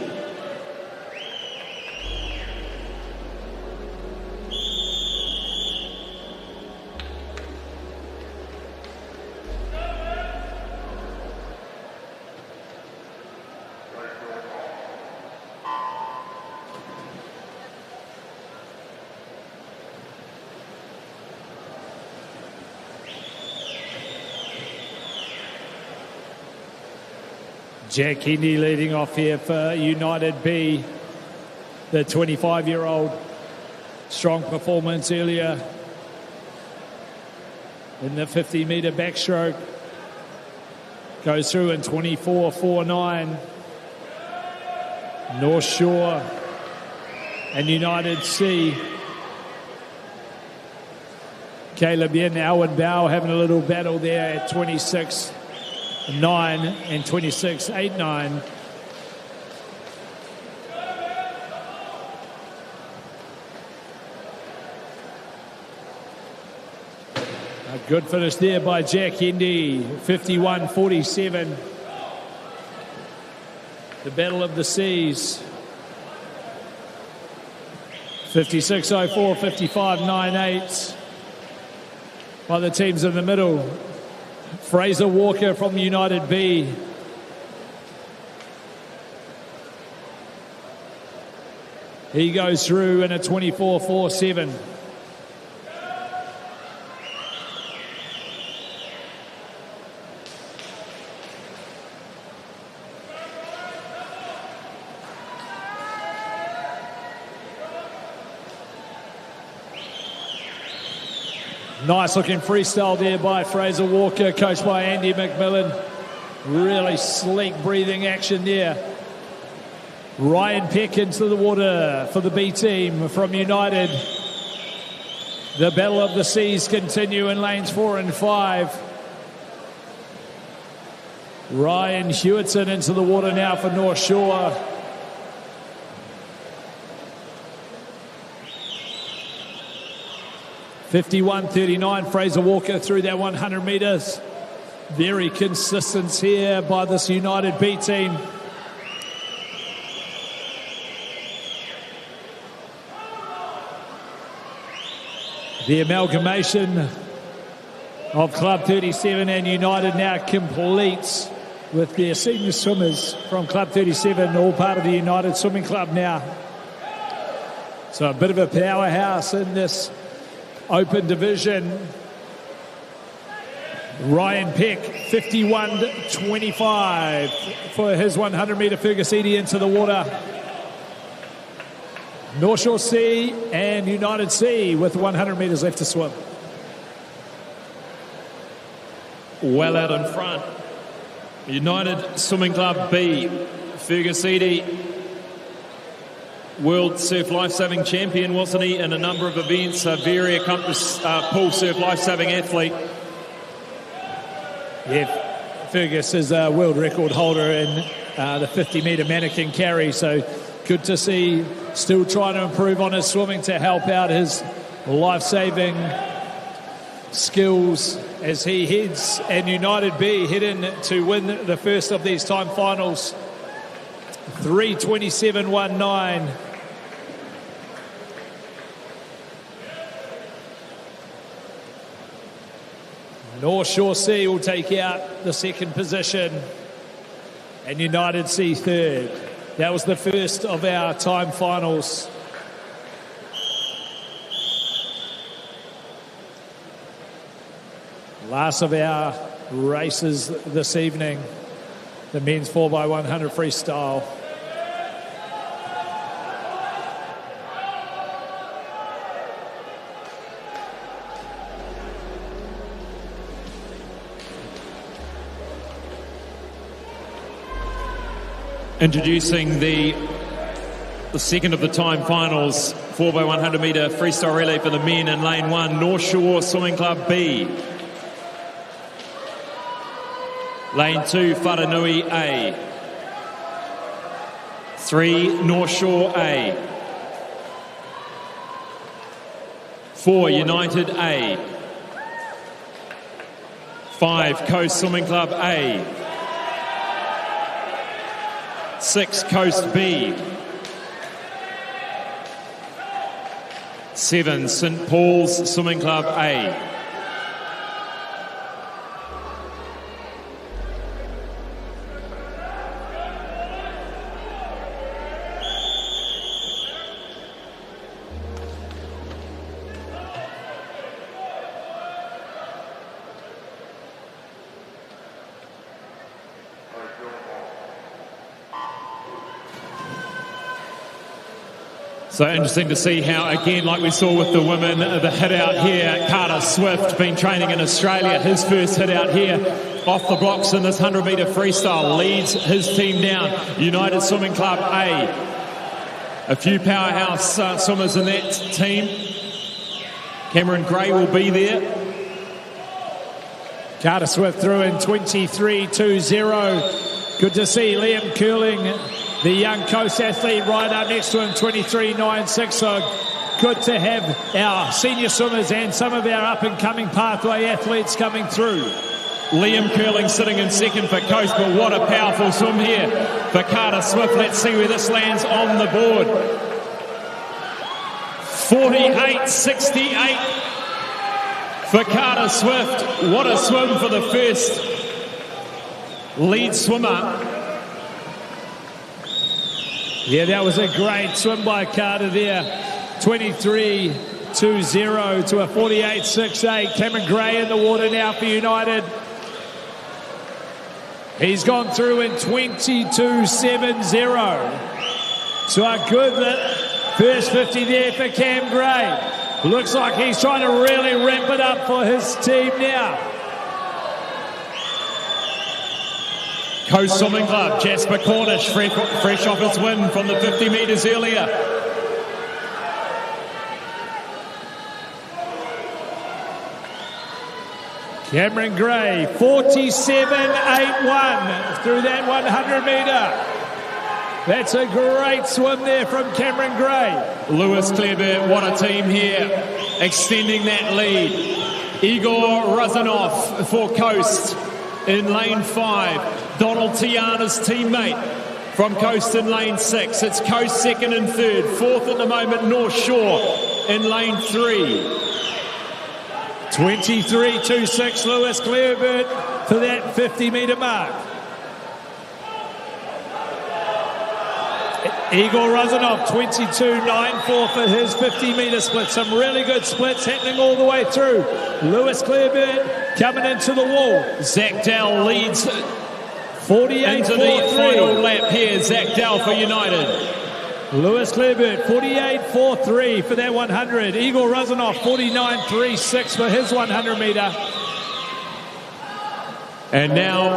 Jack Hendy leading off here for United B, the 25-year-old. Strong performance earlier in the 50-metre backstroke. Goes through in 24.49. North Shore and United C. Caleb Yen, Owen Bow having a little battle there at 26.9 and 26.89. A good finish there by Jack Hendy, 51.47. The Battle of the Seas. 56.04, 55.98. By the teams in the middle. Fraser Walker from United B. He goes through in a 24.47. Nice looking freestyle there by Fraser Walker, coached by Andy McMillan. Really sleek breathing action there. Ryan Peck into the water for the B team from United. The Battle of the Seas continue in lanes 4 and 5. Ryan Hewitson into the water now for North Shore. .51.39, Fraser Walker through that 100 metres. Very consistent here by this United B team. The amalgamation of Club 37 and United now completes with their senior swimmers from Club 37, all part of the United Swimming Club now. So a bit of a powerhouse in this open division. Ryan Peck, 51.25 for his 100 metre Fergusidi into the water. North Shore C and United C with 100 metres left to swim. Well out in front. United Swimming Club B, Fergusidi, World Surf Lifesaving Champion, wasn't he, in a number of events, a very accomplished pool surf lifesaving athlete. Yeah, Fergus is a world record holder in the 50 metre mannequin carry, so good to see, still trying to improve on his swimming to help out his lifesaving skills as he heads, and United B head in to win the first of these time finals. 3:27.19. North Shore C will take out the second position and United C third. That was the first of our time finals. Last of our races this evening, the men's 4x100 freestyle. Introducing the second of the time finals, 4x100 metre freestyle relay for the men in lane 1, North Shore Swimming Club B. Lane 2, Wharanui A. 3, North Shore A. 4, United A. 5, Coast Swimming Club A. 6, Coast B. 7, St Paul's Swimming Club A. So interesting to see how, again, like we saw with the women, the hit out here, Carter Swift, been training in Australia, his first hit out here, off the blocks in this 100 metre freestyle, leads his team down, United Swimming Club A. A few powerhouse swimmers in that team. Cameron Gray will be there. Carter Swift through in 23.20. Good to see Liam Curling, the young Coast athlete, right up next to him, 23.96. So good to have our senior swimmers and some of our up-and-coming pathway athletes coming through. Liam Curling sitting in second for Coast, but what a powerful swim here for Carter Swift. Let's see where this lands on the board. 48.68 for Carter Swift. What a swim for the first lead swimmer. Yeah, that was a great swim by Carter there. 23.20 to a 48.68. Cameron Gray in the water now for United. He's gone through in 22.70. So a good first 50 there for Cam Gray. Looks like he's trying to really ramp it up for his team now. Coast Swimming Club, Jasper Cornish, fresh off his win from the 50 metres earlier. Cameron Gray, 47.81 through that 100 metre. That's a great swim there from Cameron Gray. Lewis Clarebert, what a team here, extending that lead. Igor Razanov for Coast in lane 5. Donald Tiana's teammate from Coast in lane 6. It's Coast second and third. Fourth at the moment, North Shore in lane 3. 23.26, Lewis Clarebert for that 50 metre mark. Igor Razanov, 22.94 for his 50 metre split. Some really good splits happening all the way through. Lewis Clarebert coming into the wall. Zach Dell leads 48.43 into the final lap here. Zach Dell for United. Lewis Clarebert, 48.43 for that 100. Igor Razanov, 49.36 for his 100 metre. And now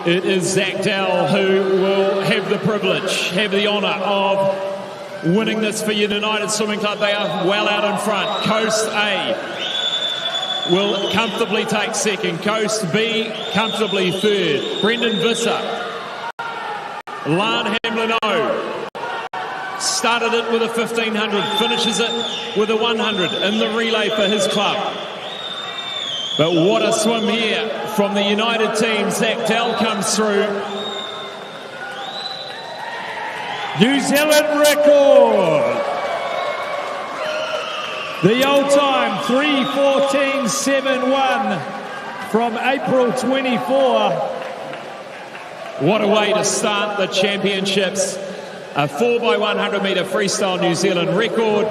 it is Zach Dell who will have the privilege, have the honour of winning this for United Swimming Club. They are well out in front. Coast A will comfortably take second. Coast B comfortably third. Brendan Visser. Lan Hamlin-O started it with a 1500, finishes it with a 100 in the relay for his club. But what a swim here from the United team. Zach Dell comes through. New Zealand record. The old time, 3:14.71 from April 24. What a way to start the championships. A 4x100 metre freestyle New Zealand record.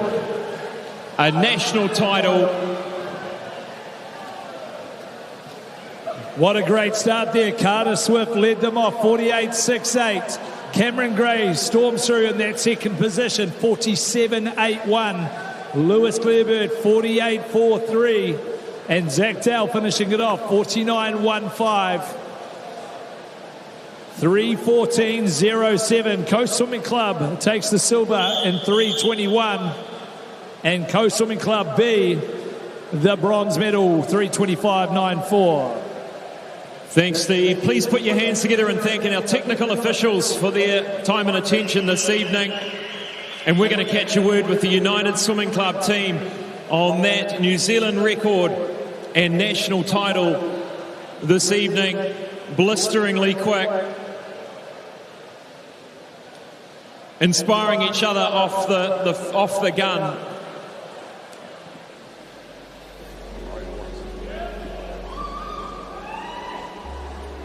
A national title. What a great start there. Carter Swift led them off, 48.68. Cameron Gray storms through in that second position, 47.81. Lewis Clearbird, 48.43. And Zach Dell finishing it off, 49.15. 3:14.07. Coast Swimming Club takes the silver in 3:21. And Coast Swimming Club B, the bronze medal, 3:25.94. Thanks, Steve. Please put your hands together in thanking our technical officials for their time and attention this evening. And we're going to catch a word with the United Swimming Club team on that New Zealand record and national title this evening. Blisteringly quick. Inspiring each other off the gun.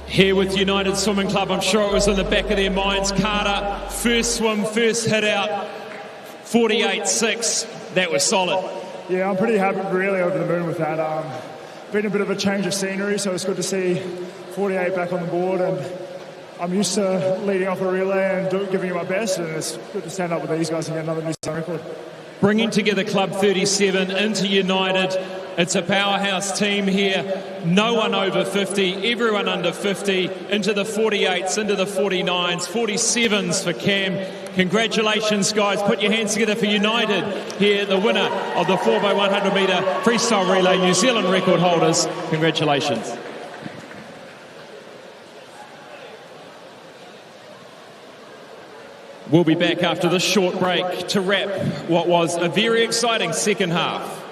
Here with United Swimming Club, I'm sure it was in the back of their minds. Carter, first swim, first hit out, 48.6. That was solid. Yeah, I'm pretty happy, really over the moon with that. Been a bit of a change of scenery, so it's good to see 48 back on the board. And I'm used to leading off a relay and giving it my best, and it's good to stand up with these guys and get another New Zealand record. Bringing together Club 37 into United. It's a powerhouse team here. No one over 50, everyone under 50, into the 48s, into the 49s, 47s for Cam. Congratulations, guys. Put your hands together for United here, the winner of the 4x100 metre freestyle relay, New Zealand record holders. Congratulations. We'll be back after this short break to wrap what was a very exciting second half.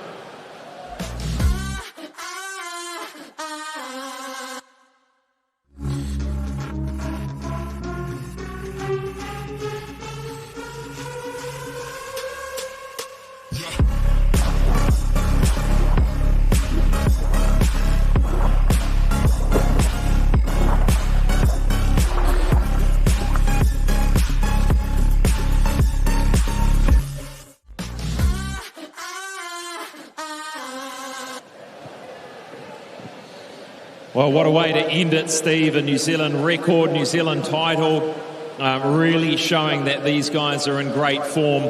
Well, what a way to end it, Steve. A New Zealand record, New Zealand title, really showing that these guys are in great form,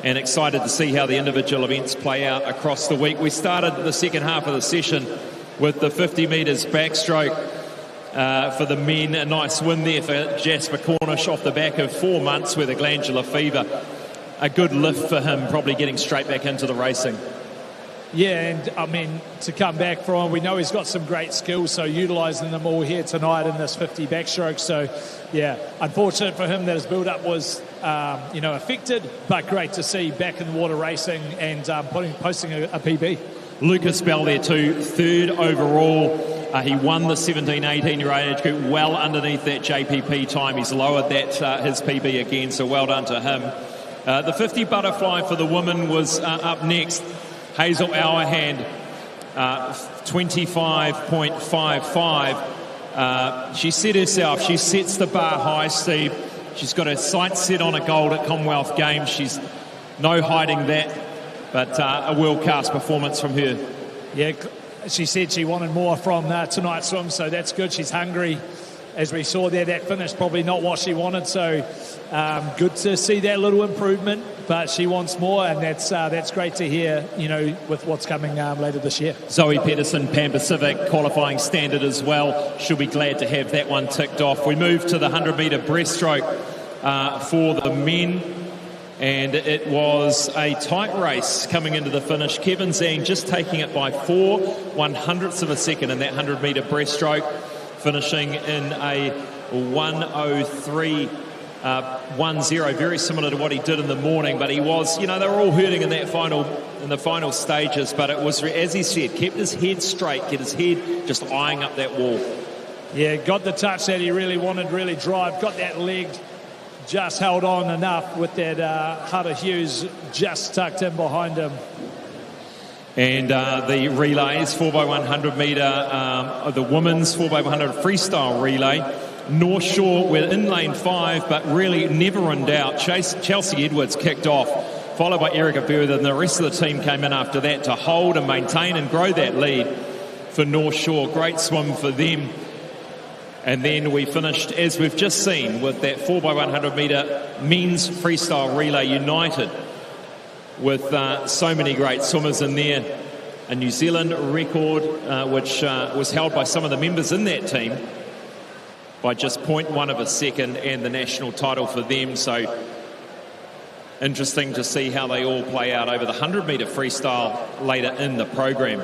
and excited to see how the individual events play out across the week. We started the second half of the session with the 50 metres backstroke for the men. A nice win there for Jasper Cornish off the back of 4 months with a glandular fever. A good lift for him, probably getting straight back into the racing. Yeah, and I mean, to come back from, we know he's got some great skills, so utilising them all here tonight in this 50 backstroke. So, yeah, unfortunate for him that his build-up was, affected, but great to see back in the water racing and posting a PB. Lucas Bell there too, third overall. He won the 17-18-year age group well underneath that JPP time. He's lowered that his PB again, so well done to him. The 50 butterfly for the women was up next. Hazel Hourhand, 25.55. She set herself, she sets the bar high, Steve. She's got her sights set on a gold at Commonwealth Games. She's no hiding that, but a world-class performance from her. Yeah, she said she wanted more from tonight's swim, so that's good. She's hungry. As we saw there, that finish probably not what she wanted, so good to see that little improvement, but she wants more, and that's great to hear, with what's coming later this year. Zoe Pedersen, Pan Pacific, qualifying standard as well. She'll be glad to have that one ticked off. We move to the 100-metre breaststroke for the men, and it was a tight race coming into the finish. Kevin Zhang just taking it by 4/100ths of a second in that 100-metre breaststroke, finishing in a 1:03.10, very similar to what he did in the morning, but he was, they were all hurting in that final in the final stages, but it was, as he said, kept his head straight, kept his head just eyeing up that wall. Yeah, got the touch that he really wanted, really drive, got that leg just held on enough with that Hunter Hughes just tucked in behind him. And the relays, 4x100 metre, the women's 4x100 freestyle relay, North Shore were in lane 5, but really never in doubt. Chelsea Edwards kicked off, followed by Erica Bertha, and the rest of the team came in after that to hold and maintain and grow that lead for North Shore. Great swim for them. And then we finished, as we've just seen, with that 4x100 metre men's freestyle relay united with so many great swimmers in there. A New Zealand record, which was held by some of the members in that team by just 0.1 of a second, and the national title for them. So interesting to see how they all play out over the 100 metre freestyle later in the program.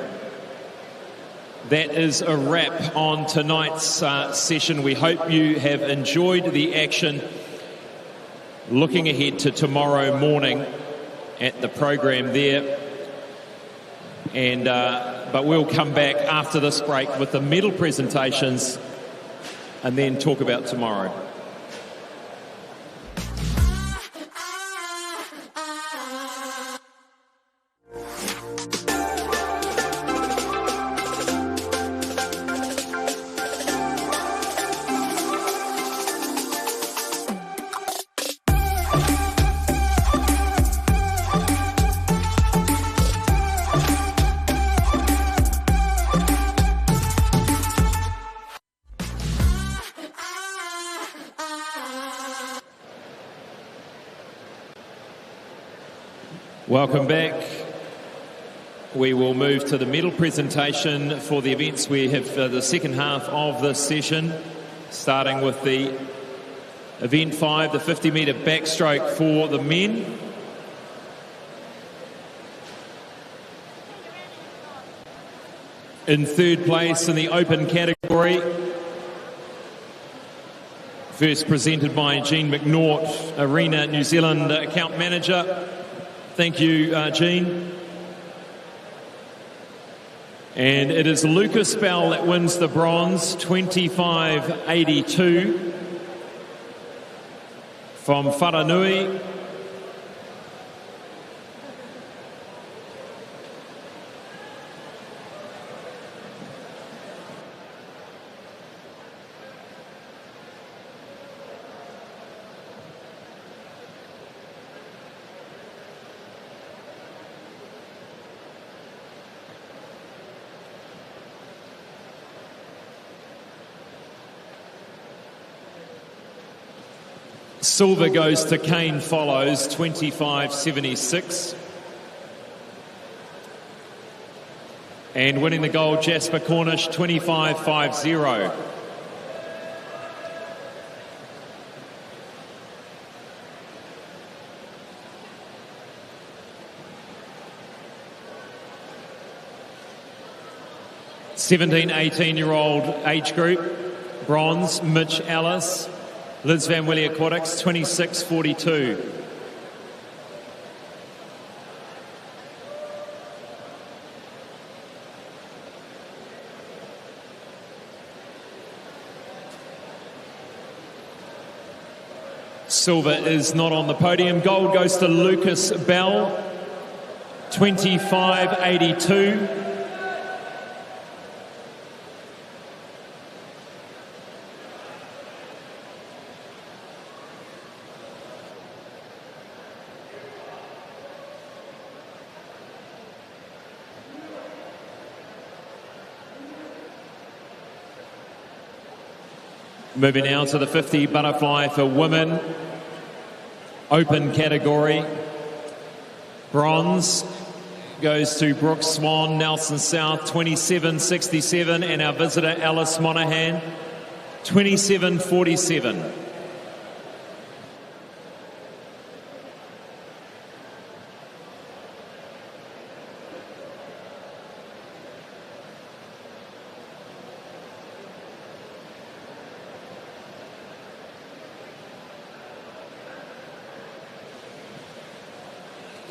That is a wrap on tonight's session. We hope you have enjoyed the action. Looking ahead to tomorrow morning at the program there. And but we'll come back after this break with the medal presentations and then talk about tomorrow. Welcome back. We will move to the medal presentation for the events. We have the second half of this session, starting with the event 5, the 50 metre backstroke for the men. In third place in the open category, first presented by Jean McNaught, Arena New Zealand account manager. Thank you, Jean. And it is Lucas Bell that wins the bronze, 25.82 from Wharanui. Silver goes to Kane Follows, 25.76. And winning the gold, Jasper Cornish, 25.50. (17, 18-year-old age group), bronze, Mitch Ellis. Liz Van Willie Aquatics, 26.42. Silver is not on the podium. Gold goes to Lucas Bell, 25.82. Moving now to the 50 butterfly for women, open category. Bronze goes to Brooke Swan, Nelson South, 27.67, and our visitor Alice Monaghan, 27.47.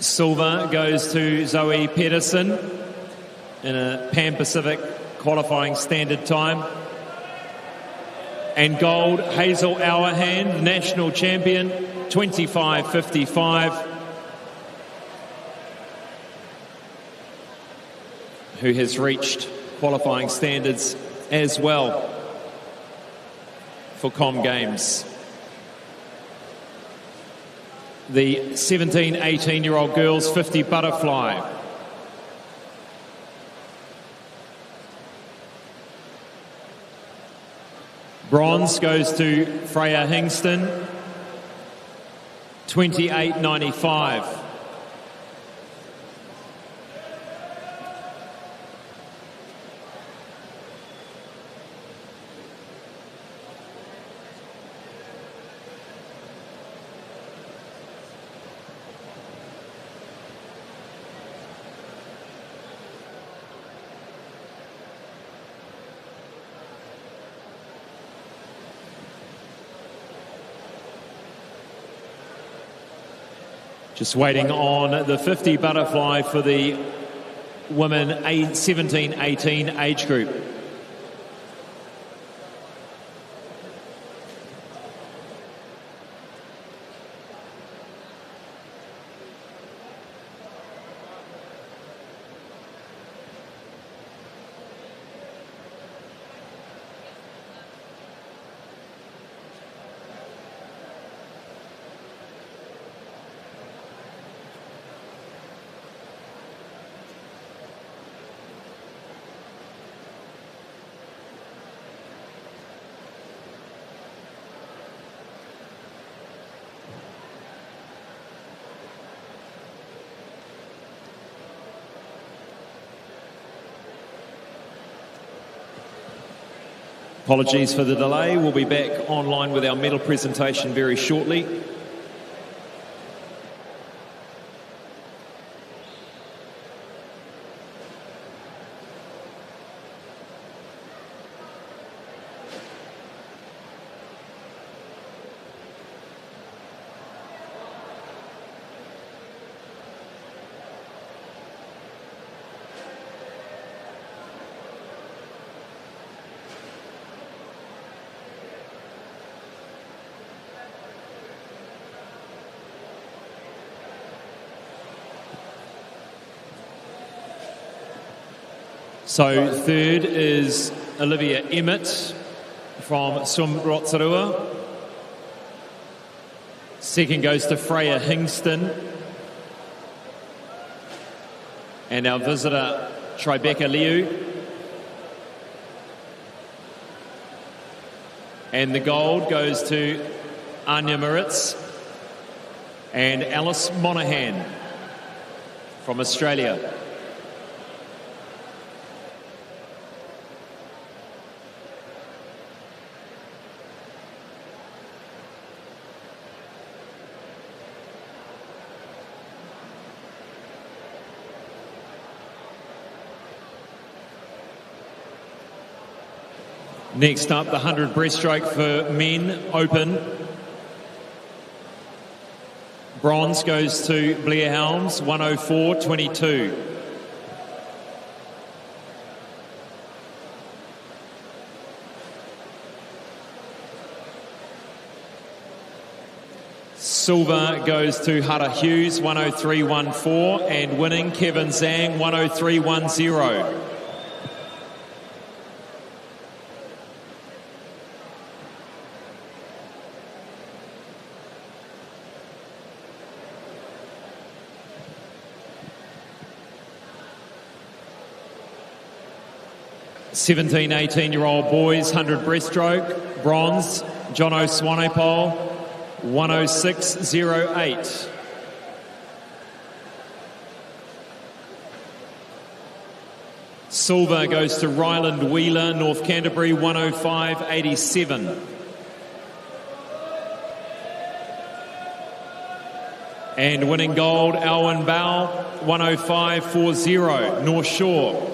Silver goes to Zoe Pedersen in a Pan Pacific qualifying standard time. And gold, Hazel Auerhand, national champion, 25.55, who has reached qualifying standards as well for Com Games. The 17, 18-year-old girls 50 butterfly. Bronze goes to Freya Hingston, 28.95. Just waiting on the 50 butterfly for the women 17-18 age group. Apologies for the delay. We'll be back online with our medal presentation very shortly. So third is Olivia Emmett from Swim Rotorua. Second goes to Freya Hingston. And our visitor, Tribeca Liu. And the gold goes to Anya Moritz and Alice Monaghan from Australia. Next up, the 100 breaststroke for men open. Bronze goes to Blair Helms, 104.22. Silver goes to Hara Hughes, 103.14, and winning Kevin Zhang, 103.10. Seventeen, 18-year-old boys, 100 breaststroke, bronze, Jono Swanepoel, 106.08. Silver goes to Ryland Wheeler, North Canterbury, 105.87. And winning gold, Owen Bow, 105.40, North Shore.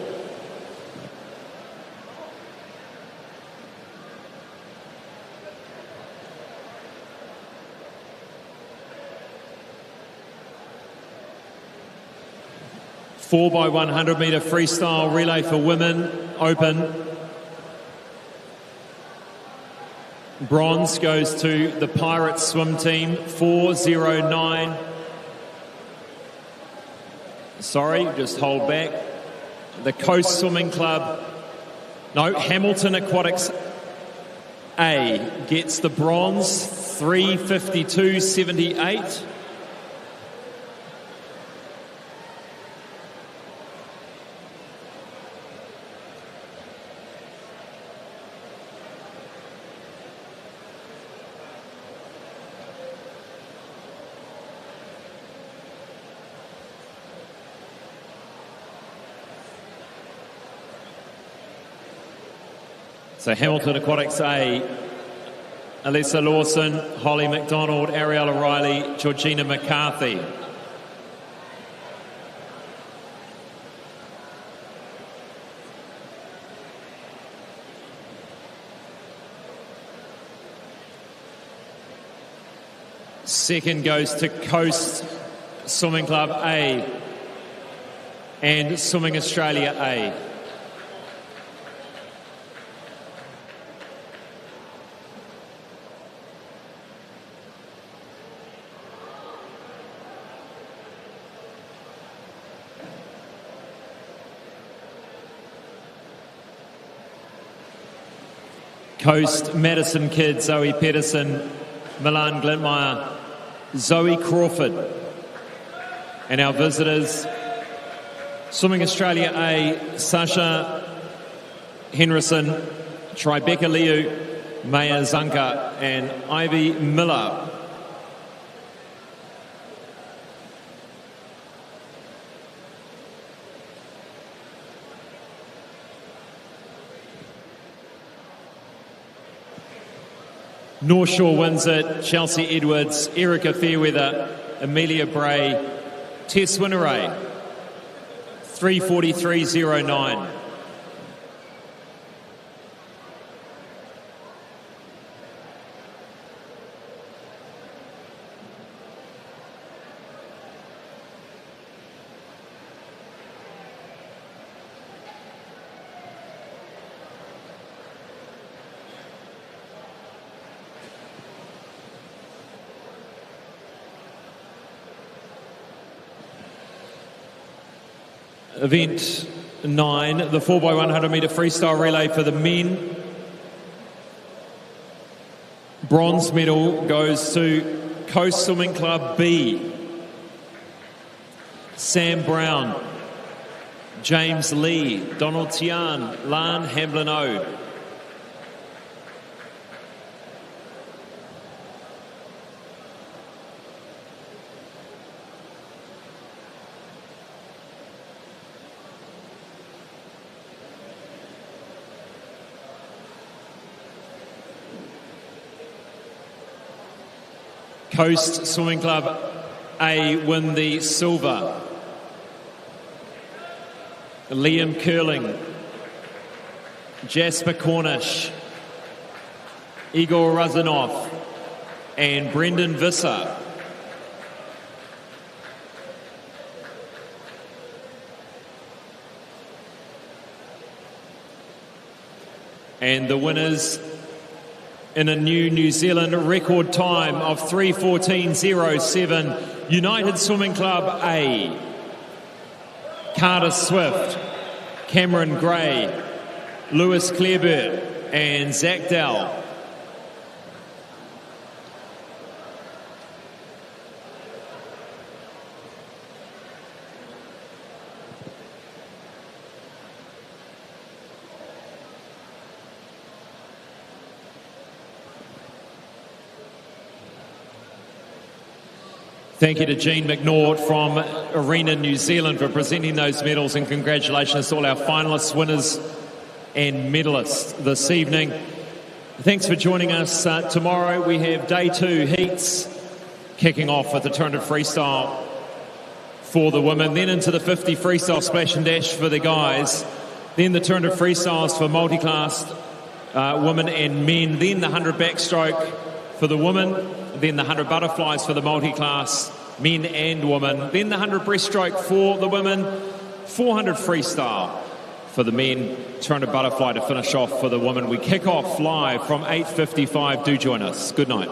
4x100 metre freestyle relay for women, open. Bronze goes to the Pirates swim team, 4:09. Sorry, just hold back. The Coast Swimming Club, no, Hamilton Aquatics A gets the bronze, 3:52.78. So Hamilton Aquatics A, Alyssa Lawson, Holly McDonald, Ariella Riley, Georgina McCarthy. Second goes to Coast Swimming Club A and Swimming Australia A. Coast, Madison Kidd, Zoe Pedersen, Milan Glintmeyer, Zoe Crawford. And our visitors, Swimming Australia A, Sasha Henrison, Tribeca Liu, Maya Zanka and Ivy Miller. North Shore wins it, Chelsea Edwards, Erica Fairweather, Amelia Bray, Tess Winneray, 3:43.09. Event 9, the 4x100 metre freestyle relay for the men. Bronze medal goes to Coast Swimming Club B. Sam Brown, James Lee, Donald Tian, Lan Hamlin-Ode. Coast Swimming Club A win the silver. Liam Curling, Jasper Cornish, Igor Razanov and Brendan Visser. And the winners in a New Zealand record time of 3:14.07, United Swimming Club A. Carter Swift, Cameron Gray, Lewis Clarebert and Zach Dell. Thank you to Jean McNaught from Arena New Zealand for presenting those medals, and congratulations to all our finalists, winners and medalists this evening. Thanks for joining us. Tomorrow we have day 2 heats kicking off with the 200 freestyle for the women, then into the 50 freestyle splash and dash for the guys, then the 200 freestyles for multiclass women and men, then the 100 backstroke for the women, then the 100 butterflies for the multi-class men and women, then the 100 breaststroke for the women, 400 freestyle for the men, 200 butterfly to finish off for the women. We kick off live from 8:55. Do join us. Good night.